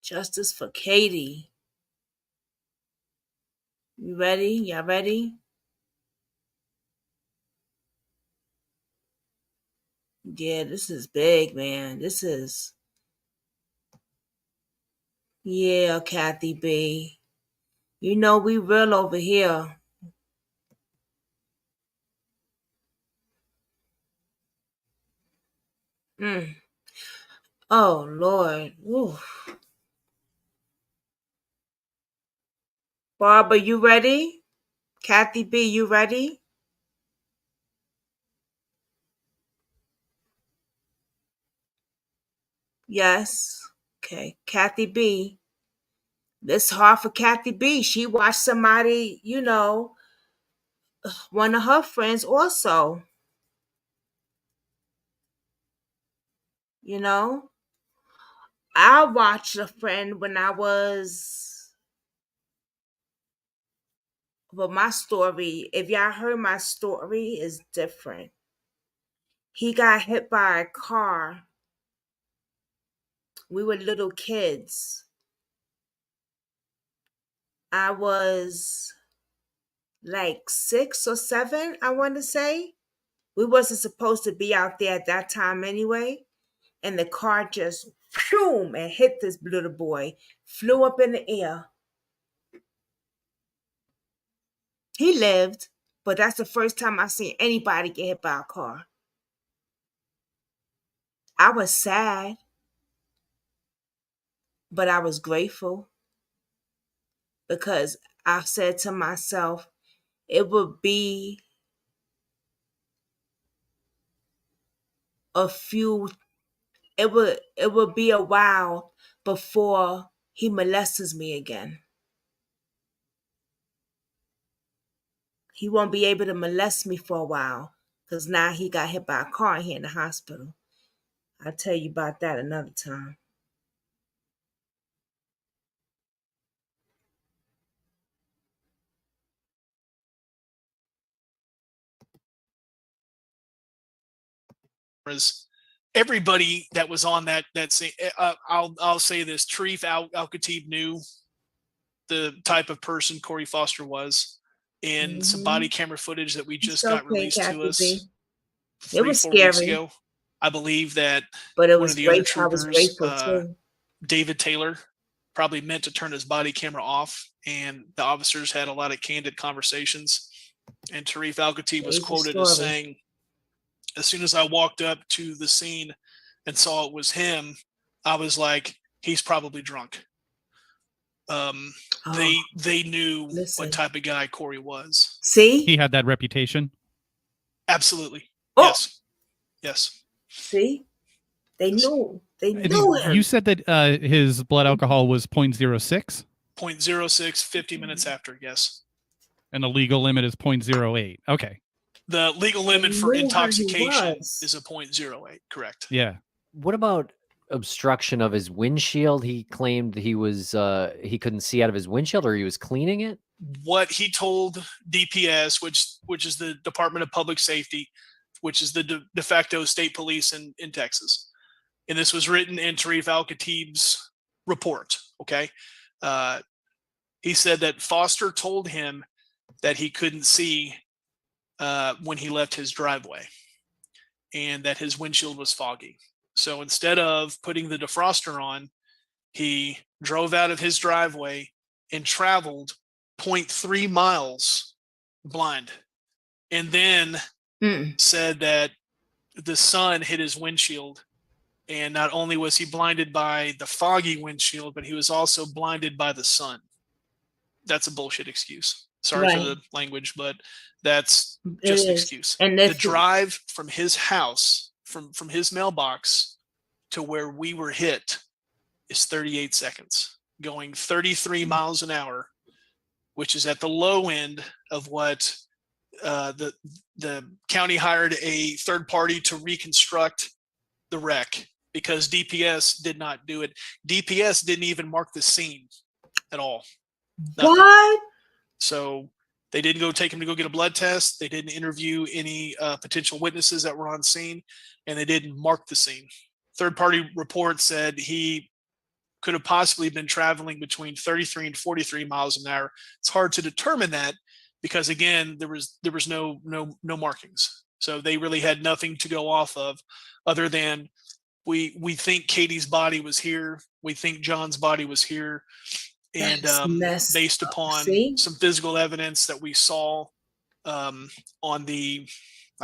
Justice for Katie. You ready? Y'all ready? Yeah, this is big, man. This is... Yeah, Kathy B. You know we real over here. Oh, Lord. Ooh. Barbara, you ready? Kathy B, you ready? Yes. Okay. Kathy B. This hard for Kathy B. She watched somebody, one of her friends also. I watched a friend when I was... But my story, if y'all heard my story, is different. He got hit by a car. We were little kids. I was like 6 or 7, I want to say. We wasn't supposed to be out there at that time anyway. And the car just boom and hit this little boy. Flew up in the air. He lived, but that's the first time I've seen anybody get hit by a car. I was sad, but I was grateful because I said to myself, it would be it would be a while before he molested me again. He won't be able to molest me for a while. because now he got hit by a car and he in the hospital. I'll tell you about that another time. Everybody that was on that scene, I'll say this: Tarif Al-Khatib knew the type of person Corey Foster was, and some body camera footage that we just got released to us It was 3-4 weeks scary. ago. I believe that But it one was of the other great. I was troopers, grateful too. David Taylor, probably meant to turn his body camera off, and the officers had a lot of candid conversations. And Tarif Al-Khatib was Crazy quoted as story. saying, "As soon as I walked up to the scene and saw it was him, I was like, he's probably drunk." They knew what type of guy Corey was. See? He had that reputation. Absolutely. Oh. Yes. See? They knew. They And knew him. you said that his blood alcohol was 0.06? 0.06, 50 minutes after, yes. And the legal limit is 0.08. Okay. The legal limit for knew how he intoxication was. is a 0.08, correct. Yeah. What about obstruction of his windshield? He claimed he was he couldn't see out of his windshield, or he was cleaning it. What he told DPS, which is the Department of Public Safety, which is the de facto state police in Texas, and this was written in Tarif Al-Khatib's report. Okay, he said that Foster told him that he couldn't see when he left his driveway, and that his windshield was foggy. So instead of putting the defroster on, he drove out of his driveway and traveled 0.3 miles blind, and then said that the sun hit his windshield, and not only was he blinded by the foggy windshield, but he was also blinded by the sun. That's a bullshit excuse. Sorry for the language, but that's just an excuse. And the drive from his house, from his mailbox to where we were hit, is 38 seconds, going 33 miles an hour, which is at the low end of what the county hired a third party to reconstruct the wreck, because DPS did not do it. DPS didn't even mark the scene at all. Nothing. What? So they didn't go take him to go get a blood test. They didn't interview any potential witnesses that were on scene, and they didn't mark the scene. Third-party report said he could have possibly been traveling between 33 and 43 miles an hour. It's hard to determine that because, again, there was no markings. So they really had nothing to go off of other than we think Katie's body was here. We think John's body was here. And based upon some physical evidence that we saw on the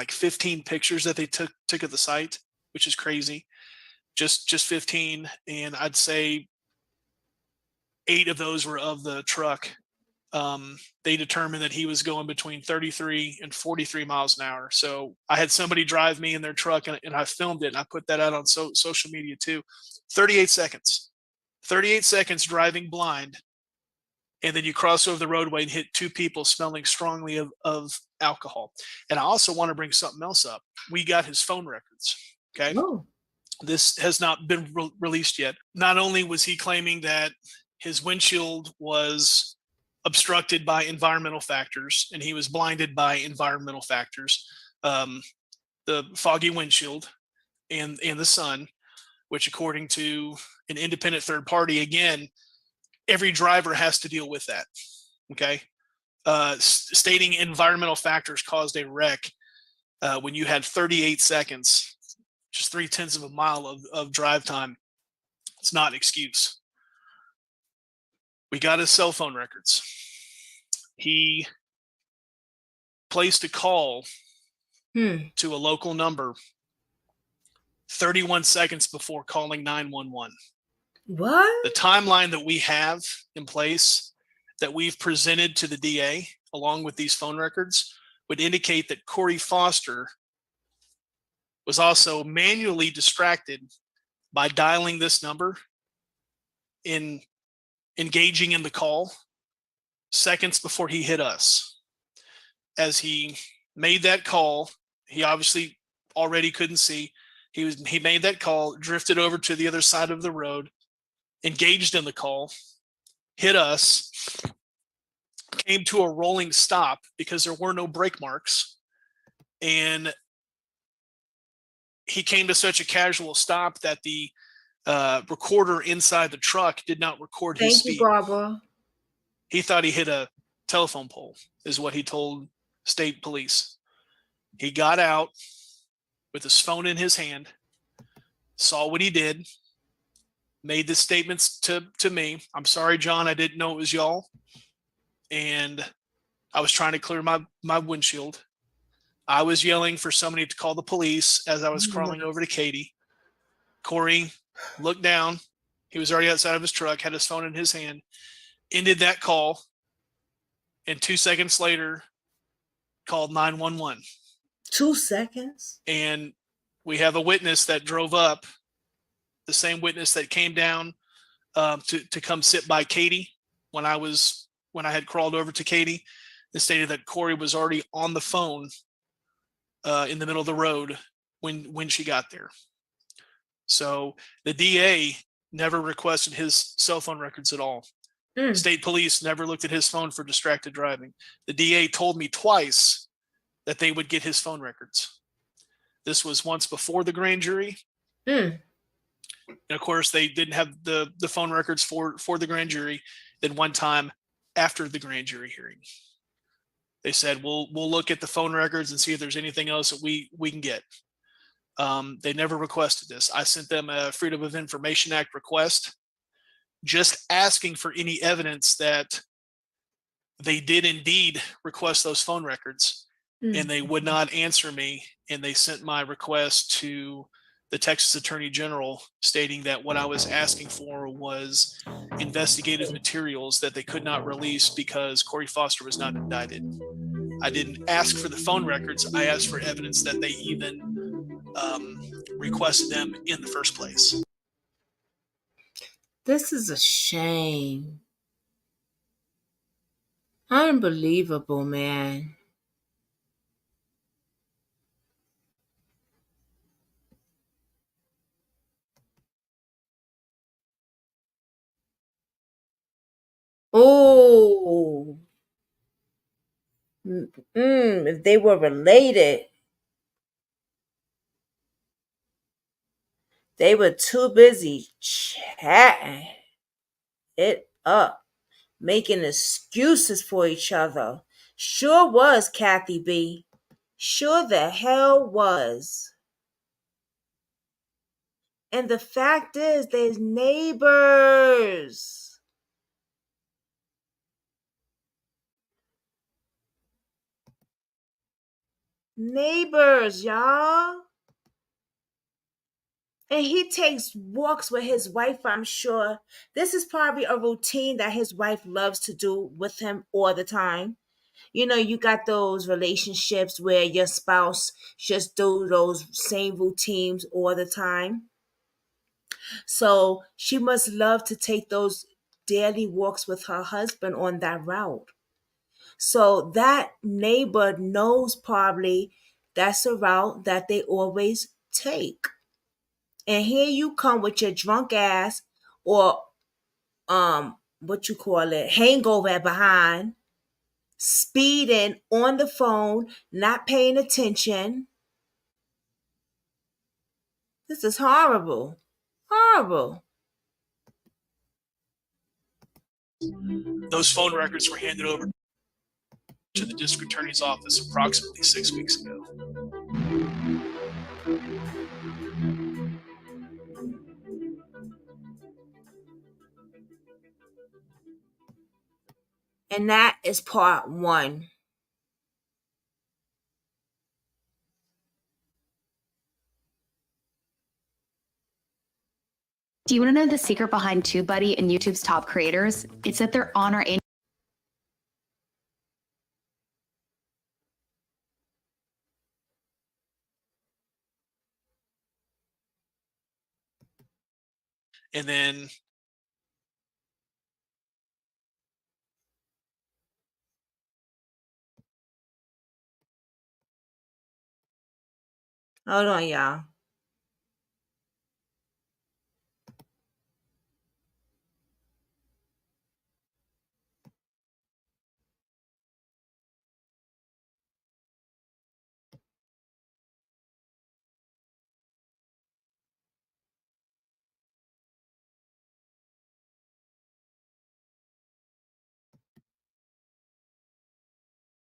15 pictures that they took at the site, which is crazy, just 15, and I'd say 8 of those were of the truck. They determined that he was going between 33 and 43 miles an hour. So I had somebody drive me in their truck, and I filmed it, and I put that out on social media too. 38 seconds. 38 seconds driving blind, and then you cross over the roadway and hit 2 people smelling strongly of alcohol. And I also want to bring something else up. We got his phone records. Okay. Oh. This has not been released yet. Not only was he claiming that his windshield was obstructed by environmental factors and he was blinded by environmental factors, the foggy windshield and the sun, which according to an independent third party, again, every driver has to deal with that. Okay. Stating environmental factors caused a wreck when you had 38 seconds, just 0.3 of a mile of drive time. It's not an excuse. We got his cell phone records. He placed a call to a local number 31 seconds before calling 911. What? The timeline that we have in place that we've presented to the DA along with these phone records would indicate that Corey Foster was also manually distracted by dialing this number, in engaging in the call seconds before he hit us. As he made that call, He obviously already couldn't see. He made that call, drifted over to the other side of the road, engaged in the call, hit us, came to a rolling stop because there were no brake marks, and he came to such a casual stop that the recorder inside the truck did not record his speed. Thank you, Barbara. He thought he hit a telephone pole, is what he told state police. He got out with his phone in his hand, saw what he did, made the statements to me. I'm sorry, John, I didn't know it was y'all. And I was trying to clear my windshield. I was yelling for somebody to call the police as I was crawling over to Katie. Corey looked down. He was already outside of his truck, had his phone in his hand, ended that call, and 2 seconds later called 911. 2 seconds? And we have a witness that drove up, the same witness that came down to come sit by Katie when I had crawled over to Katie, and stated that Corey was already on the phone in the middle of the road when she got there. So the DA never requested his cell phone records at all. State police never looked at his phone for distracted driving. The DA told me twice that they would get his phone records. This was once before the grand jury. And of course, they didn't have the phone records for the grand jury. Then one time after the grand jury hearing, they said, we'll look at the phone records and see if there's anything else that we can get. They never requested this. I sent them a Freedom of Information Act request, just asking for any evidence that they did indeed request those phone records, and they would not answer me. And they sent my request to the Texas Attorney General, stating that what I was asking for was investigative materials that they could not release because Corey Foster was not indicted. I didn't ask for the phone records. I asked for evidence that they even requested them in the first place. This is a shame. Unbelievable, man. Oh. If they were related. They were too busy chatting it up, making excuses for each other. Sure was, Kathy B. Sure the hell was. And the fact is, there's neighbors. Neighbors, y'all. And he takes walks with his wife, I'm sure. This is probably a routine that his wife loves to do with him all the time. You know, you got those relationships where your spouse just do those same routines all the time. So she must love to take those daily walks with her husband on that route. So that neighbor knows probably that's a route that they always take. And here you come with your drunk ass or what you call it, hangover behind, speeding on the phone, not paying attention. This is horrible. Horrible. Those phone records were handed over to the district attorney's office approximately 6 weeks ago. And that is part 1. Do you want to know the secret behind TubeBuddy and YouTube's top creators? It's that they're on our annual and then Hold on, y'all.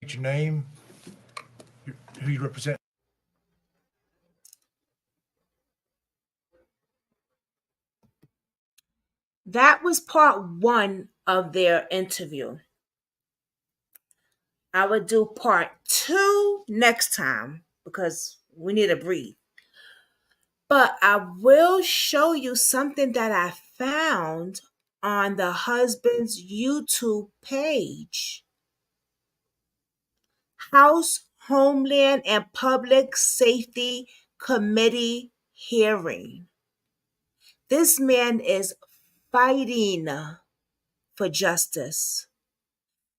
Your name, who you represent. That was part 1 of their interview. I would do part 2 next time because we need to breathe. But I will show you something that I found on the husband's YouTube page. House, Homeland, and Public Safety Committee hearing. This man is fighting for justice.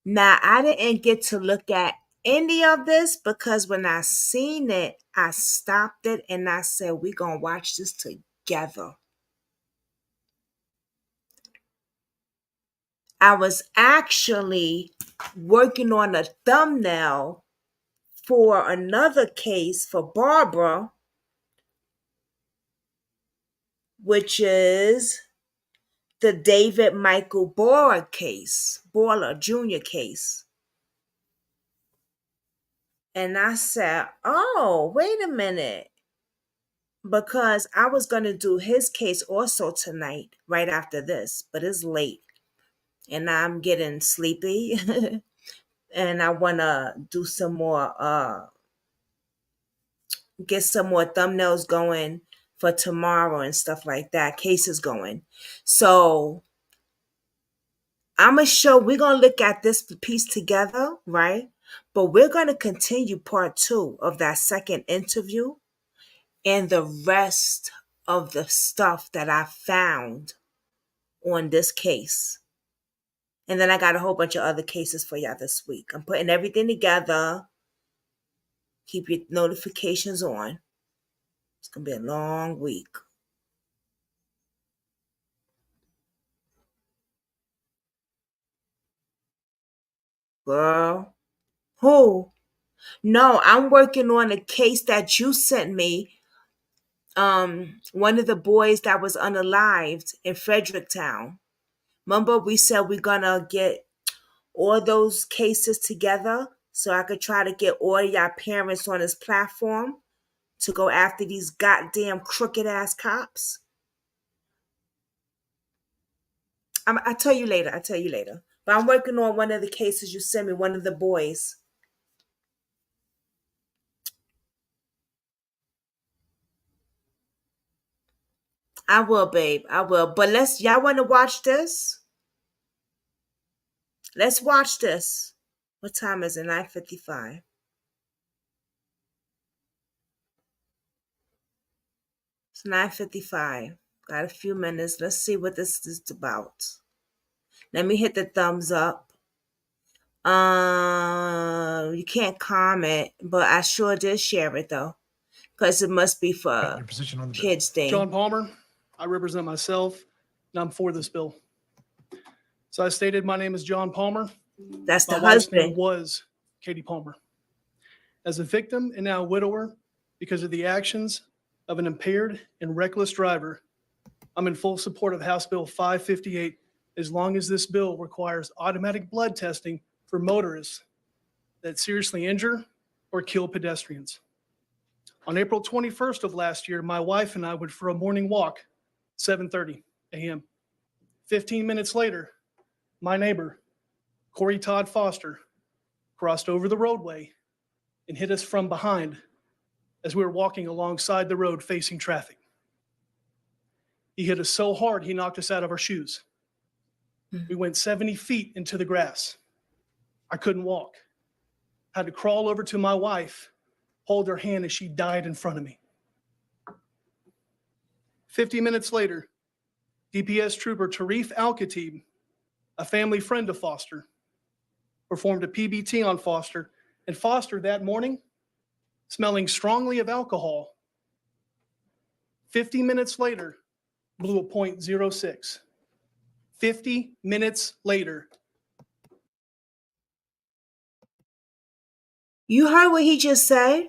Now, I didn't get to look at any of this because when I seen it, I stopped it and I said, we're going to watch this together. I was actually working on a thumbnail for another case for Barbara, which is the David Michael Boiler Jr. case. And I said, oh, wait a minute. Because I was going to do his case also tonight, right after this, but it's late. And I'm getting sleepy. And I want to do some more, get some more thumbnails going for tomorrow and stuff like that, cases going. So I'm going to show, we're going to look at this piece together, right? But we're going to continue part 2 of that second interview and the rest of the stuff that I found on this case. And then I got a whole bunch of other cases for y'all this week. I'm putting everything together. Keep your notifications on. It's going to be a long week. Girl. Who? No, I'm working on a case that you sent me. One of the boys that was unalived in Fredericktown. Remember we said we're going to get all those cases together so I could try to get all y'all parents on this platform to go after these goddamn crooked ass cops. I'll tell you later. But I'm working on one of the cases you sent me, one of the boys. I will, babe. I will. But y'all want to watch this? Let's watch this. What time is it? 9:55. It's 9:55. Got a few minutes. Let's see what this is about. Let me hit the thumbs up. You can't comment, but I sure did share it though, because it must be for Your position on the bill. kids thing. John Palmer, I represent myself, and I'm for this bill. So I stated my name is John Palmer. That's the My wife's name husband. was Katie Palmer. As a victim and now a widower, because of the actions of an impaired and reckless driver, I'm in full support of House Bill 558 as long as this bill requires automatic blood testing for motorists that seriously injure or kill pedestrians. On April 21st of last year, my wife and I went for a morning walk, 7:30 a.m. 15 minutes later, my neighbor, Corey Todd Foster, crossed over the roadway and hit us from behind as we were walking alongside the road facing traffic. He hit us so hard, he knocked us out of our shoes. We went 70 feet into the grass. I couldn't walk. Had to crawl over to my wife, hold her hand as she died in front of me. 50 minutes later, DPS trooper Tarif Al-Khatib, a family friend of Foster, performed a PBT on Foster, and Foster that morning, smelling strongly of alcohol, 50 minutes later, blew a .06. 50 minutes later. You heard what he just said?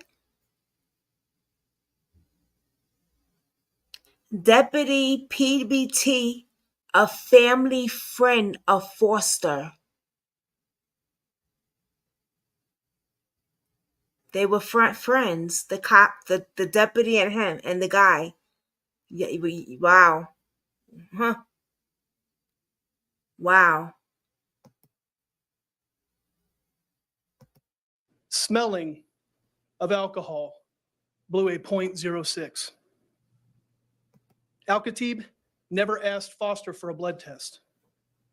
Deputy PBT, a family friend of Foster. They were friends, the cop, the deputy and him, and the guy. Yeah, wow. Huh. Wow. Smelling of alcohol blew a .06. Al-Khatib never asked Foster for a blood test.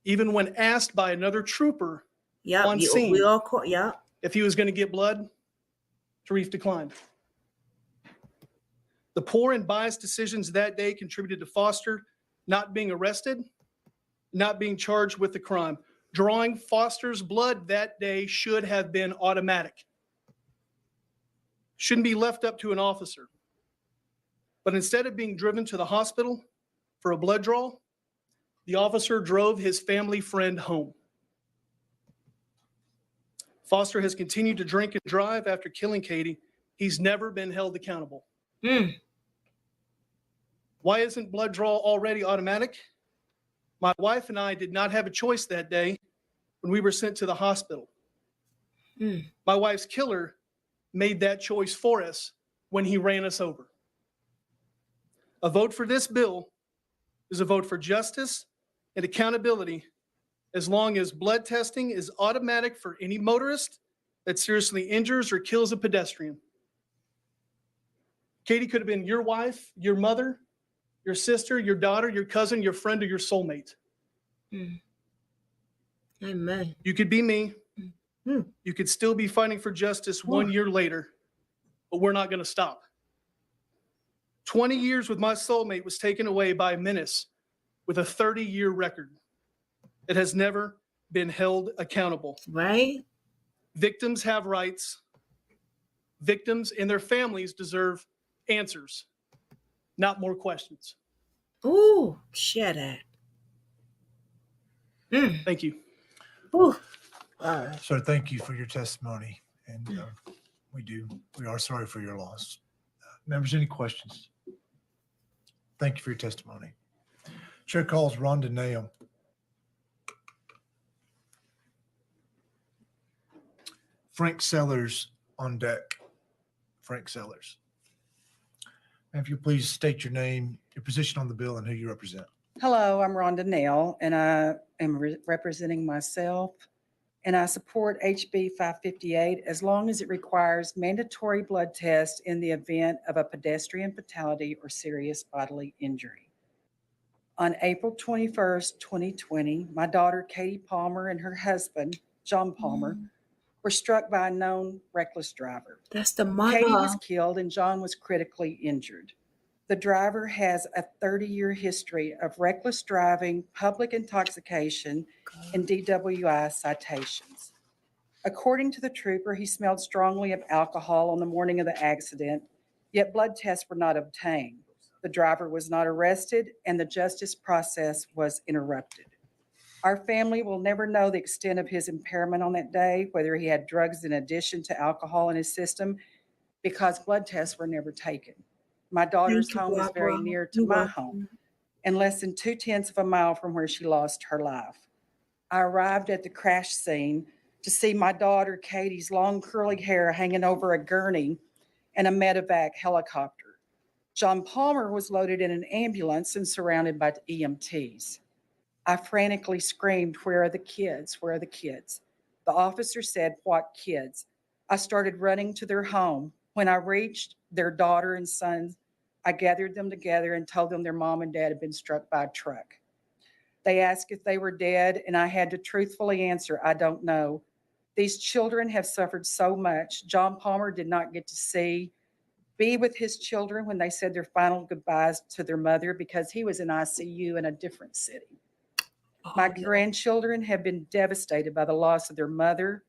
Even when asked by another trooper on scene if he was going to get blood, Sharif declined. The poor and biased decisions that day contributed to Foster not being arrested, not being charged with the crime. Drawing Foster's blood that day should have been automatic. Shouldn't be left up to an officer. But instead of being driven to the hospital for a blood draw, the officer drove his family friend home. Foster has continued to drink and drive after killing Katie. He's never been held accountable. Why isn't blood draw already automatic? My wife and I did not have a choice that day when we were sent to the hospital. My wife's killer made that choice for us when he ran us over. A vote for this bill is a vote for justice and accountability as long as blood testing is automatic for any motorist that seriously injures or kills a pedestrian. Katie could have been your wife, your mother, your sister, your daughter, your cousin, your friend, or your soulmate. Amen. You could be me. You could still be fighting for justice 1 year later, but we're not going to stop. 20 years with my soulmate was taken away by a menace with a 30-year record. It has never been held accountable. Right? Victims have rights. Victims and their families deserve answers, not more questions. Ooh, share that. Thank you. Ooh. Sir, thank you for your testimony, and we are sorry for your loss. Members, any questions? Thank you for your testimony. Chair calls Rhonda Nail. Frank Sellers on deck. Frank Sellers. If you please state your name, your position on the bill, and who you represent. Hello, I'm Rhonda Nail, and I am representing myself, and I support HB 558 as long as it requires mandatory blood tests in the event of a pedestrian fatality or serious bodily injury. On April 21st, 2020, my daughter Katie Palmer and her husband, John Palmer, were struck by a known reckless driver. That's the mother. Katie was killed and John was critically injured. The driver has a 30-year history of reckless driving, public intoxication, and DWI citations. According to the trooper, he smelled strongly of alcohol on the morning of the accident, yet blood tests were not obtained. The driver was not arrested, and the justice process was interrupted. Our family will never know the extent of his impairment on that day, whether he had drugs in addition to alcohol in his system, because blood tests were never taken. My daughter's home is very near to my home and less than 0.2 of a mile from where she lost her life. I arrived at the crash scene to see my daughter Katie's long curly hair hanging over a gurney and a medevac helicopter. John Palmer was loaded in an ambulance and surrounded by EMTs. I frantically screamed, "Where are the kids? Where are the kids?" The officer said, "What kids?" I started running to their home. When I reached their daughter and sons, I gathered them together and told them their mom and dad had been struck by a truck. They asked if they were dead, and I had to truthfully answer, "I don't know." These children have suffered so much. John Palmer did not get to be with his children when they said their final goodbyes to their mother because he was in ICU in a different city. My grandchildren have been devastated by the loss of their mother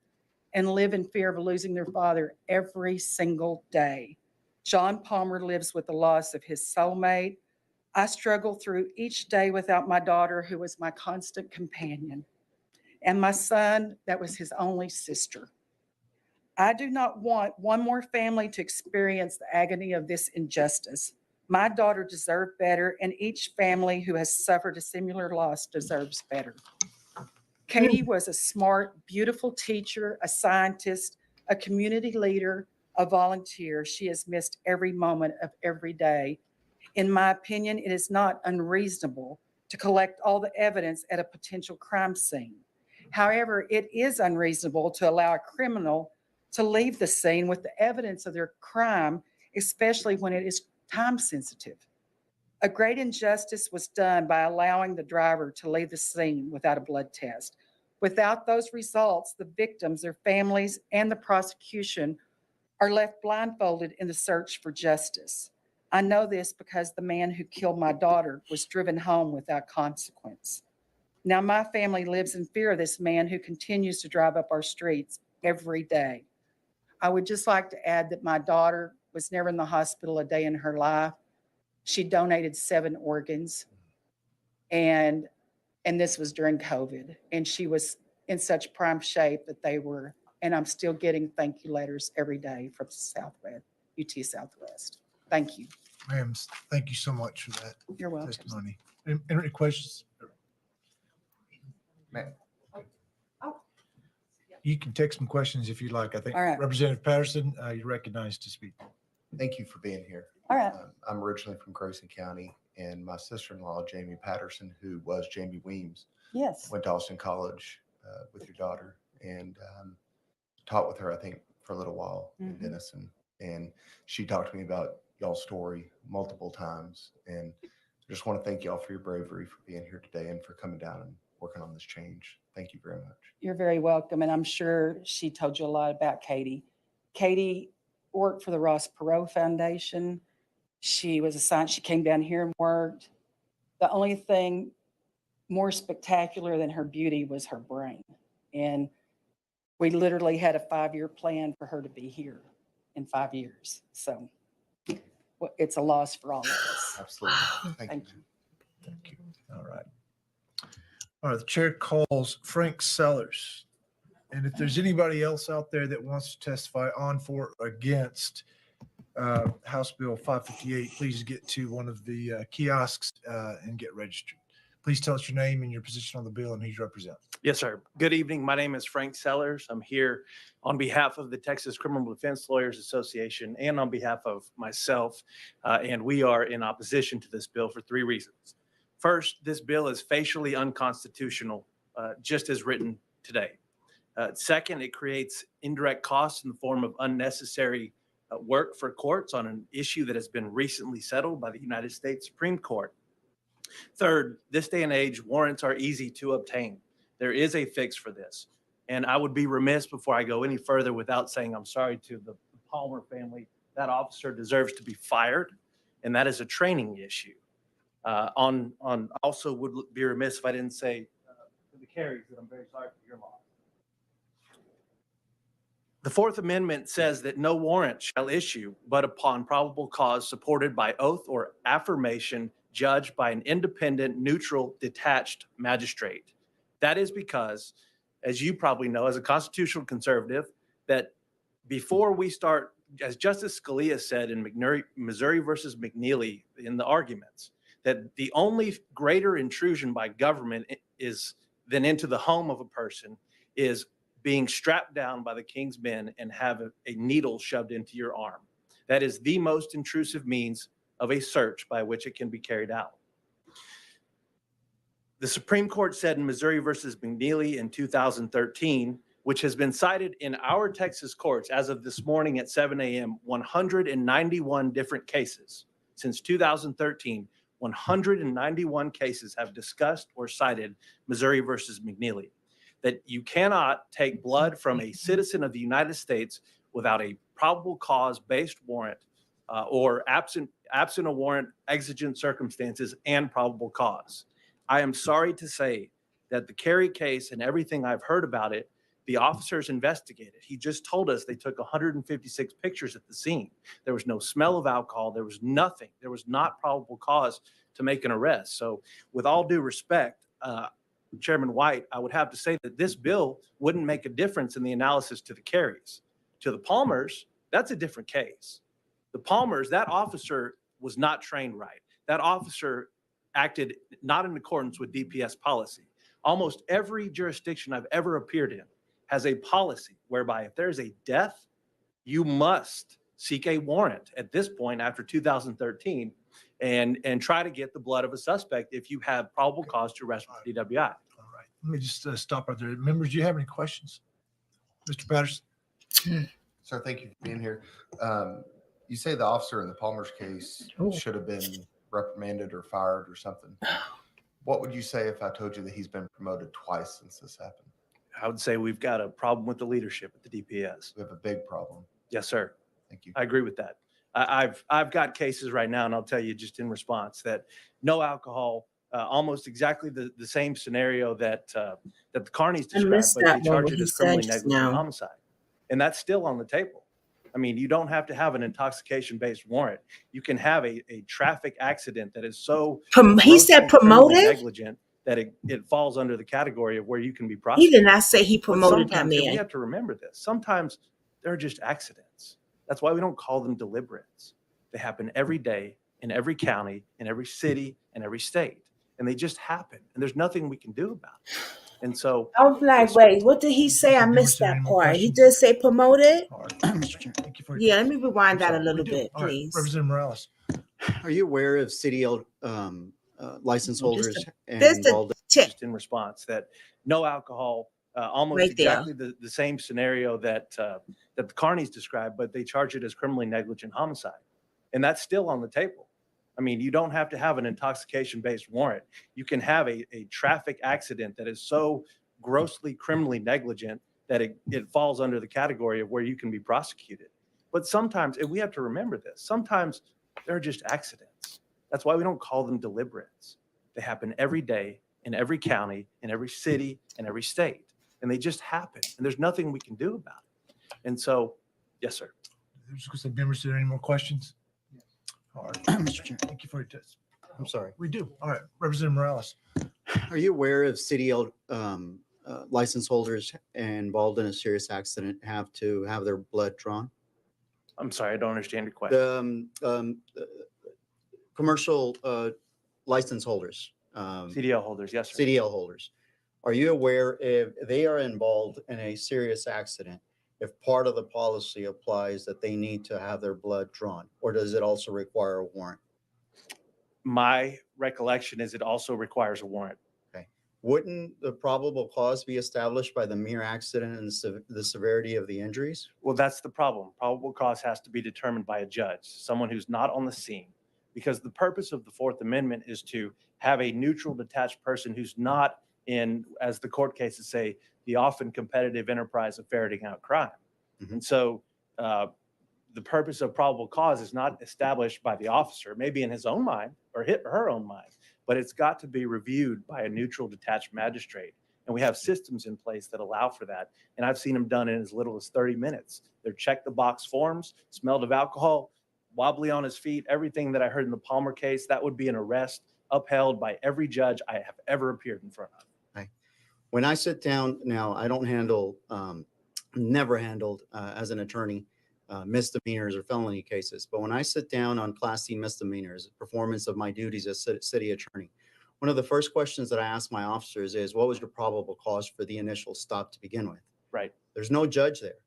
and live in fear of losing their father every single day. John Palmer lives with the loss of his soulmate. I struggle through each day without my daughter, who was my constant companion, and my son, that was his only sister. I do not want one more family to experience the agony of this injustice. My daughter deserved better, and each family who has suffered a similar loss deserves better. Katie was a smart, beautiful teacher, a scientist, a community leader, a volunteer. She has missed every moment of every day. In my opinion, it is not unreasonable to collect all the evidence at a potential crime scene. However, it is unreasonable to allow a criminal to leave the scene with the evidence of their crime, especially when it is time sensitive. A great injustice was done by allowing the driver to leave the scene without a blood test. Without those results, the victims, their families, and the prosecution are left blindfolded in the search for justice. I know this because the man who killed my daughter was driven home without consequence. Now my family lives in fear of this man who continues to drive up our streets every day. I would just like to add that my daughter was never in the hospital a day in her life. She donated 7 organs, and this was during COVID. And she was in such prime shape that and I'm still getting thank you letters every day from Southwest, UT Southwest. Thank you. Ma'am, thank you so much for that You're welcome. testimony. Any questions? You can text some questions if you'd like. I think All right. Representative Patterson, you're recognized to speak. Thank you for being here. All right. I'm originally from Grayson County, and my sister-in-law, Jamie Patterson, who was Jamie Weems, Yes. went to Austin College with your daughter and taught with her, I think, for a little while in Denison. And she talked to me about y'all's story multiple times. And I just want to thank y'all for your bravery, for being here today, and for coming down and working on this change. Thank you very much. You're very welcome. And I'm sure she told you a lot about Katie. Katie worked for the Ross Perot Foundation. She was a scientist. She came down here and worked. The only thing more spectacular than her beauty was her brain. And we literally had a 5-year plan for her to be here in 5 years. So it's a loss for all of us. Absolutely. Thank you. Thank you. All right. All right, the chair calls Frank Sellers. And if there's anybody else out there that wants to testify on, for, or against House Bill 558, please get to one of the kiosks and get registered. Please tell us your name and your position on the bill and who you represent. Yes, sir. Good evening. My name is Frank Sellers. I'm here on behalf of the Texas Criminal Defense Lawyers Association and on behalf of myself. And we are in opposition to this bill for 3 reasons. First, this bill is facially unconstitutional, just as written today. Second, it creates indirect costs in the form of unnecessary work for courts on an issue that has been recently settled by the United States Supreme Court. Third, this day and age, warrants are easy to obtain. There is a fix for this. And I would be remiss before I go any further without saying I'm sorry to the Palmer family. That officer deserves to be fired, and that is a training issue. Also would be remiss if I didn't say to the Carries that I'm very sorry for your loss. The Fourth Amendment says that no warrant shall issue but upon probable cause supported by oath or affirmation judged by an independent, neutral, detached magistrate. That is because, as you probably know, as a constitutional conservative, that before we start, as Justice Scalia said in Missouri versus McNeely in the arguments, that the only greater intrusion by government than into the home of a person is being strapped down by the king's men and have a needle shoved into your arm. That is the most intrusive means of a search by which it can be carried out. The Supreme Court said in Missouri versus McNeely in 2013, which has been cited in our Texas courts as of this morning at 7 a.m., 191 different cases. Since 2013, 191 cases have discussed or cited Missouri versus McNeely, that you cannot take blood from a citizen of the United States without a probable cause-based warrant or absent a warrant, exigent circumstances, and probable cause. I am sorry to say that the Carey case and everything I've heard about it The officers investigated. He just told us they took 156 pictures at the scene. There was no smell of alcohol. There was nothing. There was not probable cause to make an arrest. So with all due respect, Chairman White, I would have to say that this bill wouldn't make a difference in the analysis to the Carries. To the Palmers, that's a different case. The Palmers, that officer was not trained right. That officer acted not in accordance with DPS policy. Almost every jurisdiction I've ever appeared in has a policy whereby if there's a death, you must seek a warrant at this point after 2013 and try to get the blood of a suspect if you have probable cause to arrest with DWI. All right. Let me just stop right there. Members, do you have any questions? Mr. Patterson? Sir, thank you for being here. You say the officer in the Palmer's case should have been reprimanded or fired or something. What would you say if I told you that he's been promoted twice since this happened? I would say we've got a problem with the leadership at the DPS. We have a big problem. Yes, sir. Thank you. I agree with that. I've got cases right now, and I'll tell you just in response that no alcohol, almost exactly the same scenario that the Carneys described, but they charge it as criminally negligent homicide, and that's still on the table. I mean, you don't have to have an intoxication-based warrant. You can have a traffic accident that is so He said promoted? negligent that it falls under the category of where you can be prosecuted. He did not say he But promoted that sometimes, and we man. have to remember this. Sometimes they're just accidents. That's why we don't call them deliberates. They happen every day in every county, in every city, and every state. And they just happen. And there's nothing we can do about it. And so I was like, wait, what did he say? I missed that part. He did say promoted? Thank you for Yeah, let me rewind that a We little do. bit, All right. please. Representative Morales. Are you aware of CDL license holders This and the involved? tip. just in response that no alcohol, almost Right there. exactly the same scenario that the Carneys described, but they charge it as criminally negligent homicide. And that's still on the table. I mean, you don't have to have an intoxication-based warrant. You can have a traffic accident that is so grossly criminally negligent that it falls under the category of where you can be prosecuted. But sometimes, and we have to remember this, sometimes they're just accidents. That's why we don't call them deliberates. They happen every day in every county, in every city, and every state. And they just happen. And there's nothing we can do about it. And so, yes, sir. Members, are there any more questions? All right. Thank you for your test. I'm sorry. We do. All right. Representative Morales. Are you aware of CDL license holders involved in a serious accident have to have their blood drawn? I'm sorry, I don't understand your question. Commercial license holders. CDL holders, yes, sir. CDL holders. Are you aware if they are involved in a serious accident, if part of the policy applies that they need to have their blood drawn, or does it also require a warrant? My recollection is it also requires a warrant. Okay. Wouldn't the probable cause be established by the mere accident and the severity of the injuries? Well, that's the problem. Probable cause has to be determined by a judge, someone who's not on the scene, because the purpose of the Fourth Amendment is to have a neutral, detached person who's not in, as the court cases say, the often competitive enterprise of ferreting out crime. Mhm. And so the purpose of probable cause is not established by the officer, maybe in his own mind or her own mind, but it's got to be reviewed by a neutral, detached magistrate. And we have systems in place that allow for that. And I've seen them done in as little as 30 minutes. They're check the box forms, smelled of alcohol, wobbly on his feet, everything that I heard in the Palmer case, that would be an arrest upheld by every judge I have ever appeared in front of. When I sit down now, I don't handle, never handled as an attorney misdemeanors or felony cases. But when I sit down on Class C misdemeanors, performance of my duties as city attorney, one of the first questions that I ask my officers is, what was your probable cause for the initial stop to begin with? Right. There's no judge there.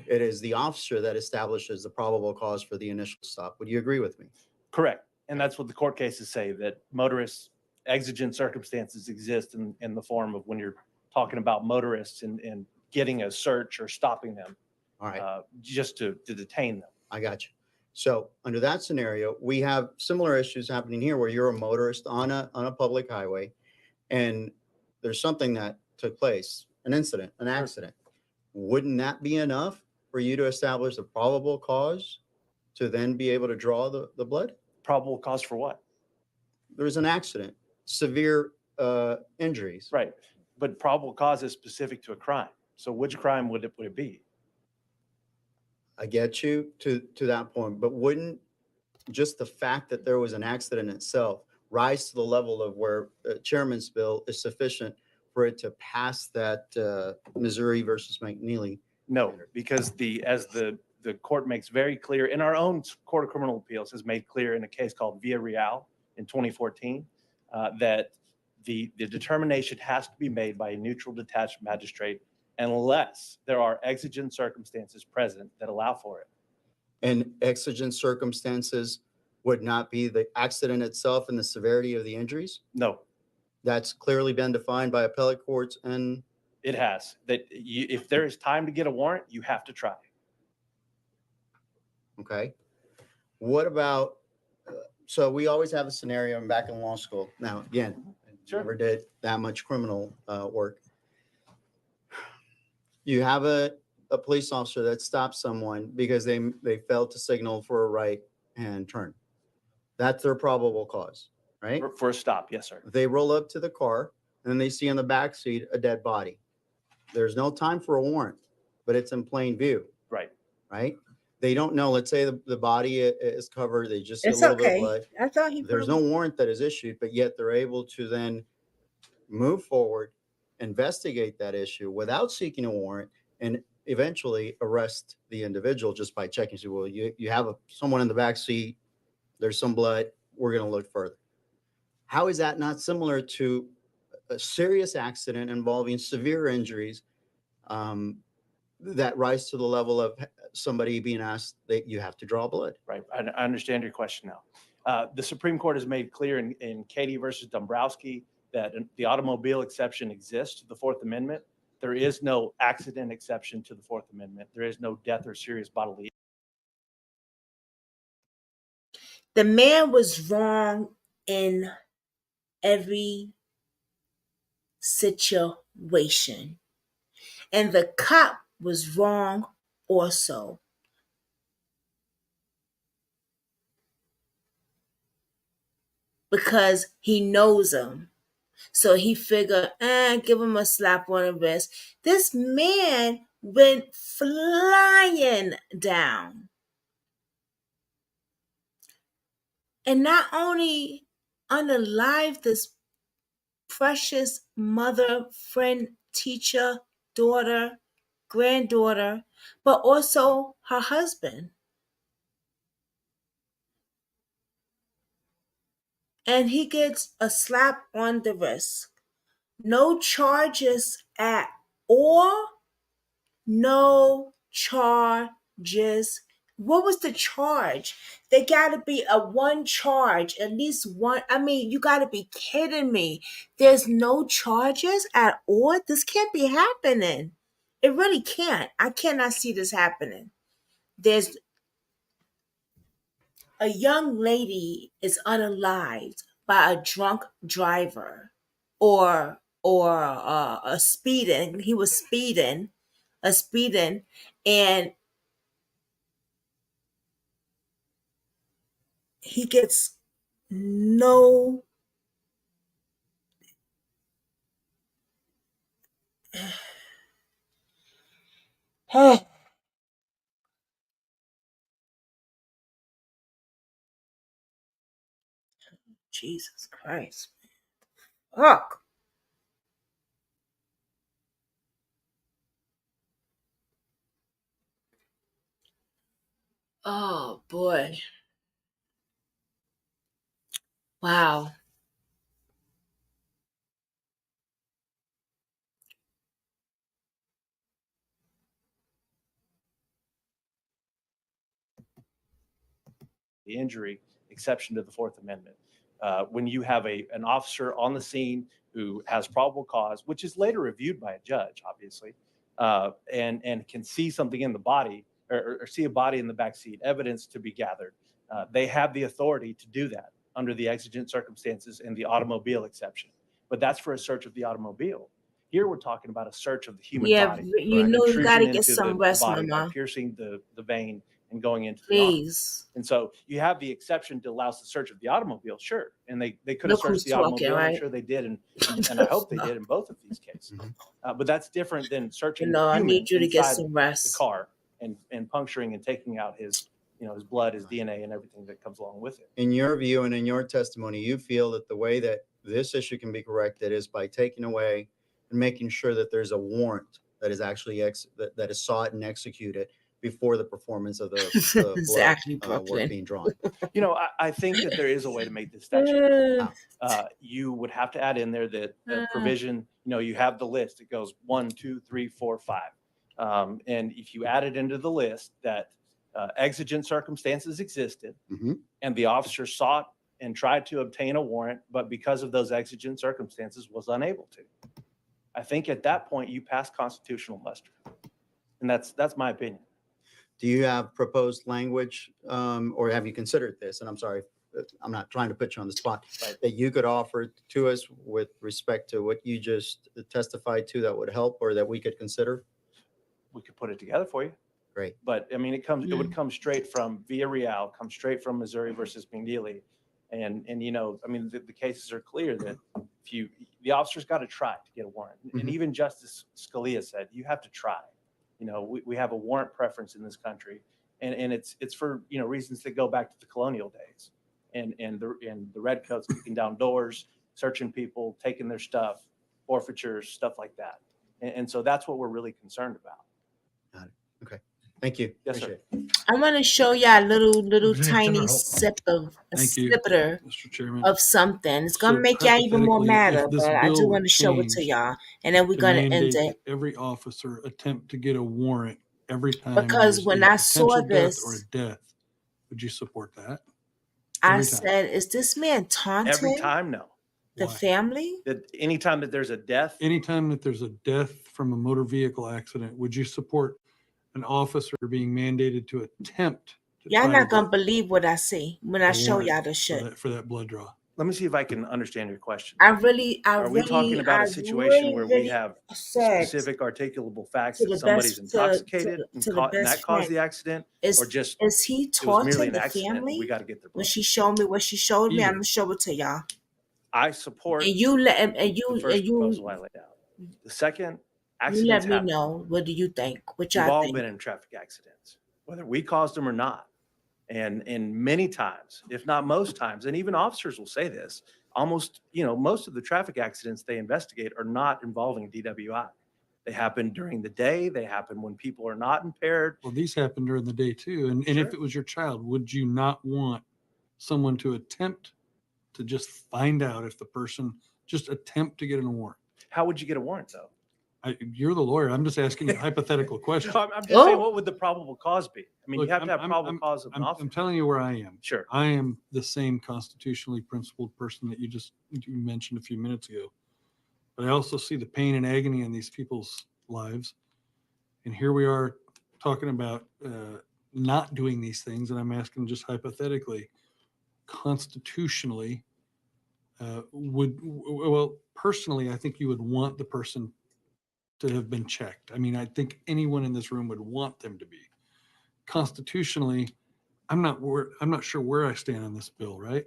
It is the officer that establishes the probable cause for the initial stop. Would you agree with me? Correct. And that's what the court cases say, that motorists, exigent circumstances exist in the form of when you're talking about motorists and getting a search or stopping them. All right. Just to detain them. I got you. So under that scenario, we have similar issues happening here where you're a motorist on a public highway and there's something that took place, an incident, an accident. Wouldn't that be enough for you to establish the probable cause to then be able to draw the blood? Probable cause for what? There's an accident, severe injuries. Right. But probable cause is specific to a crime. So which crime would it be? I get you to that point, but wouldn't just the fact that there was an accident itself rise to the level of where Chairman's bill is sufficient for it to pass that Missouri versus McNeely? No, because as the court makes very clear, in our own Court of Criminal Appeals has made clear in a case called Via Real in 2014, that the determination has to be made by a neutral, detached magistrate unless there are exigent circumstances present that allow for it. And exigent circumstances would not be the accident itself and the severity of the injuries? No. That's clearly been defined by appellate courts, and it has. That if there is time to get a warrant, you have to try. Okay. What about, so we always have a scenario, I'm back in law school. Now, again, I never did that much criminal work. You have a police officer that stops someone because they failed to signal for a right-hand turn. That's their probable cause, right? For a stop, yes, sir. They roll up to the car and then they see in the back seat a dead body. There's no time for a warrant, but it's in plain view. Right. Right? They don't know. Let's say the body is covered. They just see It's a little bit okay. of blood. I thought he There's no warrant that is issued, but yet they're able to then move forward, investigate that issue without seeking a warrant, and eventually arrest the individual just by checking. So, well, you have someone in the back seat. There's some blood. We're going to look further. How is that not similar to a serious accident involving severe injuries that rise to the level of somebody being asked that you have to draw blood? Right. I understand your question now. The Supreme Court has made clear in Katie versus Dombrowski that the automobile exception exists to the Fourth Amendment. There is no accident exception to the Fourth Amendment. There is no death or serious bodily. The man was wrong in every situation, and the cop was wrong also. Because he knows him. So he figured, give him a slap on the wrist. This man went flying down. And not only unalive this precious mother, friend, teacher, daughter, granddaughter, but also her husband. And he gets a slap on the wrist. No charges at all. No charges. What was the charge? There got to be a one charge, at least one. I mean, you got to be kidding me. There's no charges at all? This can't be happening. It really can't. I cannot see this happening. There's a young lady is unalived by a drunk driver or a speeding. He was speeding, and he gets no Jesus Christ. Fuck. Oh boy. Wow. The injury exception to the Fourth Amendment. When you have an officer on the scene who has probable cause, which is later reviewed by a judge, obviously, and can see something in the body or see a body in the backseat, evidence to be gathered, they have the authority to do that under the exigent circumstances and the automobile exception. But that's for a search of the automobile. Here we're talking about a search of the human body. You know you got to get into some the rest, body by Mama. piercing the vein and going into the auto. Please. And so you have the exception that allows the search of the automobile, sure. And they could have Look searched who's the talking, automobile. And I'm right? sure they did. And I hope they did in both of these cases. But that's different than searching No, I human need you to get inside some the rest. car and puncturing and taking out his, his blood, his DNA, and everything that comes along with it. In your view and in your testimony, you feel that the way that this issue can be corrected is by taking away and making sure that there's a warrant that is actually that is sought and executed before the performance of the Exactly, blood work Brooklyn. being drawn. I think that there is a way to make this statute. You would have to add in there that the provision, you have the list. It goes 1, 2, 3, 4, 5. And if you add it into the list that exigent circumstances existed and the officer sought and tried to obtain a warrant, but because of those exigent circumstances was unable to, I think at that point you pass constitutional muster. And that's my opinion. Do you have proposed language, or have you considered this? And I'm sorry, I'm not trying to put you on the spot, that you could offer to us with respect to what you just testified to that would help or that we could consider? We could put it together for you. Great. But I mean, it would come straight from Villarreal, come straight from Missouri versus McNeely. And I mean, the cases are clear that the officer's got to try to get a warrant. And even Justice Scalia said, you have to try. We have a warrant preference in this country, and it's for reasons that go back to the colonial days, and the redcoats kicking down doors, searching people, taking their stuff, forfeitures, stuff like that, and so that's what we're really concerned about. Got it. Okay, thank you. Yes, sir. I want to show y'all a little Representative tiny Timberholt. sip of a Thank you, snippet Mr. Chairman. of something. It's gonna So make y'all even more hypothetically, madder, if this but I do bill want to show it to changed y'all, and then we're to gonna end mandate it. that every officer attempt to get a warrant every time Because there's when a I saw potential death this, or a death, would you support that? I Every time. said, "Is this man taunting Every time, no. the family?" That anytime that there's a death, Anytime that there's a death from a motor vehicle accident, would you support an officer being mandated to attempt to Y'all try not to gonna get believe what I see when I a show warrant y'all the for shit. that blood draw? let me see if I can understand your question. I really, Are we talking about a situation where we have said specific articulable facts to that the somebody's best to, intoxicated to, and, to the and best that caused friend. the accident, Is or just he it was merely taunting an the accident? And we family? got to get their When blood. she showed me what she showed me, I'm Either. gonna show it to y'all. I support And you let and the you first and you proposal I laid out. The second, you let accidents me happen. know. What do you think? What We've y'all all think? been in traffic accidents, whether we caused them or not. And many times, if not most times, and even officers will say this, almost, most of the traffic accidents they investigate are not involving DWI. They happen during the day. They happen when people are not impaired. Well, these happen during the day too. And if it was your child, would you not want someone to attempt to just find out if the person just attempt to get a warrant? How would you get a warrant though? You're the lawyer. I'm just asking a hypothetical question. I'm just saying, what would the probable cause be? I mean, Look, you have to have I'm- probable cause of an I'm officer. telling you where I am. Sure. I am the same constitutionally principled person that you mentioned a few minutes ago. But I also see the pain and agony in these people's lives. And here we are talking about not doing these things. And I'm asking just hypothetically, constitutionally, personally, I think you would want the person to have been checked. I mean, I think anyone in this room would want them to be. Constitutionally, I'm not sure where I stand on this bill, right?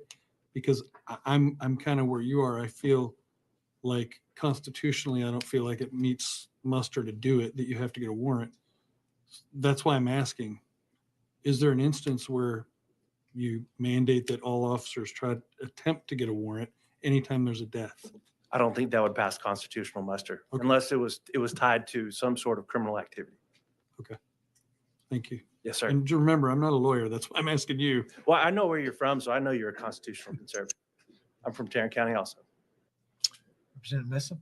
Because I'm kind of where you are. I feel like constitutionally, I don't feel like it meets muster to do it, that you have to get a warrant. That's why I'm asking, is there an instance where you mandate that all officers attempt to get a warrant anytime there's a death? I don't think that would pass constitutional muster unless it was tied to some sort of criminal activity. Okay. Thank you. Yes, sir. And remember, I'm not a lawyer. That's why I'm asking you. Well, I know where you're from, so I know you're a constitutional conservative. I'm from Tarrant County also. Representative Mesa?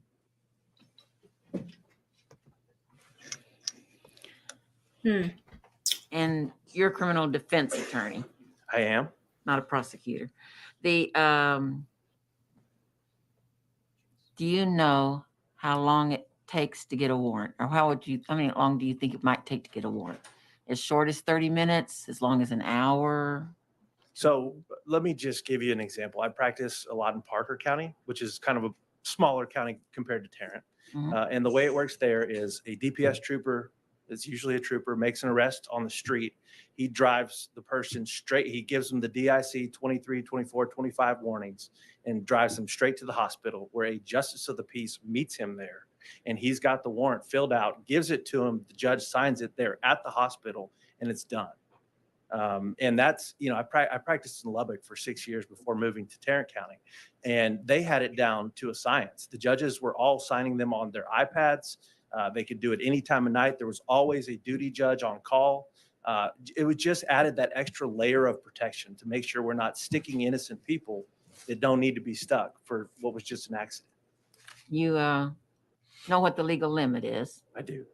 And you're a criminal defense attorney, I am. not a prosecutor. The do you know how long it takes to get a warrant, or how long do you think it might take to get a warrant? As short as 30 minutes, as long as an hour? So let me just give you an example. I practice a lot in Parker County, which is kind of a smaller county compared to Tarrant. Mhm. And the way it works there is a DPS trooper it's usually a trooper, makes an arrest on the street. He drives the person straight. He gives them the DIC 23, 24, 25 warnings and drives them straight to the hospital where a justice of the peace meets him there. And he's got the warrant filled out, gives it to him. The judge signs it there at the hospital, and it's done. And that's, I practiced in Lubbock for 6 years before moving to Tarrant County, and they had it down to a science. The judges were all signing them on their iPads. They could do it any time of night. There was always a duty judge on call. It was just added that extra layer of protection to make sure we're not sticking innocent people that don't need to be stuck for what was just an accident. You know what the legal limit is? I do.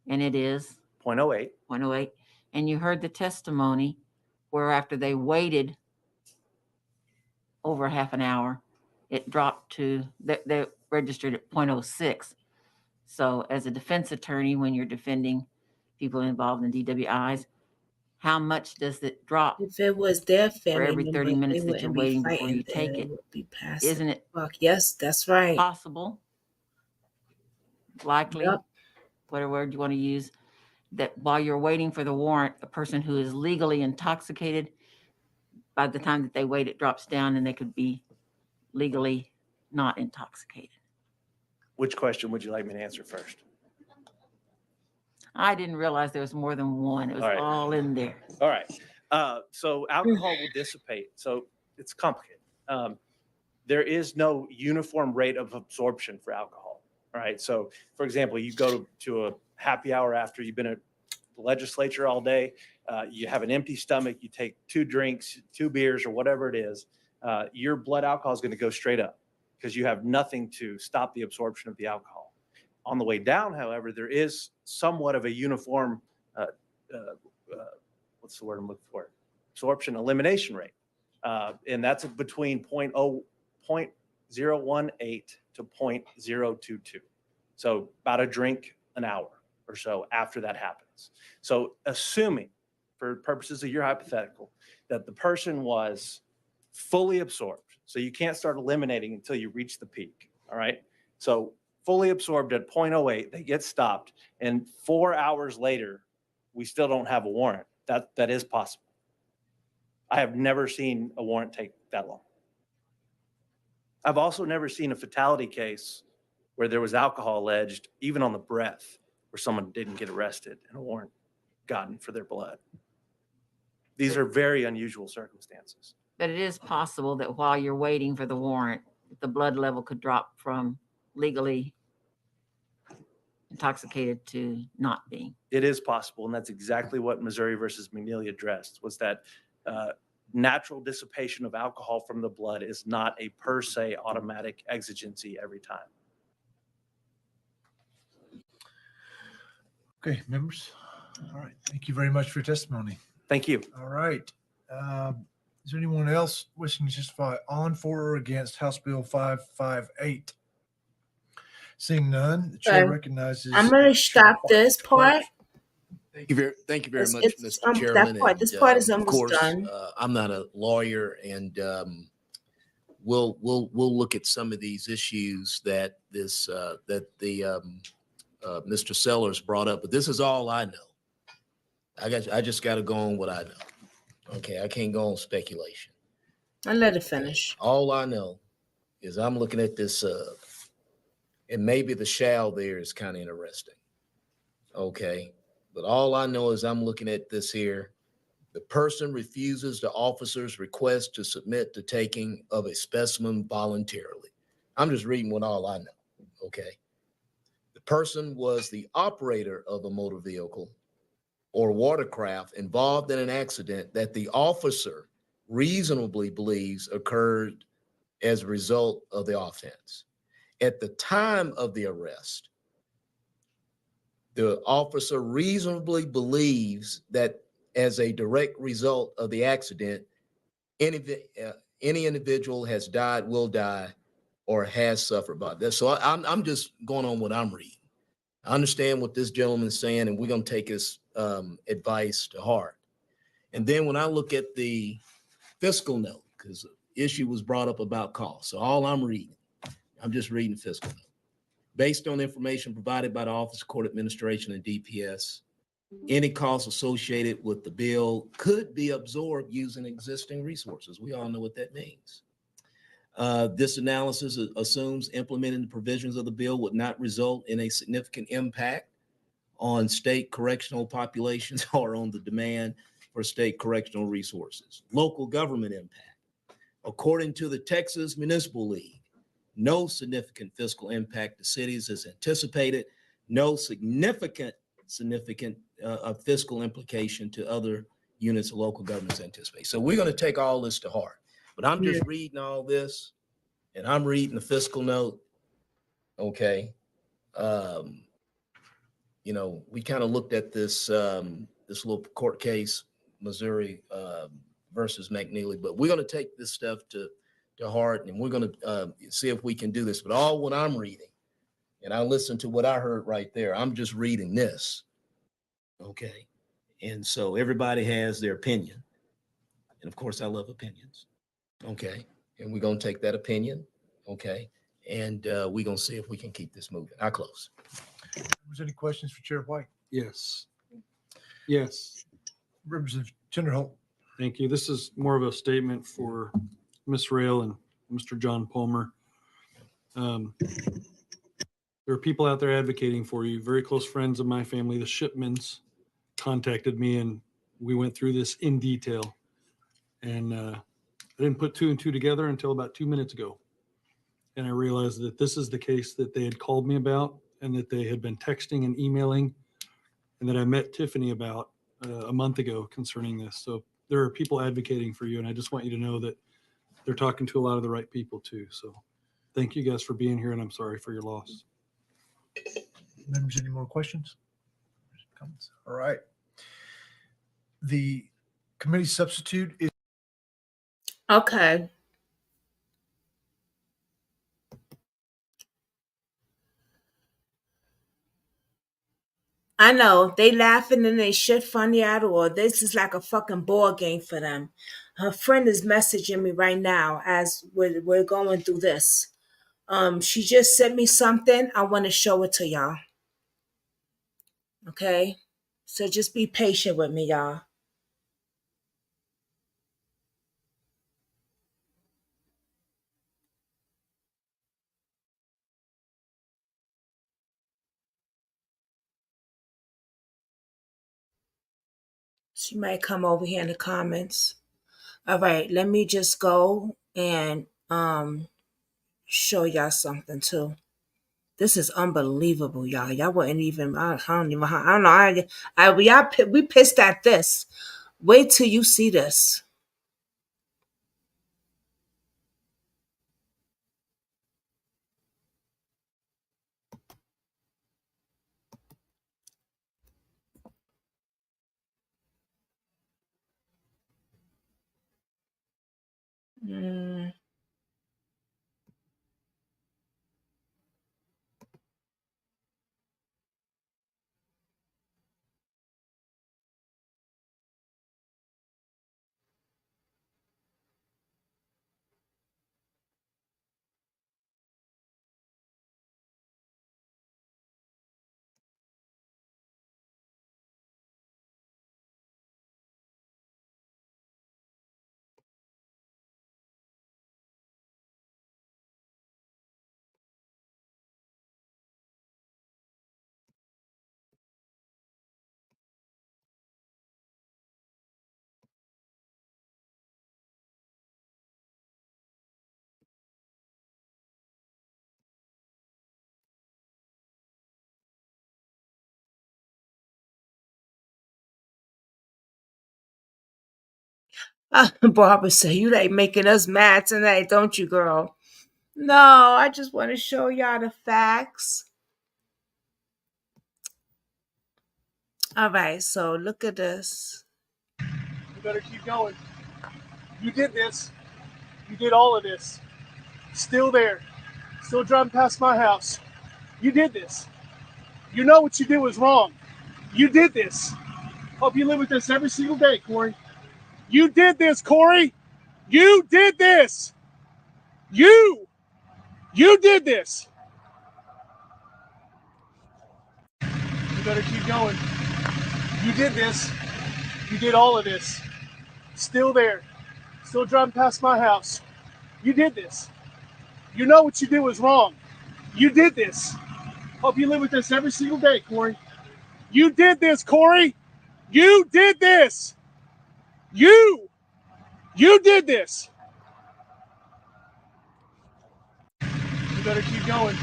And it is? 0.08. 0.08. And you heard the testimony where after they waited over half an hour, it dropped to, they registered at 0.06. So as a defense attorney, when you're defending people involved in DWIs, how much does it drop? If it was their family for every 30 member, minutes they that you're wouldn't be waiting before fighting, you take they it? would be passing Isn't it the buck. Yes, that's right. possible, likely, Yep. whatever word you want to use, that while you're waiting for the warrant, a person who is legally intoxicated, by the time that they wait, it drops down and they could be legally not intoxicated? Which question would you like me to answer first? I didn't realize there was more than one. It was All right. all in there. All right. So alcohol will dissipate. So it's complicated. There is no uniform rate of absorption for alcohol. All right. So, for example, you go to a happy hour after you've been at the legislature all day. You have an empty stomach. You take 2 drinks, 2 beers, or whatever it is. Your blood alcohol is going to go straight up because you have nothing to stop the absorption of the alcohol. On the way down, however, there is somewhat of a uniform, what's the word I'm looking for? Absorption elimination rate. And that's between 0.018 to 0.022. So about a drink an hour or so after that happens. So assuming, for purposes of your hypothetical, that the person was fully absorbed, so you can't start eliminating until you reach the peak, all right? So fully absorbed at 0.08, they get stopped, and 4 hours later, we still don't have a warrant. That is possible. I have never seen a warrant take that long. I've also never seen a fatality case where there was alcohol alleged, even on the breath, where someone didn't get arrested and a warrant gotten for their blood. These are very unusual circumstances. But it is possible that while you're waiting for the warrant, the blood level could drop from legally intoxicated to not being. It is possible, and that's exactly what Missouri versus McNeely addressed, was that natural dissipation of alcohol from the blood is not a per se automatic exigency every time. Okay, members. All right. Thank you very much for your testimony. Thank you. All right. Is there anyone else wishing to testify on, for, or against House Bill 558? Seeing none, the chair Okay. recognizes. I'm going to stop this part. Thank you very It's- much, it's, Mr. Chairman. that part, this part is of almost course, done. I'm not a lawyer, and we'll look at some of these issues that Mr. Sellers brought up. But this is all I know. I just got to go on what I know. Okay, I can't go on speculation. I'll let it finish. All I know is I'm looking at this and maybe the shall there is kind of interesting. Okay. But all I know is I'm looking at this here. The person refuses the officer's request to submit to taking of a specimen voluntarily. I'm just reading what all I know. Okay. The person was the operator of a motor vehicle or watercraft involved in an accident that the officer reasonably believes occurred as a result of the offense. At the time of the arrest, the officer reasonably believes that as a direct result of the accident, any individual has died, will die, or has suffered by this. So I'm just going on what I'm reading. I understand what this gentleman is saying, and we're going to take his advice to heart. And then when I look at the fiscal note, because the issue was brought up about cost. So all I'm reading, I'm just reading the fiscal note. Based on information provided by the Office of Court Administration and DPS, any costs associated with the bill could be absorbed using existing resources. We all know what that means. This analysis assumes implementing the provisions of the bill would not result in a significant impact on state correctional populations or on the demand for state correctional resources. Local government impact. According to the Texas Municipal League, no significant fiscal impact to cities is anticipated. No significant fiscal implication to other units of local governments anticipated. So we're going to take all this to heart. But I'm just reading all this, and I'm reading the fiscal note. Okay. You know, we kind of looked at this this little court case, Missouri versus McNeely, but we're going to take this stuff to heart, and we're going to see if we can do this. But all what I'm reading, and I listened to what I heard right there, I'm just reading this. Okay. And so everybody has their opinion. And of course, I love opinions. Okay. And we're going to take that opinion. Okay. And we're going to see if we can keep this moving. I'll close. Was any questions for Chair White? Yes. Yes. Representative Tinderholt. Thank you. This is more of a statement for Ms. Rail and Mr. John Palmer. There are people out there advocating for you, very close friends of my family. The Shipmans contacted me, and we went through this in detail. And I didn't put two and two together until about 2 minutes ago. And I realized that this is the case that they had called me about, and that they had been texting and emailing, and that I met Tiffany about a month ago concerning this. So there are people advocating for you, and I just want you to know that they're talking to a lot of the right people too. So thank you guys for being here, and I'm sorry for your loss. Members, any more questions? Comments? All right. The committee substitute is. Okay. I know they laughing and they shit funny at all. This is like a fucking board game for them. Her friend is messaging me right now as we're going through this. She just sent me something. I want to show it to y'all. Okay, so just be patient with me, y'all. She might come over here in the comments. All right, let me just go and show y'all something too. This is unbelievable, y'all. Y'all wouldn't even. I don't know. We pissed at this. Wait till you see this. Barbara said, "You like making us mad tonight, don't you, girl?" No, I just want to show y'all the facts. All right, so look at this. You better keep going. You did this. You did all of this. Still there. Still driving past my house. You did this. You know what you did was wrong. You did this. Hope you live with this every single day, Corey. You did this, Corey. You did this. You did this. better keep going. You did this. You did all of this. Still there. Still driving past my house. You did this. You know what you did was wrong. You did this. Hope you live with this every single day, Corey. You did this, Corey. You did this. You did this. You better keep going.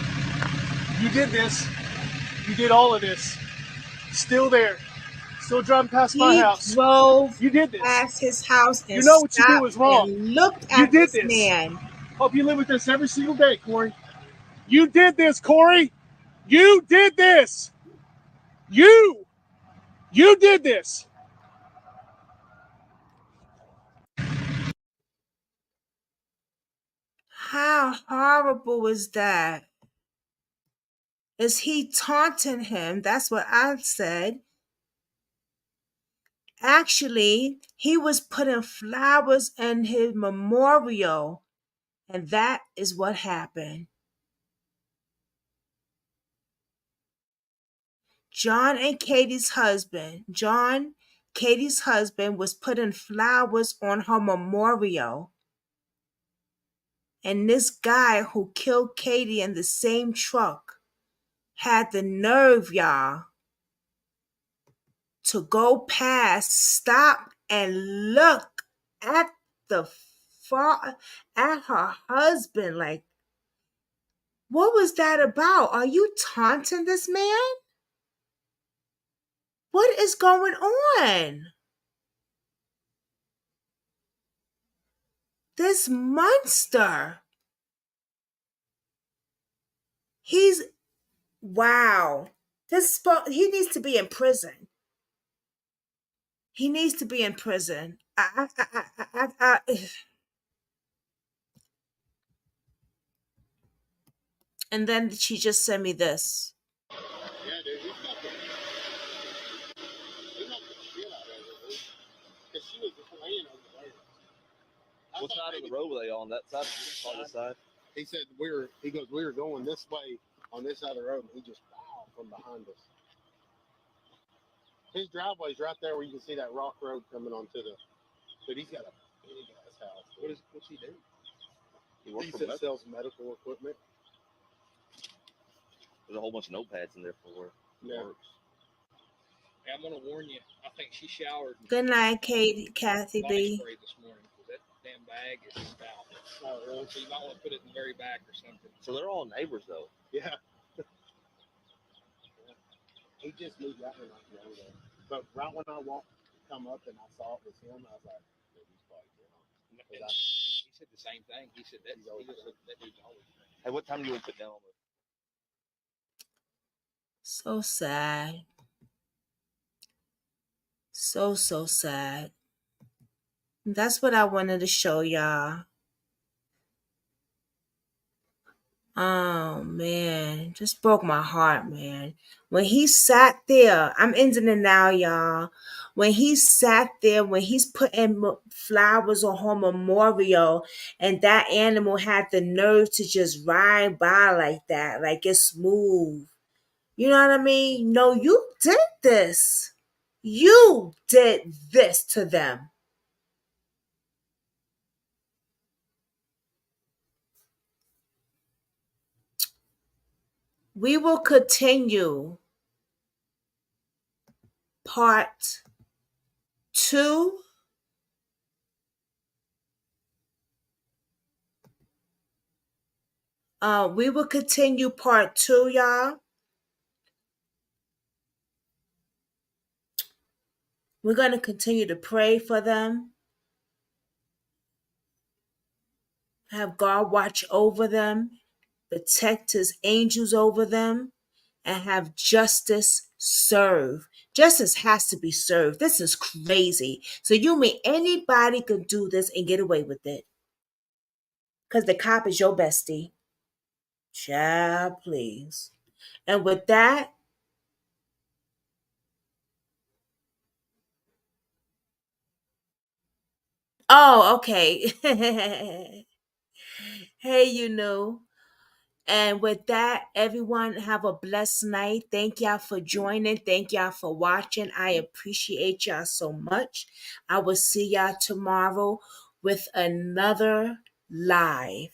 You did this. You did all of this. Still there. Still driving past my house. He drove You did this. past his house and You know what you did stopped was wrong. and looked You at did this this. man. Hope you live with this every single day, Corey. You did this, Corey. You did this. You did this. How horrible is that? Is he taunting him? That's what I said. Actually, he was putting flowers in his memorial, and that is what happened. John, Katie's husband, was putting flowers on her memorial. And this guy who killed Katie in the same truck had the nerve, y'all, to go past, stop, and look at her husband. Like, what was that about? Are you taunting this man? What is going on? This monster. Wow. He needs to be in prison. He needs to be in prison. And then she just sent me this. Yeah, dude, he's got the shit out of her, dude. Because she was laying over there. What side of the road were they on? That side? On this side? He said we were going this way on this side of the road, and he just from behind us. His driveway's right there where you can see that rock road coming onto the. But he's got a big ass house. What's he do? He sells medical equipment. There's a whole bunch of notepads in there for work. Yeah. Hey, I'm gonna warn you. I think she showered. Good night, Kathy B. Spray this morning because that damn bag is foul. Oh, really? So you might want to put it in the very back or something. So they're all neighbors, though. Yeah. He just moved out here not too long ago. But right when I come up and I saw it was him, I was like, dude, he's probably good. He said the same thing. He said that. That dude's always. Hey, what time do you want to put down on this? So sad. So sad. That's what I wanted to show y'all. Oh, man. Just broke my heart, man. When he sat there, I'm ending it now, y'all. When he sat there, when he's putting flowers on her memorial, and that animal had the nerve to just ride by like that, like it's smooth. You know what I mean? No, you did this. You did this to them. We will continue part 2. We will continue part 2, y'all. We're going to continue to pray for them. Have God watch over them, protect his angels over them, and have justice serve. Justice has to be served. This is crazy. So you mean anybody could do this and get away with it? Because the cop is your bestie. Child, please. And with that, oh, okay. Hey, you know. And with that, everyone have a blessed night. Thank y'all for joining. Thank y'all for watching. I appreciate y'all so much. I will see y'all tomorrow with another live.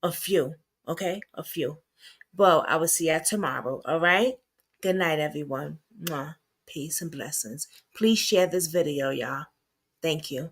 A few, okay? A few. Well, I will see y'all tomorrow, all right? Good night, everyone. Mwah. Peace and blessings. Please share this video, y'all. Thank you.